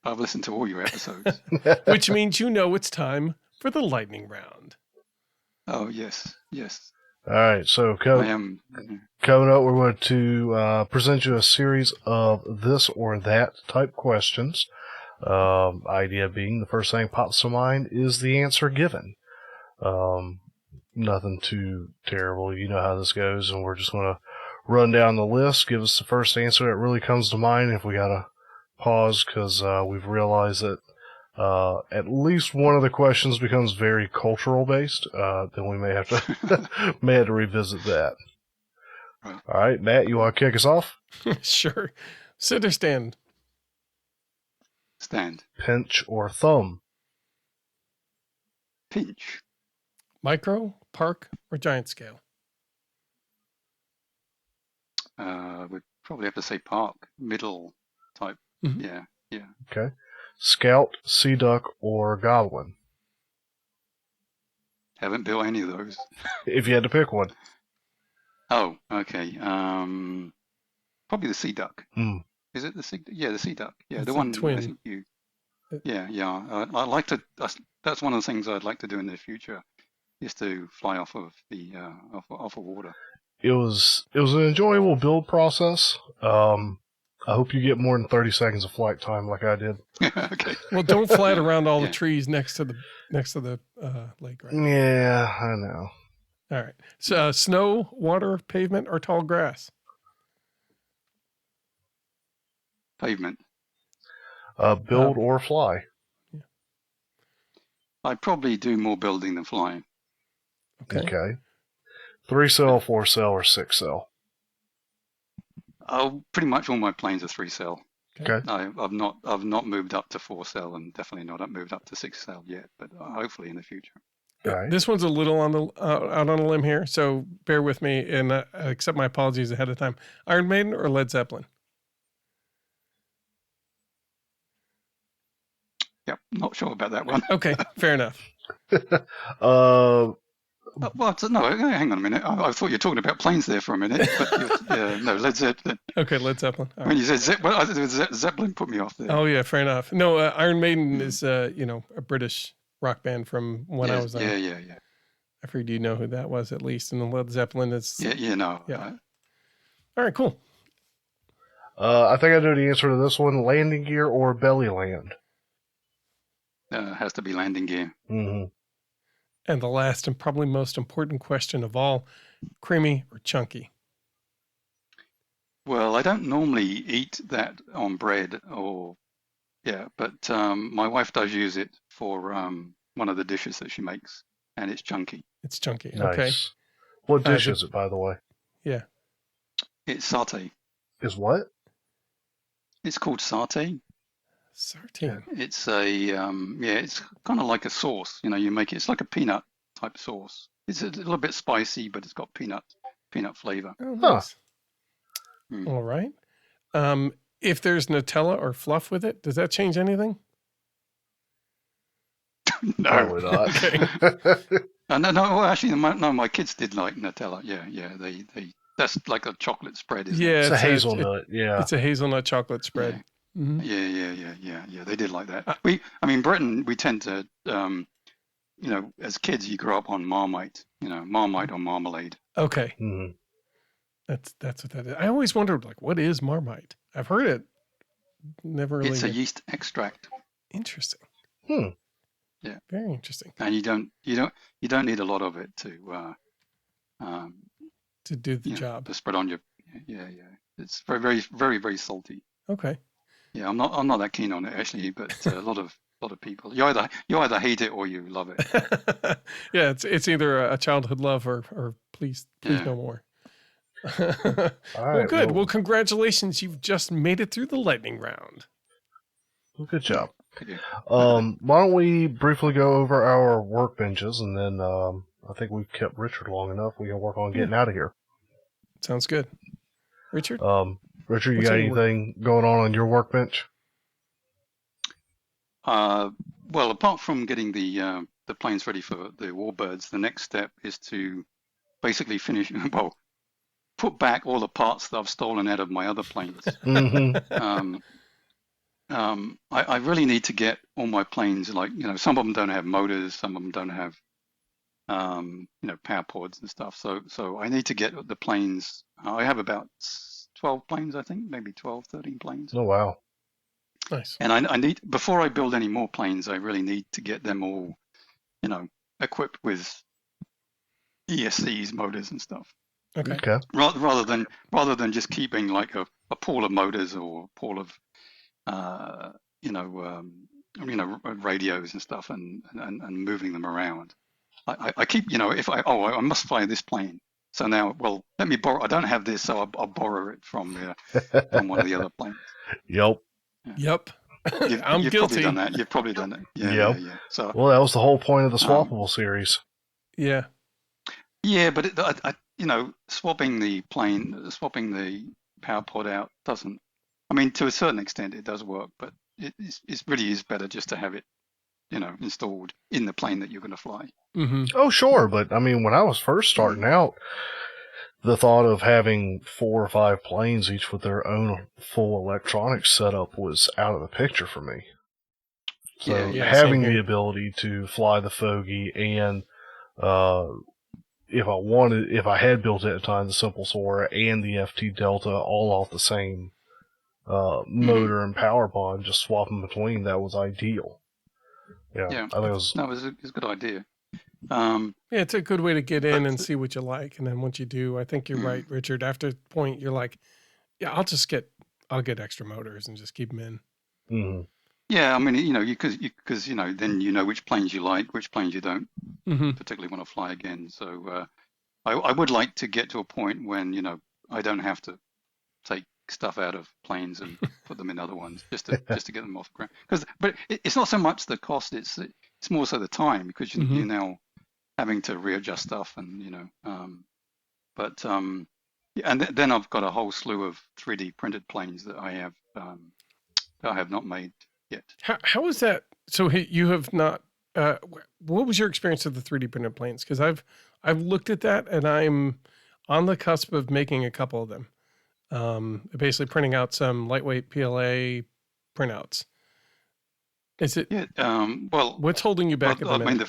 C: I've listened to all your episodes.
B: Which means it's time for the lightning round.
C: Oh yes.
A: All right, so
C: I am.
A: Coming up, we're going to present you a series of this or that type questions. Idea being the first thing pops to mind is the answer given. Nothing too terrible. You know how this goes, and we're just going to run down the list, give us the first answer that really comes to mind. If we got to pause because we've realized that at least one of the questions becomes very cultural based, then we may have to revisit that.
C: Right.
A: All right, Matt, you want to kick us off?
B: Sure. Sit or stand?
C: Stand.
A: Pinch or thumb?
C: Pinch.
B: Micro, park, or giant scale?
C: We'd probably have to say park, middle type.
B: Mhm.
C: Yeah.
A: Okay. Scout, Sea Duck, or Goblin?
C: Haven't built any of those.
A: If you had to pick one.
C: Oh, okay. Probably the sea duck. Is it the sea? Yeah, the sea duck. Yeah,
B: It's
C: the
B: a
C: one.
B: twin.
C: I think you. Yeah. I like to. That's one of the things I'd like to do in the future, is to fly off of the off of water.
A: It was an enjoyable build process. I hope you get more than 30 seconds of flight time like I did.
C: Okay.
B: Well, don't fly it around all the
C: Yeah.
B: trees next to the lake, right?
A: Yeah, I know.
B: All right. So, snow, water, pavement, or tall grass?
C: Pavement.
A: Build or fly?
C: I'd probably do more building than flying.
B: Okay.
A: 3-cell, 4-cell, or 6-cell?
C: Oh, pretty much all my planes are 3-cell.
A: Okay.
C: I've not moved up to 4-cell, and definitely not moved up to 6-cell yet, but hopefully in the future.
A: All right.
B: This one's a little on the out on a limb here, so bear with me and accept my apologies ahead of time. Iron Maiden or Led Zeppelin?
C: Yep, not sure about that one.
B: Okay, fair enough.
C: Well, no, hang on a minute. I thought you were talking about planes there for a minute. But no, Led Zeppelin.
B: Okay, Led Zeppelin. All
C: When
B: right.
C: you said Zeppelin, put me off there.
B: Oh yeah, fair enough. No, Iron Maiden is a British rock band from when I was on.
C: Yeah.
B: I figured you know who that was at least, and the Led Zeppelin is.
C: No.
B: Yeah. All right, cool.
A: I think I know the answer to this one. Landing gear or belly land?
C: Has to be landing gear.
A: Mm-hmm.
B: And the last and probably most important question of all: creamy or chunky?
C: Well, I don't normally eat that on bread but my wife does use it for one of the dishes that she makes, and it's chunky.
B: It's chunky.
A: Nice.
B: Okay.
A: What dish is it, by the way?
B: Yeah.
C: It's satay.
A: Is what?
C: It's called satay.
B: Sartine.
C: It's it's kind of like a sauce. You make it. It's like a peanut type sauce. It's a little bit spicy, but it's got peanut flavor.
B: Oh, nice.
C: Hmm.
B: All right. If there's Nutella or fluff with it, does that change anything?
C: No.
A: Probably not.
C: No. Well, actually, my kids did like Nutella. Yeah. They that's like a chocolate spread, isn't it?
B: Yeah,
A: It's a hazelnut. Yeah.
B: It's a hazelnut chocolate spread.
C: Yeah.
B: Mhm.
C: Yeah. They did like that. Britain, we tend to, as kids, you grow up on Marmite, Marmite or marmalade.
B: Okay.
A: Mm-hmm.
B: That's what that is. I always wondered, like, what is Marmite? I've heard it. Never really.
C: It's a yeast extract.
B: Interesting.
C: Yeah.
B: Very interesting.
C: And you don't need a lot of it to
B: Do the job.
C: to spread on your. Yeah. It's very, very, very, very salty.
B: Okay.
C: Yeah, I'm not that keen on it actually, but a lot of people. You either hate it or you love it.
B: Yeah, it's either a childhood love or please no more.
A: All right,
B: well, good. Well, congratulations. You've just made it through the lightning round.
A: Well, good job.
C: Okay.
A: Why don't we briefly go over our workbenches, and then I think we've kept Richard long enough. We can work on getting out of here.
B: Sounds good. Richard?
A: Richard, you
B: What's
A: got
B: on your
A: anything going on your workbench?
C: Well, apart from getting the planes ready for the warbirds, the next step is to basically finish. Well, put back all the parts that I've stolen out of my other planes.
A: Mm-hmm.
C: I really need to get all my planes, like, some of them don't have motors, some of them don't have power pods and stuff. So I need to get the planes. I have about 12 planes, I think, maybe 12, 13 planes.
A: Oh, wow.
B: Nice.
C: And I need, before I build any more planes, I really need to get them all, equipped with ESCs, motors and stuff.
B: Okay.
A: Okay.
C: Rather than just keeping like a pool of motors or a pool of, radios and stuff and moving them around. I keep, if I must fly this plane. So now, well, let me borrow. I don't have this, so I'll borrow it from one of the other planes.
A: Yep.
B: Yep. I'm
C: You've
B: guilty.
C: probably done that. You've probably done that.
A: Yep.
C: Yeah. So
A: Well, that was the whole point of the swappable series.
B: Yeah.
C: yeah, but swapping the power pod out doesn't. I mean, to a certain extent, it does work, but it really is better just to have it, installed in the plane that you're going to fly.
B: Mm-hmm.
A: Oh, sure. But I mean, when I was first starting out, the thought of having 4 or 5 planes, each with their own full electronics setup, was out of the picture for me. So
C: Yeah,
A: having
B: same
A: the
B: here.
A: ability to fly the Fogey and, if I had built it at the time, the Simple Sora and the FT Delta all off the same motor and power pod, just swapping between, that was ideal.
C: Yeah.
A: I think it was.
C: No, it's a good idea.
B: Yeah, it's a good way to get in
C: But-
B: and see what you like. And then once you do, I think you're right, Richard. After a point, you're like, yeah, I'll get extra motors and just keep them in.
A: Mhm.
C: Yeah, I mean, because then you know which planes you like, which planes you don't
B: Mm-hmm.
C: particularly want to fly again. So I would like to get to a point when I don't have to take stuff out of planes and put them in other ones just to get them off the ground. But it's not so much the cost; it's more so the time, because you're now having to readjust stuff and and then I've got a whole slew of 3D printed planes that I have not made yet.
B: How is that? So you have not. What was your experience of the 3D printed planes? Because I've looked at that and I'm on the cusp of making a couple of them. Basically printing out some lightweight PLA printouts. Is it?
C: Yeah. Well,
B: What's holding you back at the
C: I
B: minute?
C: mean,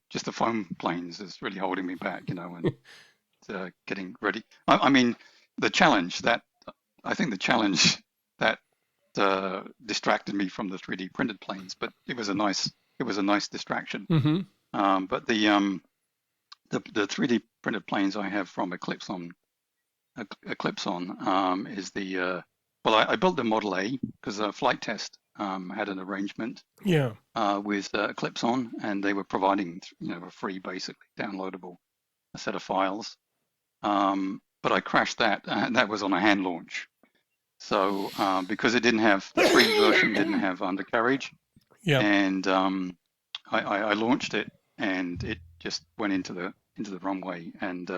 C: just the foam planes is really holding me back, and getting ready. I mean, the challenge that distracted me from the 3D printed planes, but it was a nice distraction.
B: Mm-hmm.
C: But the 3D printed planes I have from Eclipse on is I built the Model A because Flight Test had an arrangement
B: Yeah.
C: with Eclipse on, and they were providing a free, basically downloadable set of files. But I crashed that, and that was on a hand launch. So because it didn't have, the free version didn't have undercarriage,
B: Yeah.
C: and I launched it, and it just went into the runway and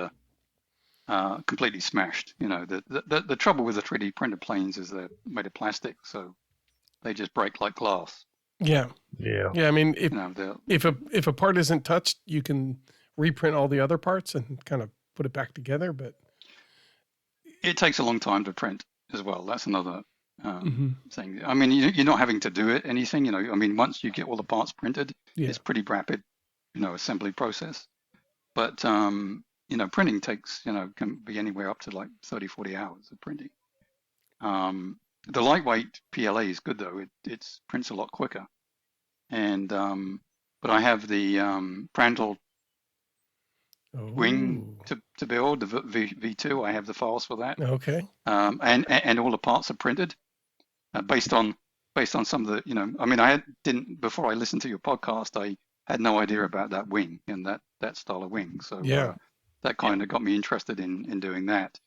C: completely smashed. The trouble with the 3D printed planes is they're made of plastic, so they just break like glass.
B: Yeah.
A: Yeah.
B: Yeah. I mean,
C: They're-
B: if a part isn't touched, you can reprint all the other parts and kind of put it back together. But
C: it takes a long time to print as well. That's another
B: Mhm.
C: thing. I mean, you're not having to do anything. I mean, once you get all the parts printed,
B: Yeah.
C: it's pretty rapid, assembly process. But printing takes, can be anywhere up to like 30, 40 hours of printing. The lightweight PLA is good though. It prints a lot quicker. And but I have the Prandtl wing to build, the V2. I have the files for that.
B: Okay.
C: And all the parts are printed based on some of the, I mean, didn't before I listened to your podcast, I had no idea about that wing and that style of wing. So
B: Yeah.
C: that kind of got me interested in doing that.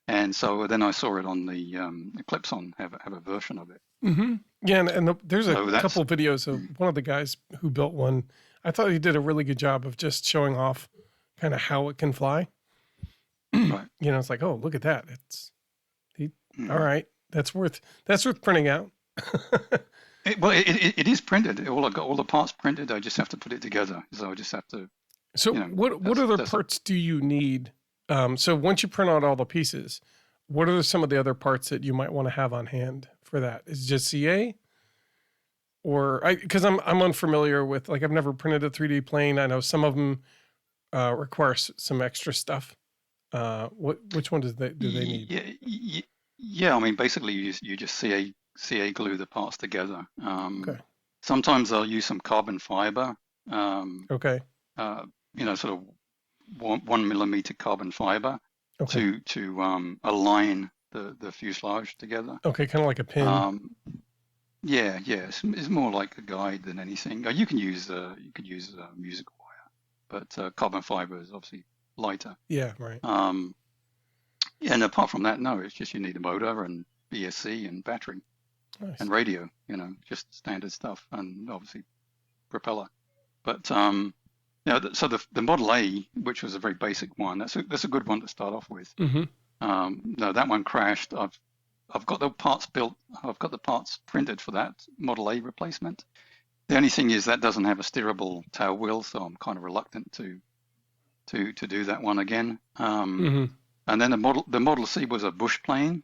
C: And so then I saw it on the Eclipse on have a version of it.
B: Mm-hmm. Yeah, and there's a
C: So that's-
B: couple videos of one of the guys who built one. I thought he did a really good job of just showing off kind of how it can fly.
C: Right.
B: It's like, oh, look at that. All right. That's worth printing out.
C: It is printed. I got all the parts printed. I just have to put it together. So I just have to.
B: So what other parts do you need? So once you print out all the pieces, what are some of the other parts that you might want to have on hand for that? Is it just CA? or because I'm unfamiliar with, like, I've never printed a 3D plane. I know some of them require some extra stuff. Which one do they need?
C: Yeah. I mean, basically, you just CA glue the parts together.
B: Okay.
C: Sometimes I'll use some carbon fiber.
B: Okay.
C: Sort of 1 millimeter carbon fiber
B: Okay.
C: to align the fuselage together.
B: Okay, kind of like a pin.
C: Yeah. It's more like a guide than anything. You can use music wire, but carbon fiber is obviously lighter.
B: Yeah, right.
C: And apart from that, no, it's just you need a motor and BSC and battery
B: Nice.
C: and radio, just standard stuff, and obviously propeller. But so the Model A, which was a very basic one, that's a good one to start off with.
B: Mm-hmm.
C: No, that one crashed. I've got the parts built. I've got the parts printed for that Model A replacement. The only thing is that doesn't have a steerable tail wheel, so I'm kind of reluctant to do that one again.
B: Mm-hmm.
C: And then the Model C was a bush plane.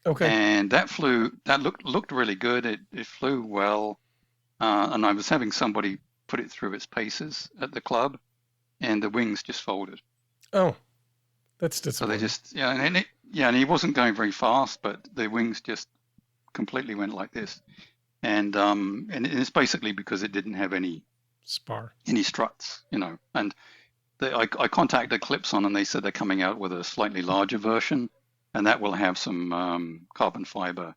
B: Okay.
C: And that looked really good. It flew well, and I was having somebody put it through its paces at the club, and the wings just folded.
B: Oh, that's
C: So they
B: disappointing.
C: just and he wasn't going very fast, but the wings just completely went like this, and it's basically because it didn't have any
B: Spar.
C: struts, and I contacted Clipson, and they said they're coming out with a slightly larger version, and that will have some carbon fiber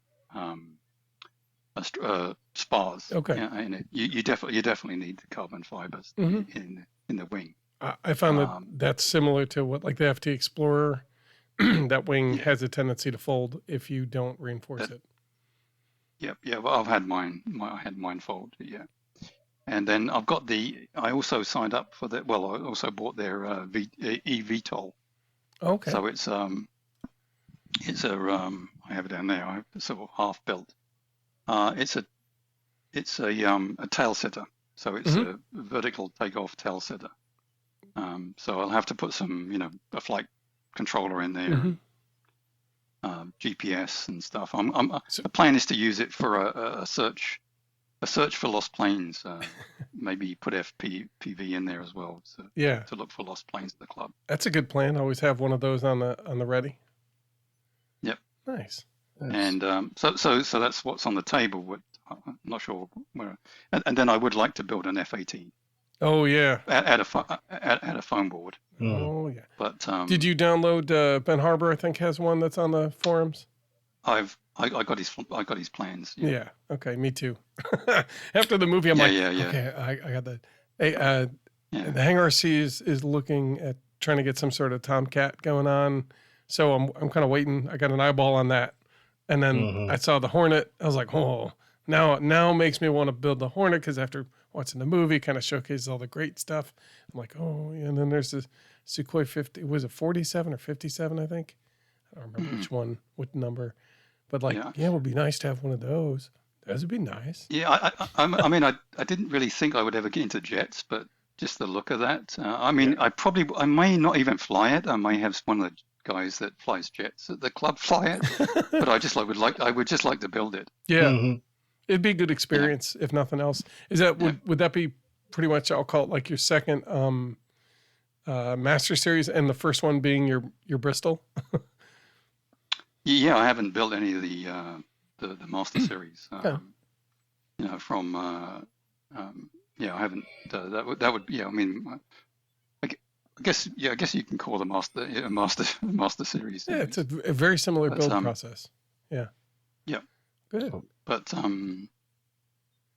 C: spars.
B: Okay.
C: In it. You definitely need the carbon fibers in the wing.
B: I found that's similar to what, like the FT Explorer, that wing
C: Yeah.
B: has a tendency to fold if you don't reinforce it.
C: Yep. Yeah. Well, I've had mine. I had mine fold. Yeah. And then I also signed up for that. Well, I also bought their eVTOL.
B: Okay.
C: So it's I have it down there. I have it sort of half built. It's a tail setter. So it's a vertical takeoff tail setter. So I'll have to put some, a flight controller in there, GPS and stuff. The plan is to use it for a search for lost planes. Maybe put FPV in there as well. To look for lost planes at the club.
B: That's a good plan. Always have one of those on the ready.
C: Yep.
B: Nice.
C: And so that's what's on the table. I'm not sure where. And then I would like to build an F-18.
B: Oh yeah.
C: At a foam board.
B: Oh yeah.
C: But
B: did you download Ben Harbor? I think has one that's on the forums.
C: I got his plans.
B: Yeah. Okay. Me too. After the movie, I'm okay. I got that. Hey, the Hangar RC is looking at trying to get some sort of Tomcat going on. So I'm kind of waiting. I got an eyeball on that, and then I saw the Hornet. I was like, oh, now makes me want to build the Hornet, because after watching the movie, kind of showcases all the great stuff. I'm like, oh, yeah. And then there's this Sukhoi 50. Was it 47 or 57? I think. I don't remember which one, what number. But it would be nice to have one of those. Those would be nice.
C: Yeah, I mean, I didn't really think I would ever get into jets, but just the look of that. I mean, I may not even fly it. I may have one of the guys that flies jets at the club fly it, but I would just like to build it.
B: Yeah, it'd be a good experience if nothing else. Is that would that be pretty much? I'll call it like your second Master Series, and the first one being your Bristol.
C: Yeah, I haven't built any of the Master Series. From I haven't. That would I mean, I guess you can call the Master Series.
B: Yeah, it's a very similar build process. Yeah.
C: Yeah.
B: Good.
C: But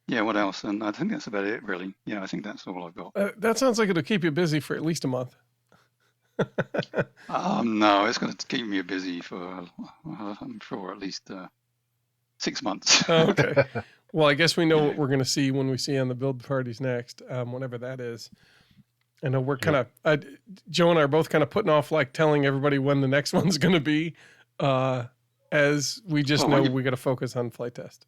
C: what else? And I think that's about it, really. Yeah, I think that's all I've got.
B: That sounds like it'll keep you busy for at least a month.
C: No, it's going to keep me busy for, I'm sure, at least 6 months.
B: Okay. Well, I guess we know what we're going to see when we see on the build parties next, whenever that is. I know we're kind of, Joe and I are both kind of putting off, like, telling everybody when the next one's going to be, as we just know we got to focus on flight test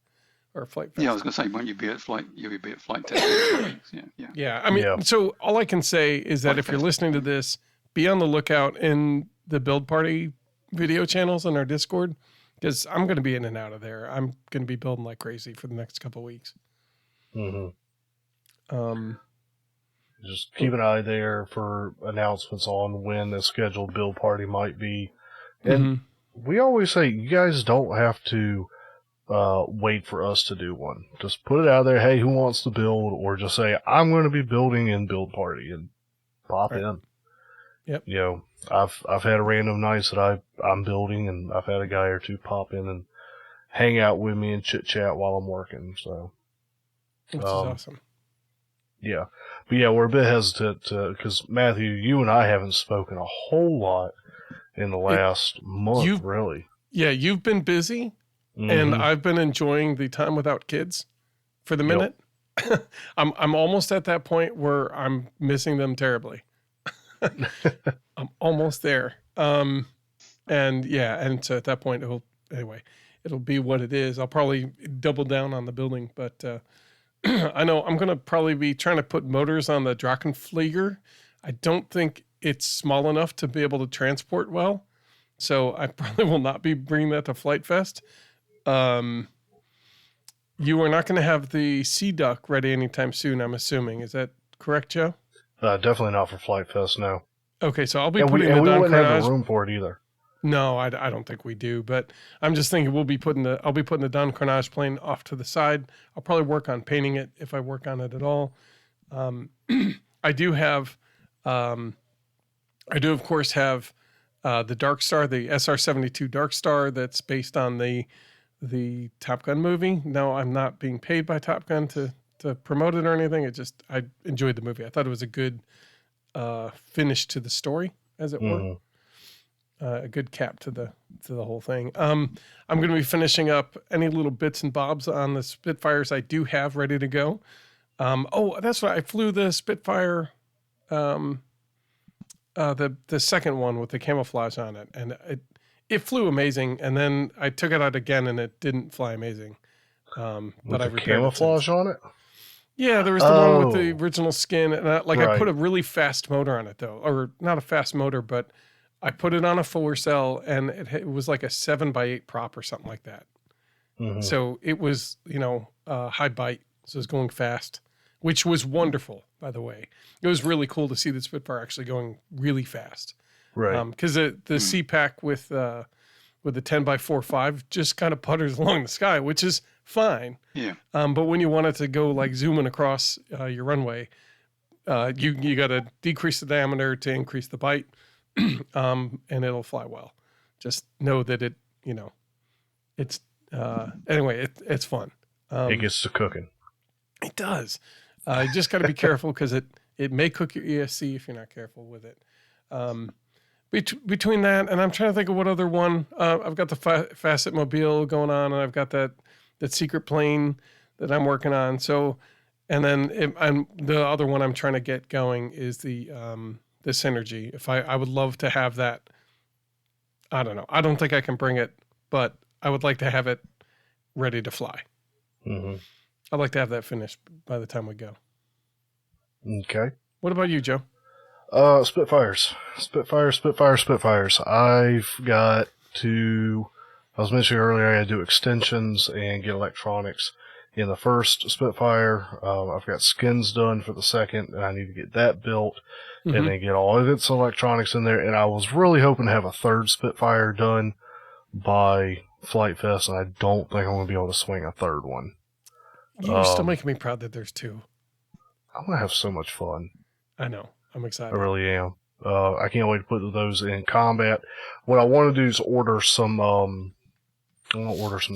B: or flight fest.
C: Yeah, I was going to say, won't you be at flight? You'll be at flight test.
B: Yeah. I mean, so all I can say is that if you're listening to this, be on the lookout in the build party video channels on our Discord, because I'm going to be in and out of there. I'm going to be building like crazy for the next couple of weeks.
A: Mm-hmm.
B: Um,
A: Just keep an eye there for announcements on when the scheduled build party might be. And we always say, you guys don't have to wait for us to do one. Just put it out there, hey, who wants to build? Or just say, I'm going to be building in build party, and pop in.
B: Yep.
A: You know, I've had random nights that I'm building, and I've had a guy or two pop in and hang out with me and chit chat while I'm working. So,
B: which is awesome.
A: Yeah, but yeah, we're a bit hesitant because Matthew, you and I haven't spoken a whole lot in the last month, really.
B: Yeah, you've been busy, and I've been enjoying the time without kids for the minute. Yep. I'm almost at that point where I'm missing them terribly. I'm almost there. And so at that point, it'll be what it is. I'll probably double down on the building, but I know I'm going to probably be trying to put motors on the Drachenflieger. I don't think it's small enough to be able to transport well, so I probably will not be bringing that to Flight Fest. You are not going to have the Sea Duck ready anytime soon, I'm assuming. Is that correct, Joe?
A: Definitely not for Flight Fest, no.
B: Okay, so I'll be putting
A: the
B: Don
A: we wouldn't
B: Carnage.
A: have the room for it either.
B: No, I don't think we do, but I'm just thinking I'll be putting the Don Carnage plane off to the side. I'll probably work on painting it if I work on it at all. I do of course have the Dark Star, the SR-72 Dark Star that's based on the Top Gun movie. No, I'm not being paid by Top Gun to promote it or anything. I enjoyed the movie. I thought it was a good finish to the story, as it were. A good cap to the whole thing. I'm going to be finishing up any little bits and bobs on the Spitfires I do have ready to go. That's right. I flew the Spitfire, the second one with the camouflage on it, and it flew amazing. And then I took it out again, and it didn't fly amazing.
A: With the camouflage on it?
B: Yeah, there was the one with the original skin, and I put a really fast motor on it, though, or not a fast motor, but I put it on a fuller cell, and it was like a 7x8 prop or something like that. So it was, high bite, so it was going fast, which was wonderful, by the way. It was really cool to see the Spitfire actually going really fast.
A: Right.
B: Because the CPAC with the 10x4.5 just kind of putters along the sky, which is fine.
C: Yeah.
B: But when you want it to go like zooming across your runway, you got to decrease the diameter to increase the bite. And it'll fly well. Just know that it's anyway, it's fun.
A: It gets to cooking.
B: It does. You just got to be careful because it may cook your ESC if you're not careful with it. Between that and I'm trying to think of what other one. I've got the Facet Mobile going on, and I've got that secret plane that I'm working on. So, and then the other one I'm trying to get going is the Synergy. If I would love to have that. I don't know. I don't think I can bring it, but I would like to have it ready to fly. I'd like to have that finished by the time we go.
A: Okay.
B: What about you, Joe?
A: Spitfires. I've got to, I was mentioning earlier, I got to do extensions and get electronics in the first Spitfire. I've got skins done for the second, and I need to get that built and then get all of its electronics in there. And I was really hoping to have a third Spitfire done by Flight Fest, and I don't think I'm going to be able to swing a third one.
B: You're still making me proud that there's two.
A: I'm going to have so much fun.
B: I know. I'm excited.
A: I really am. I can't wait to put those in combat. What I want to do is order some,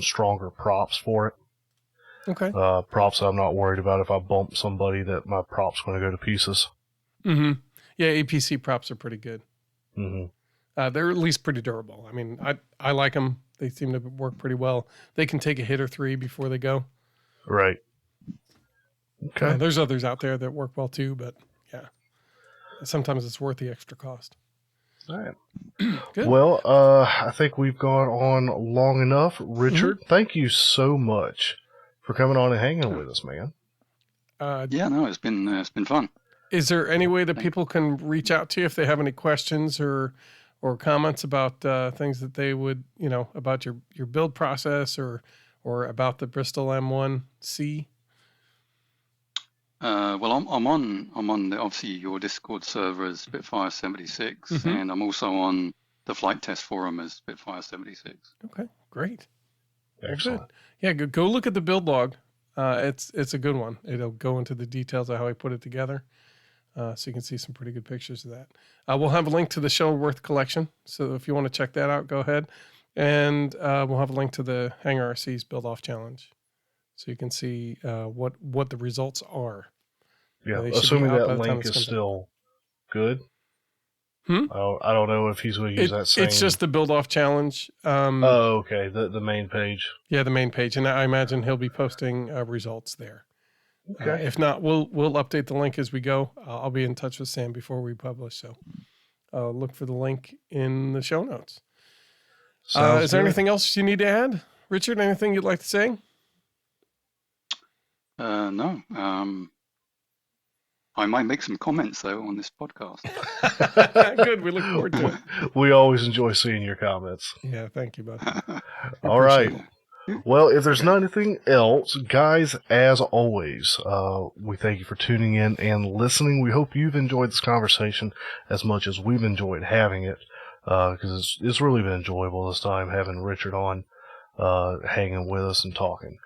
A: stronger props for it.
B: Okay.
A: Props I'm not worried about if I bump somebody that my prop's going to go to pieces.
B: Yeah, APC props are pretty good. They're at least pretty durable. I mean, I like them. They seem to work pretty well. They can take a hit or three before they go.
A: Right. Okay.
B: There's others out there that work well too, but yeah, sometimes it's worth the extra cost.
A: All right.
B: Good.
A: Well, I think we've gone on long enough. Richard, thank you so much for coming on and hanging with us, man.
C: It's been fun.
B: Is there any way that people can reach out to you if they have any questions or comments about things that they would, about your build process or about the Bristol M1C?
C: Well, I'm on obviously your Discord server as Spitfire 76, and I'm also on the flight test forum as Spitfire 76.
B: Okay, great.
A: Excellent.
B: Well, good. Yeah, go look at the build log. It's a good one. It'll go into the details of how I put it together, so you can see some pretty good pictures of that. We'll have a link to the Shuttleworth collection, so if you want to check that out, go ahead. And we'll have a link to the Hangar RC's Build Off Challenge, so you can see what the results are.
A: Yeah,
B: They should be
A: assuming
B: out by
A: that
B: the time
A: link
B: this
A: is
B: comes out.
A: still good.
B: Hmm?
A: I don't know if he's going to use that same.
B: It's just the Build Off Challenge.
A: Oh, okay. The main page.
B: Yeah, the main page, and I imagine he'll be posting results there.
A: Okay.
B: If not, we'll update the link as we go. I'll be in touch with Sam before we publish, so look for the link in the show notes. Is there anything else you need to add, Richard? Anything you'd like to say?
C: No. I might make some comments though on this podcast.
B: Good. We look forward to it.
A: We always enjoy seeing your comments.
B: Yeah, thank you, bud.
A: All right. Well, if there's nothing else, guys, as always, we thank you for tuning in and listening. We hope you've enjoyed this conversation as much as we've enjoyed having it, because it's really been enjoyable this time having Richard on, hanging with us and talking.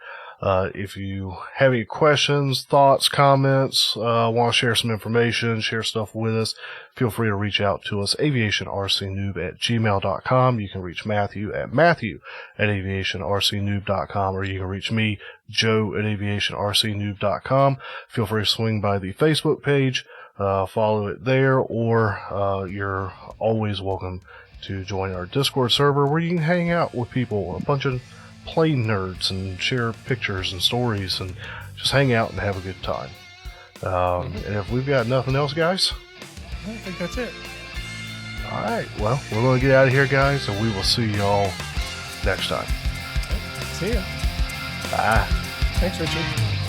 A: If you have any questions, thoughts, comments, want to share some information, share stuff with us, feel free to reach out to us, aviationrcnoob@gmail.com. You can reach Matthew at aviationrcnoob.com, or you can reach me, Joe, at aviationrcnoob.com. Feel free to swing by the Facebook page, follow it there, or you're always welcome to join our Discord server where you can hang out with people, a bunch of plane nerds, and share pictures and stories and just hang out and have a good time. And if we've got nothing else, guys,
B: I think that's it.
A: all right, well, we're going to get out of here, guys, and we will see y'all next time.
B: See ya.
A: Bye.
B: Thanks, Richard.